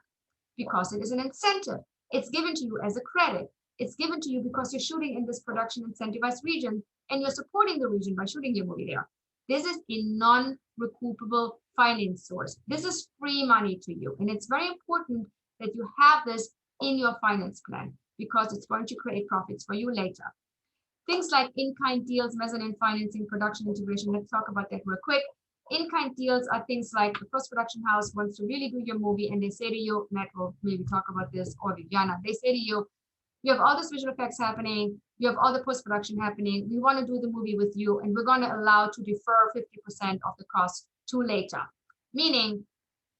because it is an incentive. It's given to you as a credit. It's given to you because you're shooting in this production incentivized region and you're supporting the region by shooting your movie there. This is a non-recoupable finance source. This is free money to you. And it's very important that you have this in your finance plan because it's going to create profits for you later. Things like in-kind deals, mezzanine financing, production integration. Let's talk about that real quick. In-kind deals are things like the post-production house wants to really do your movie and they say to you, Matt will maybe talk about this, or Viviana, they say to you, you have all this visual effects happening, you have all the post-production happening, we want to do the movie with you and we're going to allow to defer 50% of the cost to later. Meaning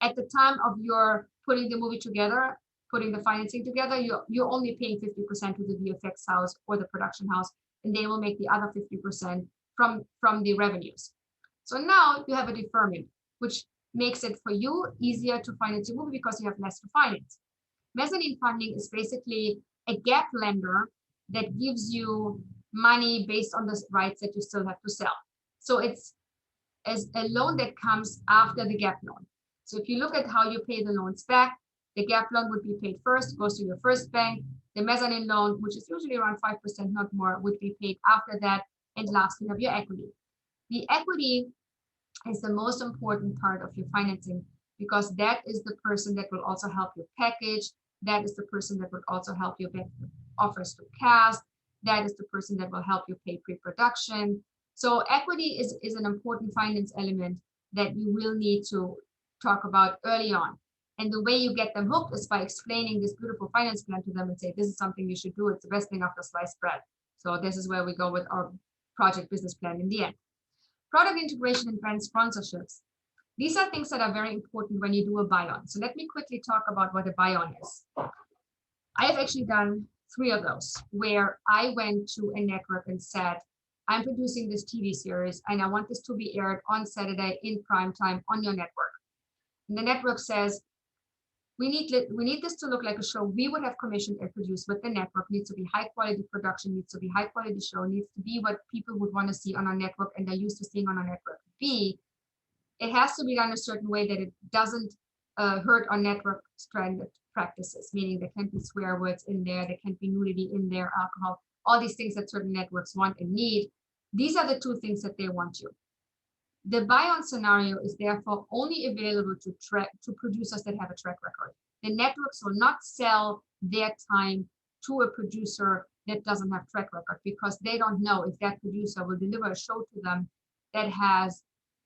at the time of your putting the movie together, putting the financing together, you're only paying 50% to the VFX house or the production house, and they will make the other 50% from the revenues. So now you have a deferment, which makes it for you easier to finance your movie because you have less to finance. Mezzanine funding is basically a gap lender that gives you money based on the rights that you still have to sell. So it's as a loan that comes after the gap loan. So if you look at how you pay the loans back, the gap loan would be paid first, goes to your first bank. The mezzanine loan, which is usually around 5%, not more, would be paid after that. And last, you have your equity. The equity is the most important part of your financing because that is the person that will also help you package. That is the person that would also help you get offers to cast. That is the person that will help you pay pre-production. So equity is an important finance element that you will need to talk about early on. And the way you get them hooked is by explaining this beautiful finance plan to them and say, this is something you should do. It's the best thing after sliced bread. So this is where we go with our project business plan in the end. Product integration and brand sponsorships. These are things that are very important when you do a buy-on. So let me quickly talk about what a buy-on is. I have actually done 3 of those where I went to a network and said, I'm producing this TV series and I want this to be aired on Saturday in prime time on your network. And the network says, we need this to look like a show we would have commissioned and produced with the network. Needs to be high quality production, needs to be high quality show, needs to be what people would want to see on our network and they're used to seeing on our network. B, it has to be done a certain way that it doesn't hurt our network standard practices, meaning there can't be swear words in there can't be nudity in there, alcohol, all these things that certain networks want and need. These are the 2 things that they want you. The buy-on scenario is therefore only available to producers that have a track record. The networks will not sell their time to a producer that doesn't have track record, because they don't know if that producer will deliver a show to them that has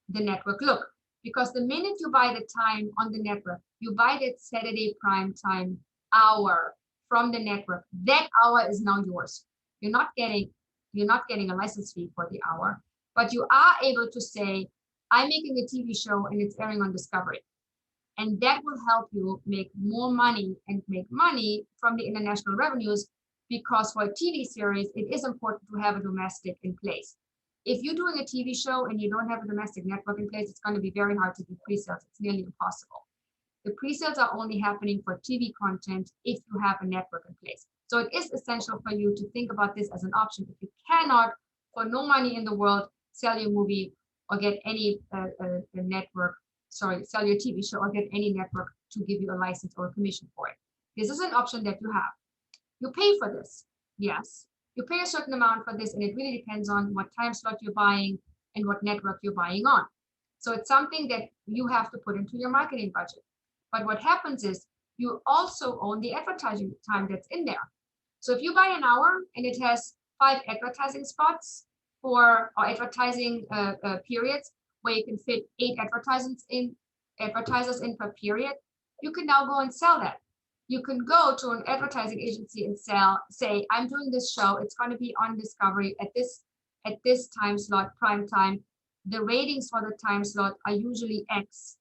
the network look. Because the minute you buy the time on the network, you buy that Saturday prime time hour from the network. That hour is now yours. You're not getting a license fee for the hour, but you are able to say, I'm making a TV show and it's airing on Discovery. And that will help you make more money and make money from the international revenues, because for a TV series, it is important to have a domestic in place. If you're doing a TV show and you don't have a domestic network in place, it's going to be very hard to do pre-sales. It's nearly impossible. The pre-sales are only happening for TV content if you have a network in place. So it is essential for you to think about this as an option. If you cannot, for no money in the world, sell your movie or get any sell your TV show or get any network to give you a license or a commission for it. This is an option that you have. You pay for this, yes. You pay a certain amount for this, and it really depends on what time slot you're buying and what network you're buying on. So it's something that you have to put into your marketing budget. But what happens is you also own the advertising time that's in there. So if you buy an hour and it has 5 advertising spots or advertising periods where you can fit 8 advertisers in per period, you can now go and sell that. You can go to an advertising agency and say, I'm doing this show. It's going to be on Discovery at this time slot, prime time. The ratings for the time slot are usually X.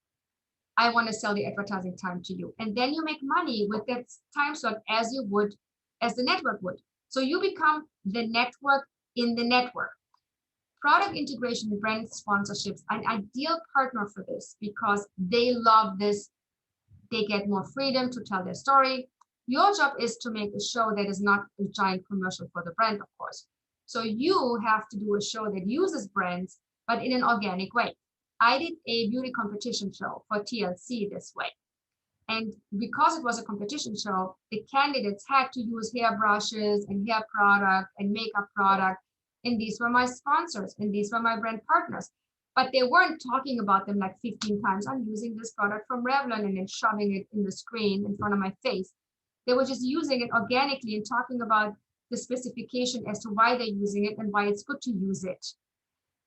I want to sell the advertising time to you. And then you make money with that time slot as the network would. So you become the network in the network. Product integration and brand sponsorships are an ideal partner for this, because they love this. They get more freedom to tell their story. Your job is to make a show that is not a giant commercial for the brand, of course. So you have to do a show that uses brands, but in an organic way. I did a beauty competition show for TLC this way. And because it was a competition show, the candidates had to use hair brushes and hair product and makeup product. And these were my sponsors and these were my brand partners. But they weren't talking about them like 15 times. I'm using this product from Revlon and then shoving it in the screen in front of my face. They were just using it organically and talking about the specification as to why they're using it and why it's good to use it.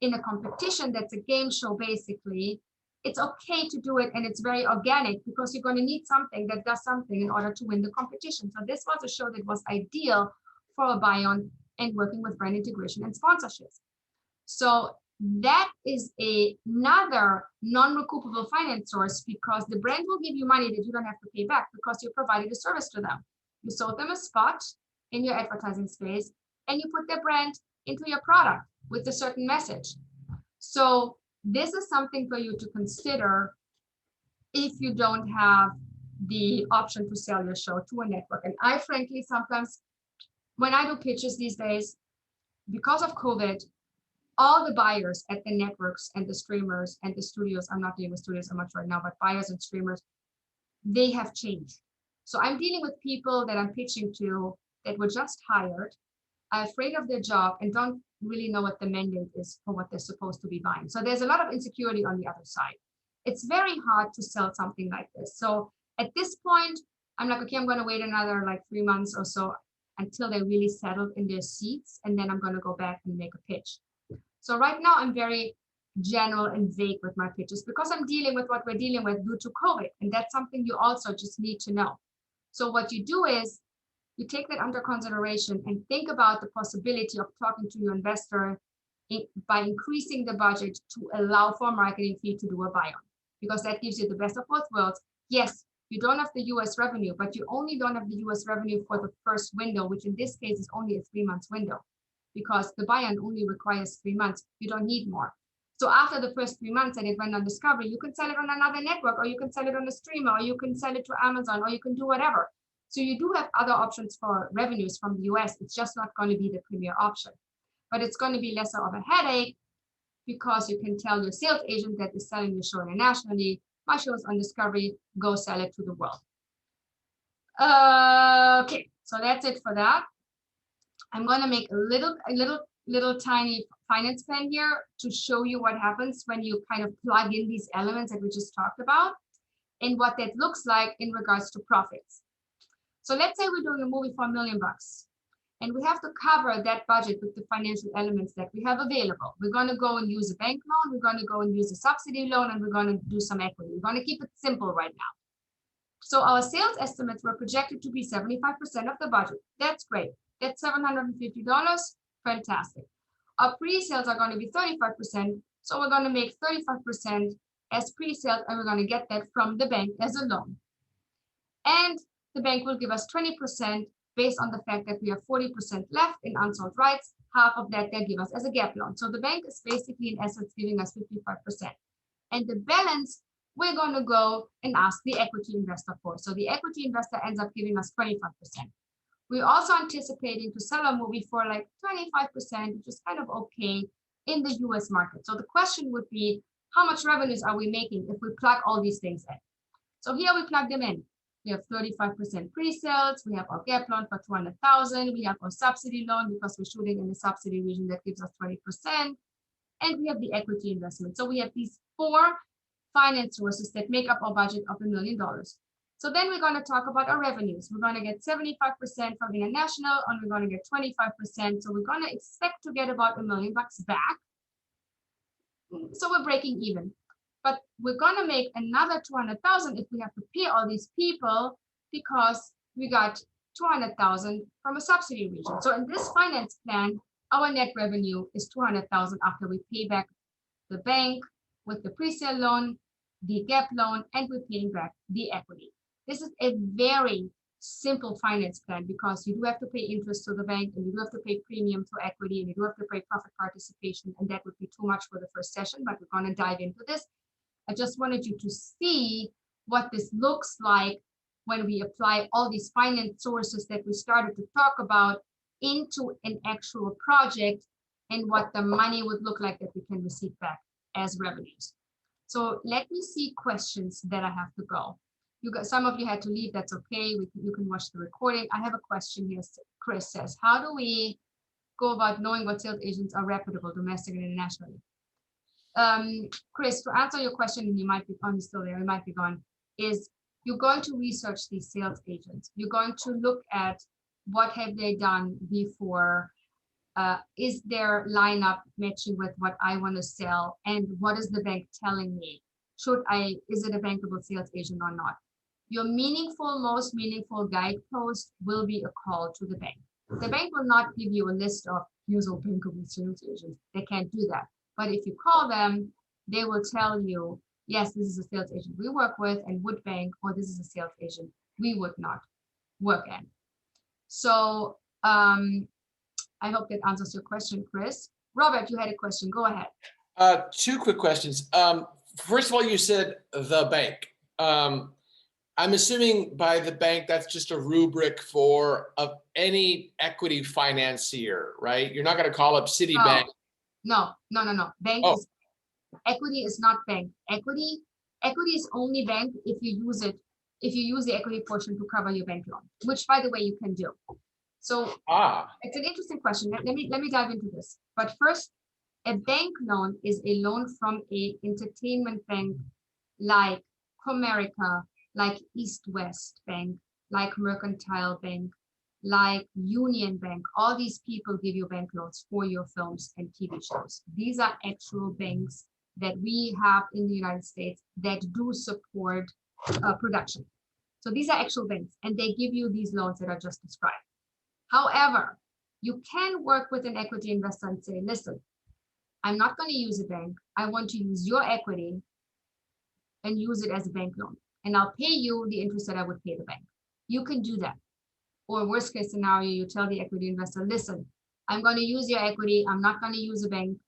In a competition that's a game show, basically, it's okay to do it and it's very organic, because you're going to need something that does something in order to win the competition. So this was a show that was ideal for a buy-on and working with brand integration and sponsorships. So that is another non-recoupable finance source, because the brand will give you money that you don't have to pay back because you provided a service to them. You sold them a spot in your advertising space and you put their brand into your product with a certain message. So this is something for you to consider if you don't have the option to sell your show to a network. And I frankly, sometimes when I do pitches these days, because of COVID, all the buyers at the networks and the streamers and the studios, I'm not dealing with studios so much right now, but buyers and streamers, they have changed. So I'm dealing with people that I'm pitching to that were just hired, are afraid of their job and don't really know what the mandate is for what they're supposed to be buying. So there's a lot of insecurity on the other side. It's very hard to sell something like this. So at this point, I'm like, okay, I'm going to wait another like 3 months or so until they're really settled in their seats. And then I'm going to go back and make a pitch. So right now I'm very general and vague with my pitches because I'm dealing with what we're dealing with due to COVID. And that's something you also just need to know. So what you do is you take that under consideration and think about the possibility of talking to your investor by increasing the budget to allow for a marketing fee to do a buy-on, because that gives you the best of both worlds. Yes, you don't have the US revenue, but you only don't have the US revenue for the first window, which in this case is only a 3-month window, because the buy-on only requires 3 months. You don't need more. So after the first 3 months and it went on Discovery, you can sell it on another network, or you can sell it on a streamer, or you can sell it to Amazon, or you can do whatever. So you do have other options for revenues from the US. It's just not going to be the premier option, but it's going to be lesser of a headache because you can tell your sales agent that is selling your show internationally, my show is on Discovery, go sell it to the world. Okay, so that's it for that. I'm going to make a little tiny finance plan here to show you what happens when you kind of plug in these elements that we just talked about and what that looks like in regards to profits. So let's say we're doing a movie for $1 million. And we have to cover that budget with the financial elements that we have available. We're going to go and use a bank loan, we're going to go and use a subsidy loan, and we're going to do some equity. We're going to keep it simple right now. So our sales estimates were projected to be 75% of the budget. That's great. That's $750. Fantastic. Our pre-sales are going to be 35%. So we're going to make 35% as pre-sales, and we're going to get that from the bank as a loan. And the bank will give us 20% based on the fact that we have 40% left in unsold rights. Half of that they give us as a gap loan. So the bank is basically in essence giving us 55%. And the balance we're going to go and ask the equity investor for. So the equity investor ends up giving us 25%. We're also anticipating to sell a movie for like 25%, which is kind of okay in the US market. So the question would be, how much revenues are we making if we plug all these things in? So here we plug them in. We have 35% pre-sales, we have our gap loan for 200,000, we have our subsidy loan because we're shooting in the subsidy region that gives us 20%, and we have the equity investment. So we have these 4 finance sources that make up our budget of $1 million. So then we're going to talk about our revenues. We're going to get 75% from international, and we're going to get 25%. So we're going to expect to get about $1 million back. So we're breaking even. But we're going to make another 200,000 if we have to pay all these people because we got 200,000 from a subsidy region. So in this finance plan, our net revenue is 200,000 after we pay back the bank with the pre-sale loan, the gap loan, and we're paying back the equity. This is a very simple finance plan because you do have to pay interest to the bank, and you do have to pay premium to equity, and you do have to pay profit participation, and that would be too much for the first session, but we're going to dive into this. I just wanted you to see what this looks like when we apply all these finance sources that we started to talk about into an actual project, and what the money would look like that we can receive back as revenues. So let me see questions that I have to go. You got, some of you had to leave, that's okay. You can watch the recording. I have a question here. Chris says, how do we go about knowing what sales agents are reputable, domestic and internationally? Chris, to answer your question, and he might be on, still there, he might be gone, is you're going to research these sales agents. You're going to look at what have they done before. Is their lineup matching with what I want to sell? And what is the bank telling me? Is it a bankable sales agent or not? Your most meaningful guidepost will be a call to the bank. The bank will not give you a list of usual bankable sales agents. They can't do that. But if you call them, they will tell you, yes, this is a sales agent we work with and would bank, or this is a sales agent we would not work at. So I hope that answers your question, Chris. Robert, you had a question. Go ahead. 2 quick questions. First of all, you said the bank. I'm assuming by the bank, that's just a rubric for any equity financier, right? You're not going to call up Citibank. No. Bank is equity is not bank. Equity is only bank if you use it. If you use the equity portion to cover your bank loan, which by the way you can do. So it's an interesting question. Let me dive into this. But first, a bank loan is a loan from a entertainment bank like Comerica, like East West Bank, like Mercantile Bank, like Union Bank. All these people give you bank loans for your films and TV shows. These are actual banks that we have in the United States that do support production. So these are actual banks, and they give you these loans that I just described. However, you can work with an equity investor and say, listen, I'm not going to use a bank. I want to use your equity and use it as a bank loan. And I'll pay you the interest that I would pay the bank. You can do that. Or worst case scenario, you tell the equity investor, listen, I'm going to use your equity. I'm not going to use a bank.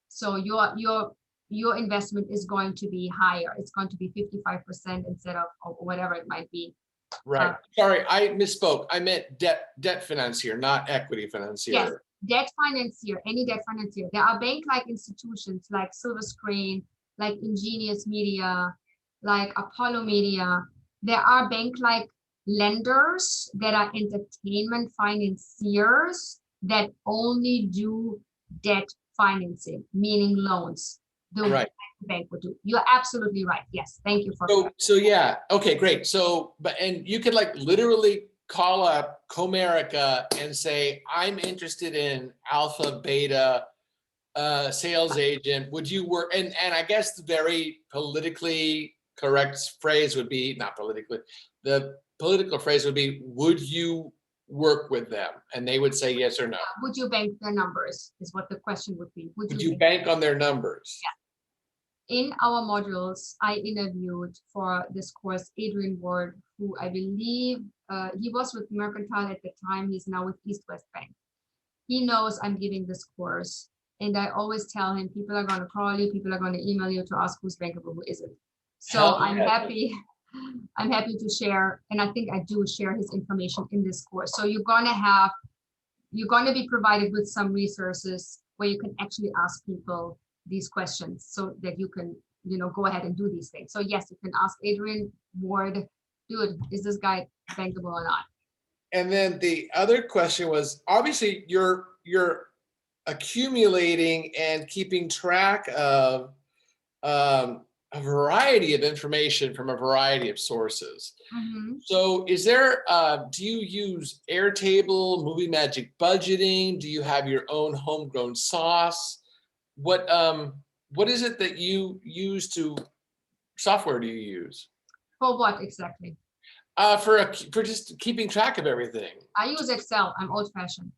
So your investment is going to be higher. It's going to be 55% instead of whatever it might be. Right. Sorry, I misspoke. I meant debt financier, not equity financier. Yes, debt financier, any debt financier. There are bank-like institutions like Silver Screen, like Ingenious Media, like Apollo Media. There are bank-like lenders that are entertainment financiers that only do debt financing, meaning loans. The bank would do. You're absolutely right. Yes, thank you for so yeah, okay, great. So and you could like literally call up Comerica and say, I'm interested in alpha, beta, sales agent, would you work? And I guess the very politically correct phrase would be, not politically, the political phrase would be, would you work with them? And they would say yes or no. Would you bank their numbers is what the question would be. Would you bank on their numbers? Yeah. In our modules, I interviewed for this course Adrian Ward, who I believe he was with Mercantile at the time. He's now with East West Bank. He knows I'm giving this course. And I always tell him, people are going to call you, people are going to email you to ask who's bankable, who isn't. So I'm happy to share, and I think I do share his information in this course. So you're going to be provided with some resources where you can actually ask people these questions so that you can, go ahead and do these things. So yes, you can ask Adrian Ward, dude, is this guy bankable or not? And then the other question was, obviously you're accumulating and keeping track of a variety of information from a variety of sources. Mm-hmm. So is there, do you use Airtable, Movie Magic budgeting? Do you have your own homegrown sauce? What is it that you use software do you use? For what exactly? For just keeping track of everything. I use Excel. I'm old fashioned.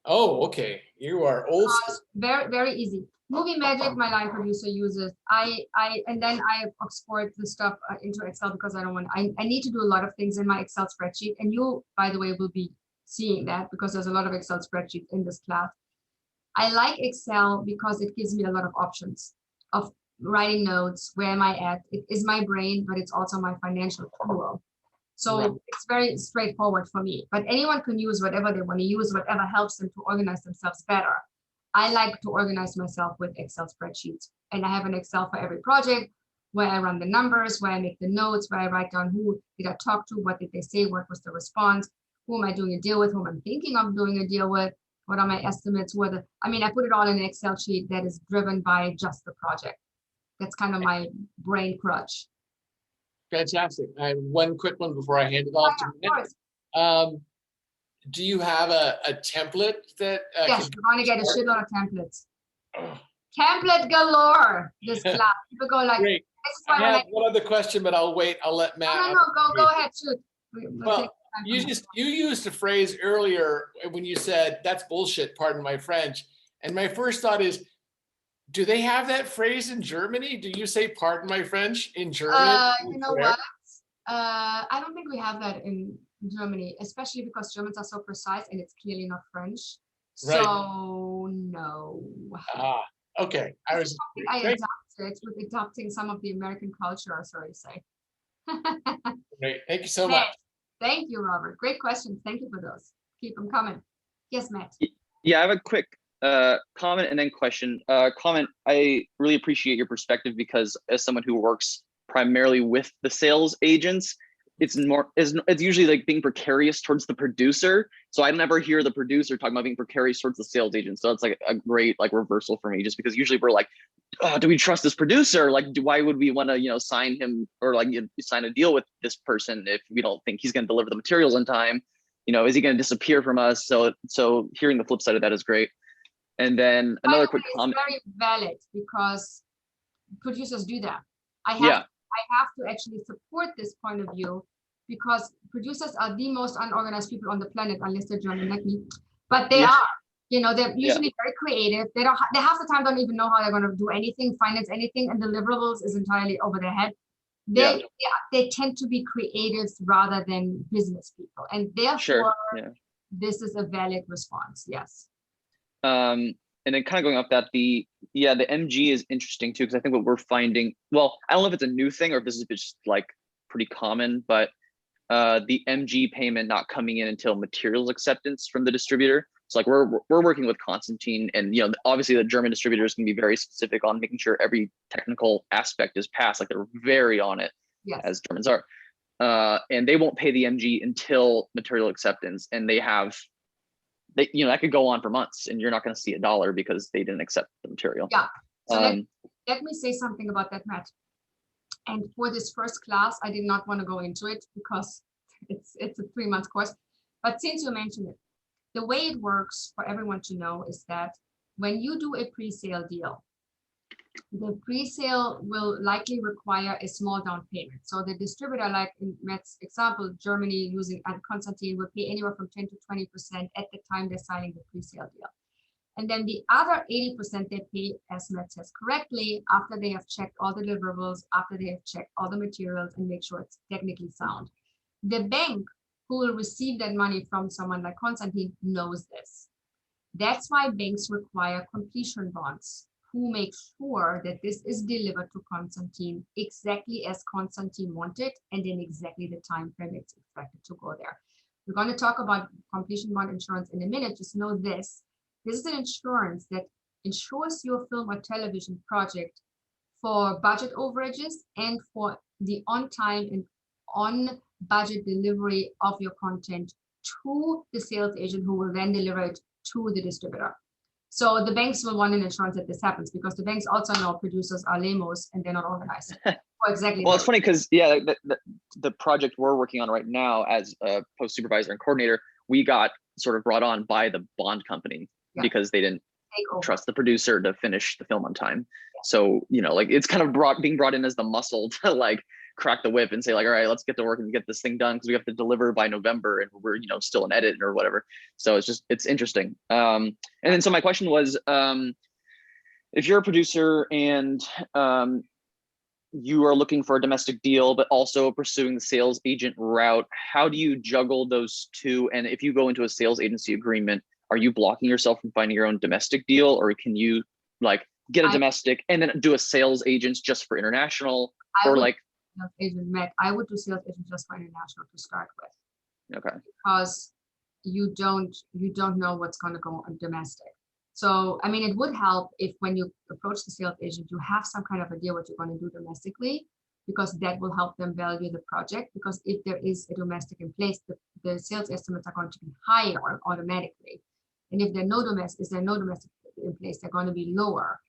Oh, okay. You are old school. Very, very easy. Movie Magic, my line producer uses. And then I export the stuff into Excel because I need to do a lot of things in my Excel spreadsheet. And you, by the way, will be seeing that because there's a lot of Excel spreadsheets in this class. I like Excel because it gives me a lot of options of writing notes. Where am I at? It is my brain, but it's also my financial tool. So it's very straightforward for me, but anyone can use whatever they want to use, whatever helps them to organize themselves better. I like to organize myself with Excel spreadsheets, and I have an Excel for every project where I run the numbers, where I make the notes, where I write down who did I talk to, what did they say, what was the response, who am I doing a deal with, whom I'm thinking of doing a deal with, what are my estimates, I put it all in an Excel sheet that is driven by just the project. That's kind of my brain crutch. Fantastic. I have one quick one before I hand it off to Nick. Do you have a template that? Yes, you're going to get a shitload of templates. Template galore. This class. People go like, great. I have one other question, but I'll wait. I'll let Matt. No, go ahead, shoot. Well, you used a phrase earlier when you said that's bullshit. Pardon my French. And my first thought is, do they have that phrase in Germany? Do you say "pardon my French" in German? You know what? I don't think we have that in Germany, especially because Germans are so precise and it's clearly not French. Right. So no. Okay. I adopted with adopting some of the American culture, sorry to say. Great. Thank you so much. Thank you, Robert. Great questions. Thank you for those. Keep them coming. Yes, Matt. Yeah, I have a quick comment and then question. Comment, I really appreciate your perspective because as someone who works primarily with the sales agents, it's usually like being precarious towards the producer. So I never hear the producer talking about being precarious towards the sales agent. So it's like a great reversal for me, just because usually we're like, oh, do we trust this producer? Like, why would we want to, sign him or sign a deal with this person if we don't think he's going to deliver the materials on time? Is he going to disappear from us? So hearing the flip side of that is great. And then another quick comment. It's very valid because producers do that. I have to actually support this point of view because producers are the most unorganized people on the planet, unless they're German like me. But they are, they're usually very creative. They half the time don't even know how they're going to do anything, finance anything, and deliverables is entirely over their head. They tend to be creatives rather than business people, and therefore this is a valid response. Yes. And then kind of going off that, the MG is interesting too, because I think what we're finding, well, I don't know if it's a new thing or if this is just like pretty common, but the MG payment not coming in until materials acceptance from the distributor. So like we're working with Constantine, and obviously the German distributors can be very specific on making sure every technical aspect is passed. Like they're very on it, as Germans are, and they won't pay the MG until material acceptance, and that could go on for months and you're not going to see $1 because they didn't accept the material. Yeah. So let me say something about that, Matt. And for this first class, I did not want to go into it because it's a 3-month course. But since you mentioned it, the way it works for everyone to know is that when you do a pre-sale deal, the pre-sale will likely require a small down payment. So the distributor, like in Matt's example, Germany using Constantine, will pay anywhere from 10 to 20% at the time they're signing the pre-sale deal. And then the other 80% they pay, as Matt says correctly, after they have checked all the deliverables, after they have checked all the materials and make sure it's technically sound. The bank who will receive that money from someone like Constantine knows this. That's why banks require completion bonds, who make sure that this is delivered to Constantine exactly as Constantine wanted and in exactly the time frame it's expected to go there. We're going to talk about completion bond insurance in a minute. Just know this. This is an insurance that insures your film or television project for budget overages and for the on-time and on-budget delivery of your content to the sales agent, who will then deliver it to the distributor. So the banks will want an insurance that this happens, because the banks also know producers are lamos and they're not organized. Exactly. Well, it's funny because, yeah, the project we're working on right now as a post supervisor and coordinator, we got sort of brought on by the bond company because they didn't trust the producer to finish the film on time. Yeah. So, you know, like it's kind of being brought in as the muscle to like crack the whip and say like, all right, let's get to work and get this thing done because we have to deliver by November and we're, you know, still in edit or whatever. So it's interesting. And then so my question was, if you're a producer and you are looking for a domestic deal, but also pursuing the sales agent route, how do you juggle those two? And if you go into a sales agency agreement, are you blocking yourself from finding your own domestic deal, or can you like get a domestic and then do a sales agent just for international, or like agent Matt, I would do sales agent just for international to start with. Okay. Because you don't know what's going to go on domestic. So, I mean, it would help if when you approach the sales agent, you have some kind of idea what you're going to do domestically, because that will help them value the project. Because if there is a domestic in place, the sales estimates are going to be higher automatically. And if there's no domestic in place, they're going to be lower.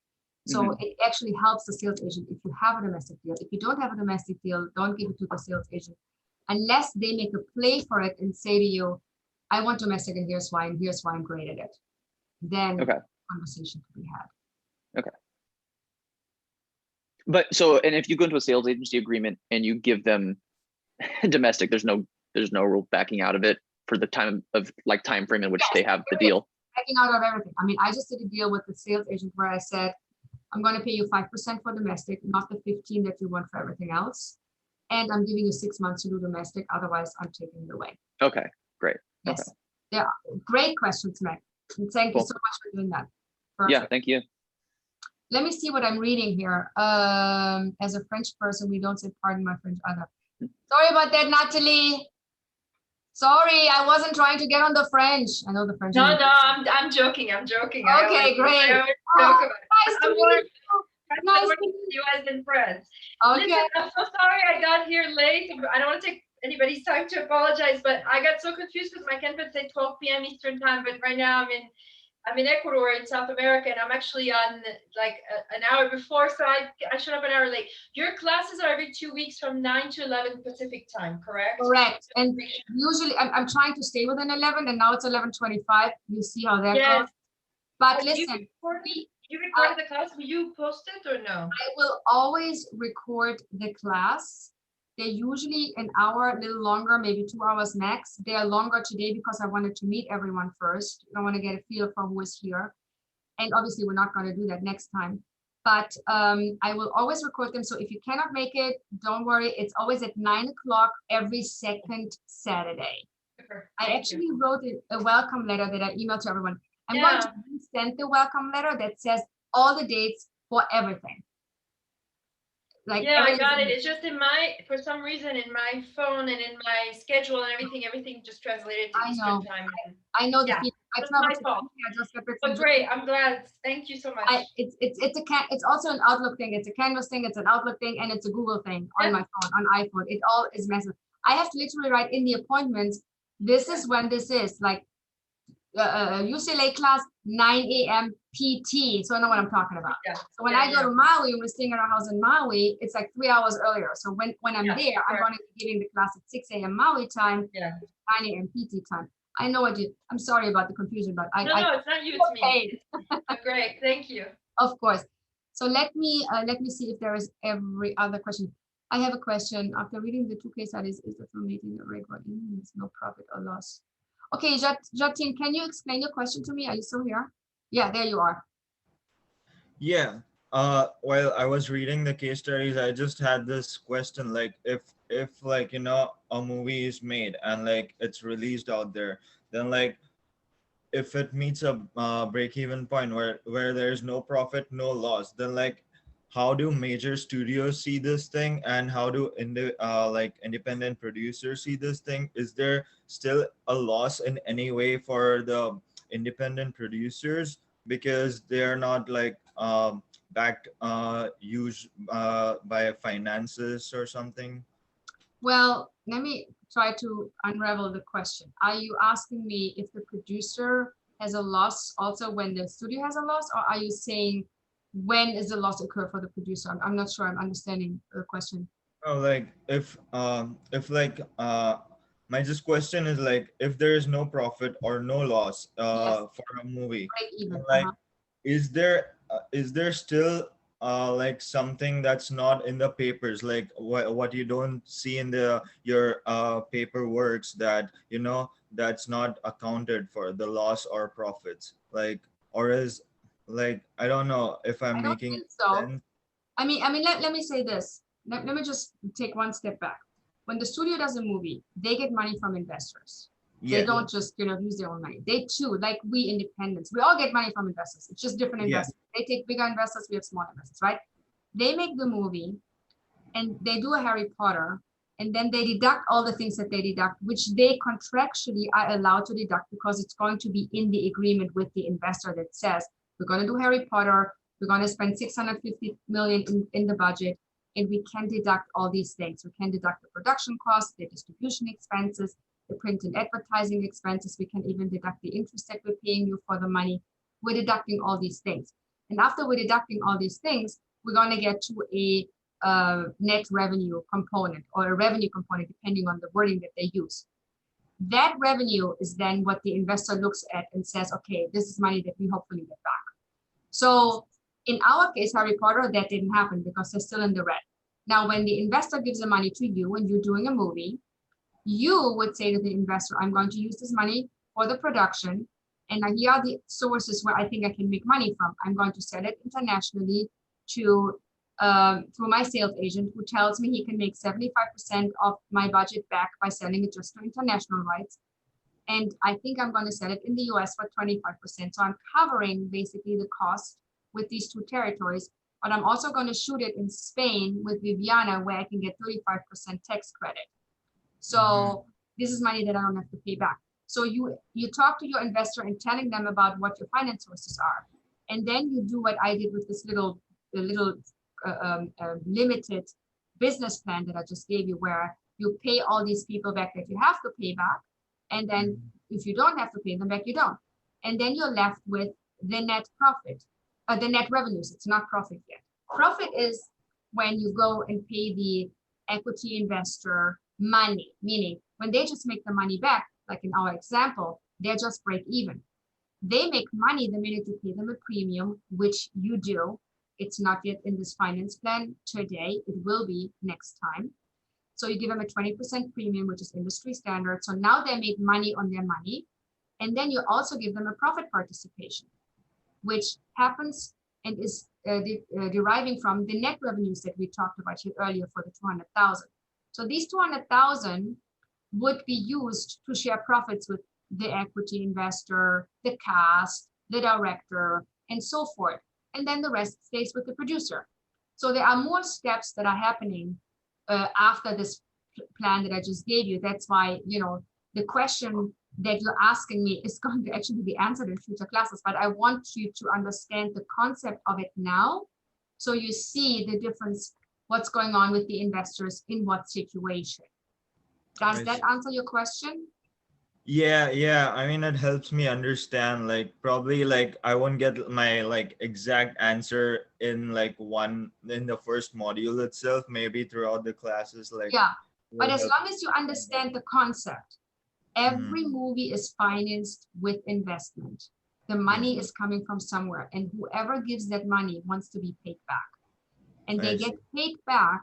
So it actually helps the sales agent if you have a domestic deal. If you don't have a domestic deal, don't give it to the sales agent unless they make a play for it and say to you, I want domestic and here's why I'm great at it. Then conversation to be had. Okay. But so, and if you go into a sales agency agreement and you give them domestic, there's no rule backing out of it for the time frame in which they have the deal. Backing out of everything. I mean, I just did a deal with the sales agent where I said, I'm going to pay you 5% for domestic, not the 15 that you want for everything else. And I'm giving you 6 months to do domestic. Otherwise, I'm taking it away. Okay, great. Yes. Okay. Yeah, great questions, Meg. And thank you so much for doing that. Perfect. Yeah, thank you. Let me see what I'm reading here. As a French person, we don't say pardon my French either. Sorry about that, Natalie. Sorry, I wasn't trying to get on the French. I know the French. No, I'm joking. Okay, great. Nice to meet you. Nice to meet you as in friends. Okay. Listen, I'm so sorry I got here late. I don't want to take anybody's time to apologize, but I got so confused because my campus said 12 p.m. Eastern time, but right now I'm in Ecuador in South America, and I'm actually on like an hour before, so I showed up an hour late. Your classes are every 2 weeks from 9 to 11 Pacific time, correct? Correct. And usually I'm trying to stay within 11, and now it's 11:25. You see how that goes. But listen, you recorded the class. Will you post it or no? I will always record the class. They're usually an hour, a little longer, maybe 2 hours max. They are longer today because I wanted to meet everyone first. I want to get a feel for who is here. And obviously, we're not going to do that next time. But I will always record them. So if you cannot make it, don't worry. It's always at 9 o'clock every second Saturday. I actually wrote a welcome letter that I emailed to everyone. I'm going to send the welcome letter that says all the dates for everything. Like I got it. It's just for some reason in my phone and in my schedule and everything just translated to Eastern time. I know the it's not my fault. But great, I'm glad. Thank you so much. It's also an Outlook thing. It's a Canvas thing. It's an Outlook thing, and it's a Google thing on my phone, on iPhone. It all is massive. I have to literally write in the appointments. This is when this is like UCLA class 9 a.m. PT. So I know what I'm talking about. So when I go to Maui, we're staying at our house in Maui, it's like 3 hours earlier. So when I'm there, I'm going to be giving the class at 6 a.m. Maui time, 9 a.m. PT time. I know what you, I'm sorry about the confusion, but No, it's not you, it's me. okay. Oh, great, thank you. Of course. So let me see if there is every other question. I have a question. After reading the two case studies, is the film making a record? It's no profit or loss. Okay, Jatine, can you explain your question to me? Are you still here? Yeah, there you are. Yeah. While I was reading the case studies, I just had this question, like if like, you know, a movie is made and like it's released out there, then like if it meets a break-even point where there's no profit, no loss, then like how do major studios see this thing, and how do like independent producers see this thing? Is there still a loss in any way for the independent producers because they're not like backed used by finances or something? Well, let me try to unravel the question. Are you asking me if the producer has a loss also when the studio has a loss, or are you saying when is the loss occur for the producer? I'm not sure I'm understanding the question. Oh, like if like my just question is like if there is no profit or no loss Yes, for a movie, break even. like is there still like something that's not in the papers, like what you don't see in the your paperworks, that you know that's not accounted for, the loss or profits, like, or is, like, I don't know if I'm I don't making think so. sense. I mean, let me say this. Let me just take one step back. When the studio does a movie, they get money from investors. They Yeah, don't just, use their own money. They too, like we independents, we all get money from investors. It's just different yeah. investors. They take bigger investors, we have small investors, right? They make the movie and they do a Harry Potter, and then they deduct all the things that they deduct, which they contractually are allowed to deduct because it's going to be in the agreement with the investor that says, we're going to do Harry Potter, we're going to spend 650 million in the budget, and we can deduct all these things. We can deduct the production costs, the distribution expenses, the print and advertising expenses. We can even deduct the interest that we're paying you for the money. We're deducting all these things. And after we're deducting all these things, we're going to get to a net revenue component or a revenue component, depending on the wording that they use. That revenue is then what the investor looks at and says, okay, this is money that we hopefully get back. So in our case, Harry Potter, that didn't happen because they're still in the red. Now, when the investor gives the money to you and you're doing a movie, you would say to the investor, I'm going to use this money for the production. And here are the sources where I think I can make money from. I'm going to sell it internationally to through my sales agent, who tells me he can make 75% of my budget back by selling it just to international rights. And I think I'm going to sell it in the US for 25%. So I'm covering basically the cost with these two territories, but I'm also going to shoot it in Spain with Viviana, where I can get 35% tax credit. So this is money that I don't have to pay back. So you talk to your investor and telling them about what your finance sources are. And then you do what I did with this little limited business plan that I just gave you, where you pay all these people back that you have to pay back. And then if you don't have to pay them back, you don't. And then you're left with the net profit, the net revenues. It's not profit yet. Profit is when you go and pay the equity investor money, meaning when they just make the money back, like in our example, they're just break even. They make money the minute you pay them a premium, which you do. It's not yet in this finance plan today. It will be next time. So you give them a 20% premium, which is industry standard. So now they make money on their money. And then you also give them a profit participation, which happens and is deriving from the net revenues that we talked about here earlier for the 200,000. So these 200,000 would be used to share profits with the equity investor, the cast, the director, and so forth. And then the rest stays with the producer. So there are more steps that are happening after this plan that I just gave you. That's why, the question that you're asking me is going to actually be answered in future classes, but I want you to understand the concept of it now, so you see the difference, what's going on with the investors in what situation. Does that answer your question? Yeah. I mean, it helps me understand, like, probably like I won't get my like exact answer in like in the first module itself, maybe throughout the classes, like. Yeah, but as long as you understand the concept Every movie is financed with investment. The money is coming from somewhere, and whoever gives that money wants to be paid back. And they get paid back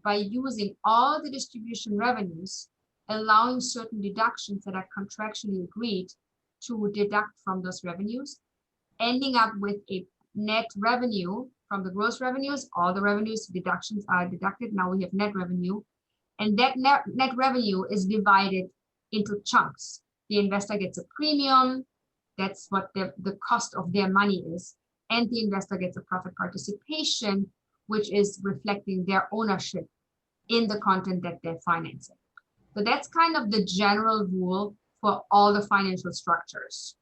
by using all the distribution revenues, allowing certain deductions that are contractually agreed to deduct from those revenues, ending up with a net revenue from the gross revenues. All the revenues deductions are deducted. Now we have net revenue, and that net revenue is divided into chunks. The investor gets a premium. That's what the cost of their money is. And the investor gets a profit participation, which is reflecting their ownership in the content that they're financing. So that's kind of the general rule for all the financial structures.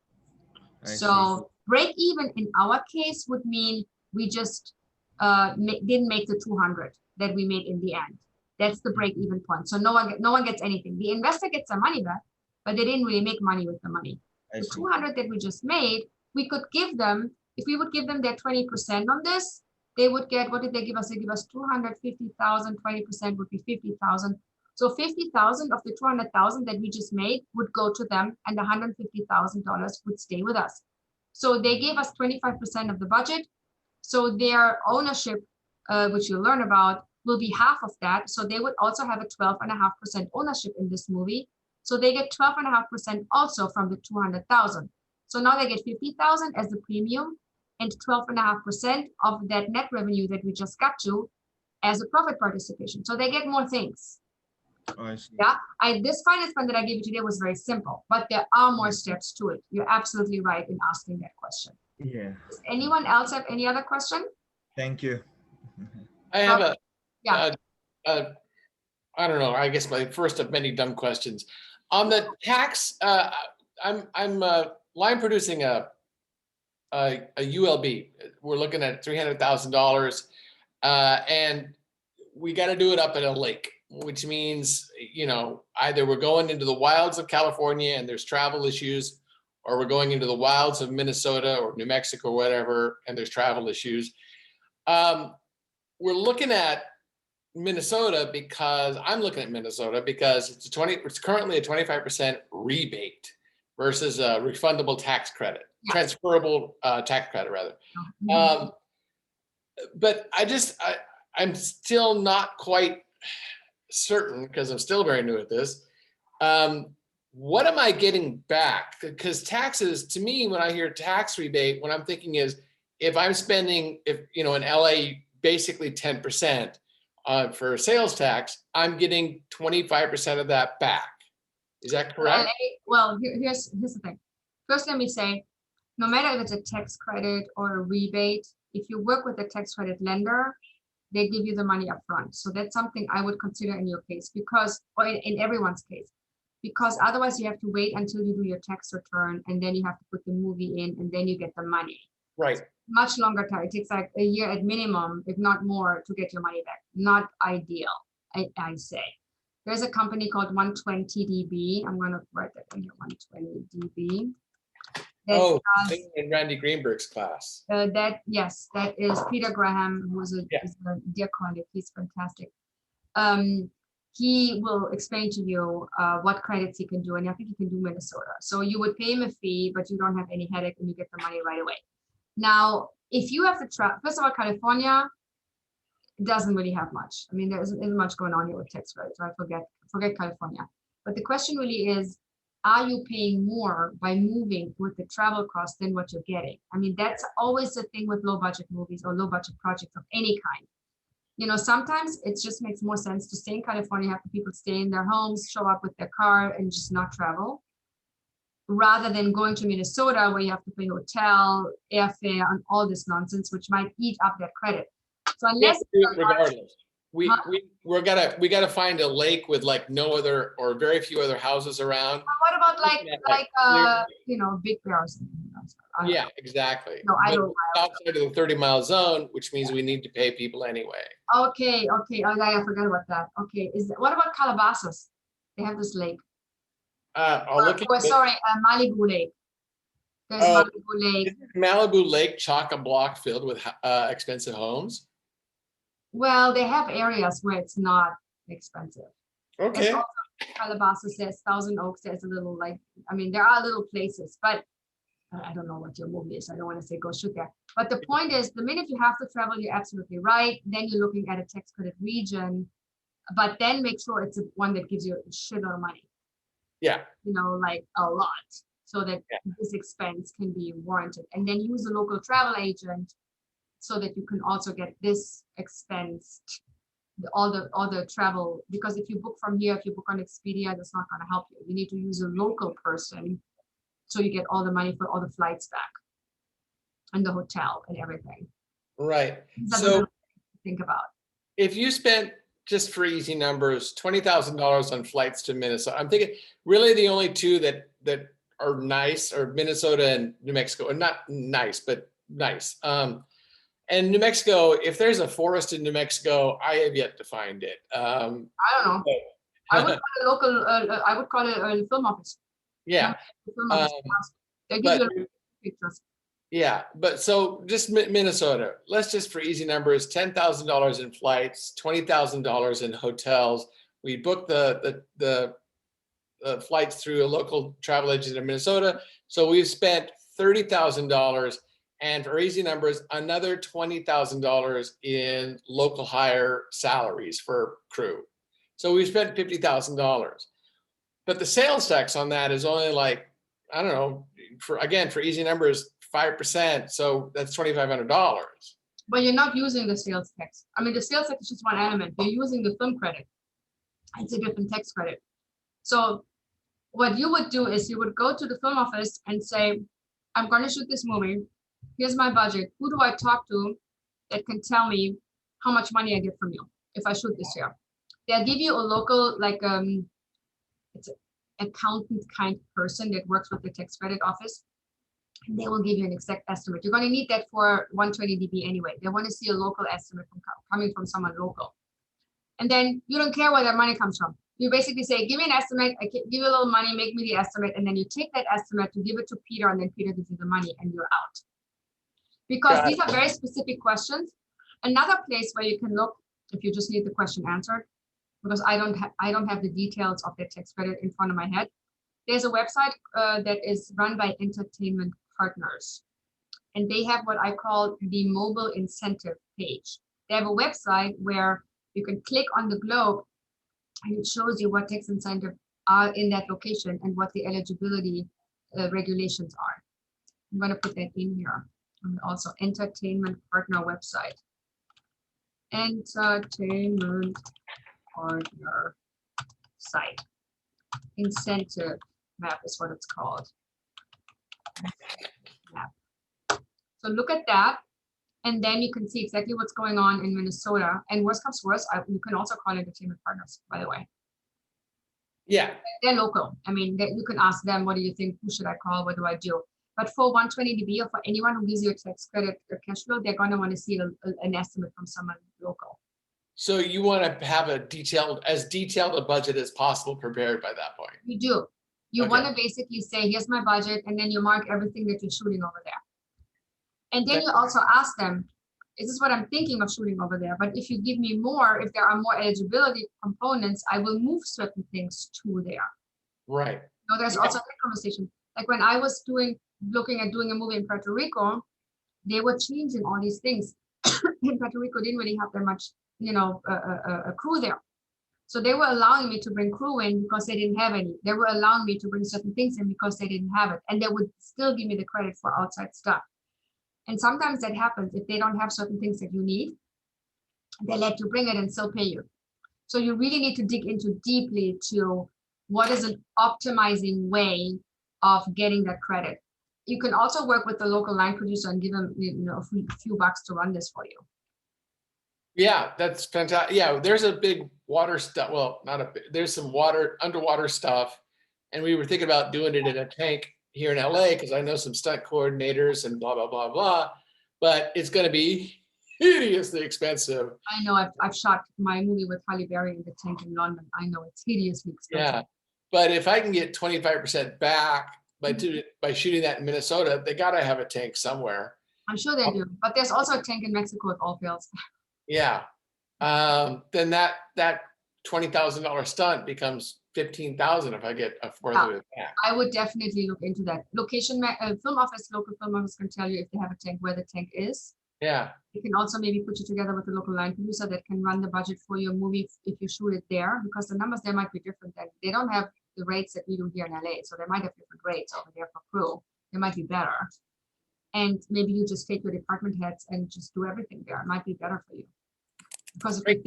So break even in our case would mean we just didn't make the 200 that we made in the end. That's the break even point. So no one gets anything. The investor gets their money back, but they didn't really make money with the money. The 200 that we just made, we could give them, if we would give them their 20% on this, they would get, what did they give us? They give us 250,000, 20% would be 50,000. So 50,000 of the 200,000 that we just made would go to them, and the $150,000 would stay with us. So they gave us 25% of the budget. So their ownership, which you'll learn about, will be half of that. So they would also have a 12.5% ownership in this movie. So they get 12.5% also from the 200,000. So now they get 50,000 as the premium and 12.5% of that net revenue that we just got to as a profit participation. So they get more things. Oh, I see. Yeah, this finance plan that I gave you today was very simple, but there are more steps to it. You're absolutely right in asking that question. Yeah. Does anyone else have any other question? Thank you. I have Yeah. I don't know, I guess my first of many dumb questions. On the tax, I'm line producing a ULB. We're looking at $300,000, and we got to do it up at a lake, which means, you know, either we're going into the wilds of California and there's travel issues, or we're going into the wilds of Minnesota or New Mexico or whatever, and there's travel issues. We're looking at Minnesota because I'm looking at Minnesota because it's currently a 25% rebate versus a refundable tax credit, transferable tax credit rather. But I'm still not quite certain, because I'm still very new at this. What am I getting back? Because taxes, to me, when I hear tax rebate, what I'm thinking is if I'm spending, in LA, basically 10% for sales tax, I'm getting 25% of that back. Is that correct? Well, here's the thing. First, let me say, no matter if it's a tax credit or a rebate, if you work with a tax credit lender, they give you the money up front. So that's something I would consider in your case, or in everyone's case, because otherwise you have to wait until you do your tax return, and then you have to put the movie in, and then you get the money. Right. Much longer time. It takes like a year at minimum, if not more, to get your money back. Not ideal, I say. There's a company called 120DB. I'm going to write that in here, 120DB. In Randy Greenberg's class. That is Peter Graham, who is a dear colleague. He's fantastic. He will explain to you what credits he can do, and I think he can do Minnesota. So you would pay him a fee, but you don't have any headache, and you get the money right away. Now, if you have to travel, first of all, California doesn't really have much. I mean, there isn't much going on here with tax credits, so I forget California. But the question really is, are you paying more by moving with the travel cost than what you're getting? I mean, that's always the thing with low budget movies or low budget projects of any kind. Sometimes it just makes more sense to stay in California, have the people stay in their homes, show up with their car, and just not travel, rather than going to Minnesota where you have to pay hotel, airfare, and all this nonsense, which might eat up that credit. So unless regardless, we gotta find a lake with like no other or very few other houses around. What about Big Bear or something? Yeah, exactly. No, I don't. Outside of the 30-mile zone, which means we need to pay people anyway. Okay. Oh, yeah, I forgot about that. Okay, what about Calabasas? They have this lake. Malibu Lake. There's Malibu Lake. Malibu Lake chock-a-block filled with expensive homes? Well, they have areas where it's not expensive. Okay. Calabasas, there's Thousand Oaks, there's a little like, I mean, there are little places, but I don't know what your movie is. I don't want to say go shoot there. But the point is, the minute you have to travel, you're absolutely right. Then you're looking at a tax credit region, but then make sure it's one that gives you a shitload of money. Yeah. You know, like a lot, so that this expense can be warranted. And then use a local travel agent so that you can also get this expense, all the travel, because if you book from here, if you book on Expedia, that's not going to help you. You need to use a local person so you get all the money for all the flights back and the hotel and everything. Right. That's So think about. If you spent, just for easy numbers, $20,000 on flights to Minnesota, I'm thinking really the only two that are nice are Minnesota and New Mexico, and not nice, but nice. And New Mexico, if there's a forest in New Mexico, I have yet to find it. I don't know. I would call it local. I would call it a film office. Yeah. Film office. They give you pictures. Yeah, but so just Minnesota, let's just for easy numbers, $10,000 in flights, $20,000 in hotels. We booked the flights through a local travel agent in Minnesota. So we've spent $30,000, and for easy numbers, another $20,000 in local hire salaries for crew. So we spent $50,000. But the sales tax on that is only like, I don't know, for easy numbers, 5%, so that's $2,500. But you're not using the sales tax. I mean, the sales tax is just one element. You're using the film credit. It's a different tax credit. So what you would do is you would go to the film office and say, I'm going to shoot this movie. Here's my budget. Who do I talk to that can tell me how much money I get from you if I shoot this here? They'll give you a local, like, it's an accountant kind of person that works with the tax credit office. And they will give you an exact estimate. You're going to need that for 120 dB anyway. They want to see a local estimate coming from someone local. And then you don't care where that money comes from. You basically say, give me an estimate, I give you a little money, make me the estimate, and then you take that estimate, you give it to Peter, and then Peter gives you the money, and you're out. Because these are very specific questions. Another place where you can look, if you just need the question answered, because I don't have the details of the tax credit in front of my head. There's a website that is run by Entertainment Partners, and they have what I call the mobile incentive page. They have a website where you can click on the globe and it shows you what tax incentives are in that location and what the eligibility regulations are. I'm going to put that in here. And also Entertainment Partner website. Entertainment Partner site. Incentive map is what it's called. Map. So look at that, and then you can see exactly what's going on in Minnesota. And worst comes worst, you can also call Entertainment Partners, by the way. Yeah. They're local. I mean, you can ask them, what do you think? Who should I call? What do I do? But for 120 dB or for anyone who gives you a tax credit or cash flow, they're going to want to see an estimate from someone local. So you want to have as detailed a budget as possible prepared by that point. You do. You want to basically say, here's my budget, and then you mark everything that you're shooting over there. And then you also ask them, this is what I'm thinking of shooting over there, but if you give me more, if there are more eligibility components, I will move certain things to there. Right. So there's also that conversation. Like when I was looking at doing a movie in Puerto Rico, they were changing all these things. In Puerto Rico, didn't really have that much, a crew there. So they were allowing me to bring crew in because they didn't have any. They were allowing me to bring certain things in because they didn't have it. And they would still give me the credit for outside stuff. And sometimes that happens if they don't have certain things that you need. They let you bring it and still pay you. So you really need to dig into deeply to what is an optimizing way of getting that credit. You can also work with the local line producer and give them a few bucks to run this for you. Yeah, that's fantastic. Yeah, there's a big water stuff. Well, there's some underwater stuff. And we were thinking about doing it in a tank here in LA because I know some stunt coordinators and blah, blah, blah, blah. But it's going to be hideously expensive. I know. I've shot my movie with Halle Berry in the tank in London. I know it's hideously expensive. Yeah, but if I can get 25% back by shooting that in Minnesota, they got to have a tank somewhere. I'm sure they do. But there's also a tank in Mexico if all fails. Yeah. Then that $20,000 stunt becomes 15,000 if I get a fourth of it back. I would definitely look into that. Film office, local film office can tell you if they have a tank, where the tank is. Yeah. You can also maybe put you together with a local line producer that can run the budget for your movie if you shoot it there, because the numbers there might be different. Than they don't have the rates that we do here in LA, so they might have different rates over there for crew. They might be better. And maybe you just take your department heads and just do everything there. It might be better for you. Because if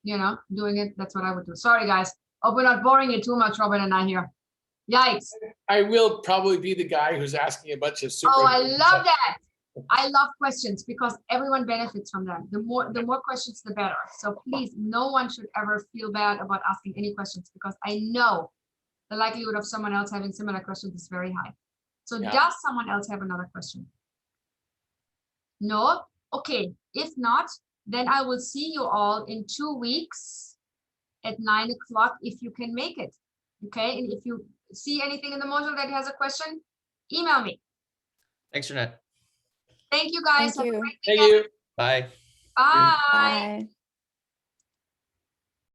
you know, doing it, that's what I would do. Sorry, guys. Hope we're not boring you too much, Robert and I here. Yikes. I will probably be the guy who's asking a bunch of super. Oh, I love that. I love questions because everyone benefits from them. The more questions, the better. So please, no one should ever feel bad about asking any questions, because I know the likelihood of someone else having similar questions is very high. So does someone else have another question? No? Okay. If not, then I will see you all in 2 weeks at 9 o'clock if you can make it. Okay. And if you see anything in the module that has a question, email me. Thanks, Jeanette. Thank you, guys. Thank you. Have a great Thank weekend. you. Bye. Bye. Bye.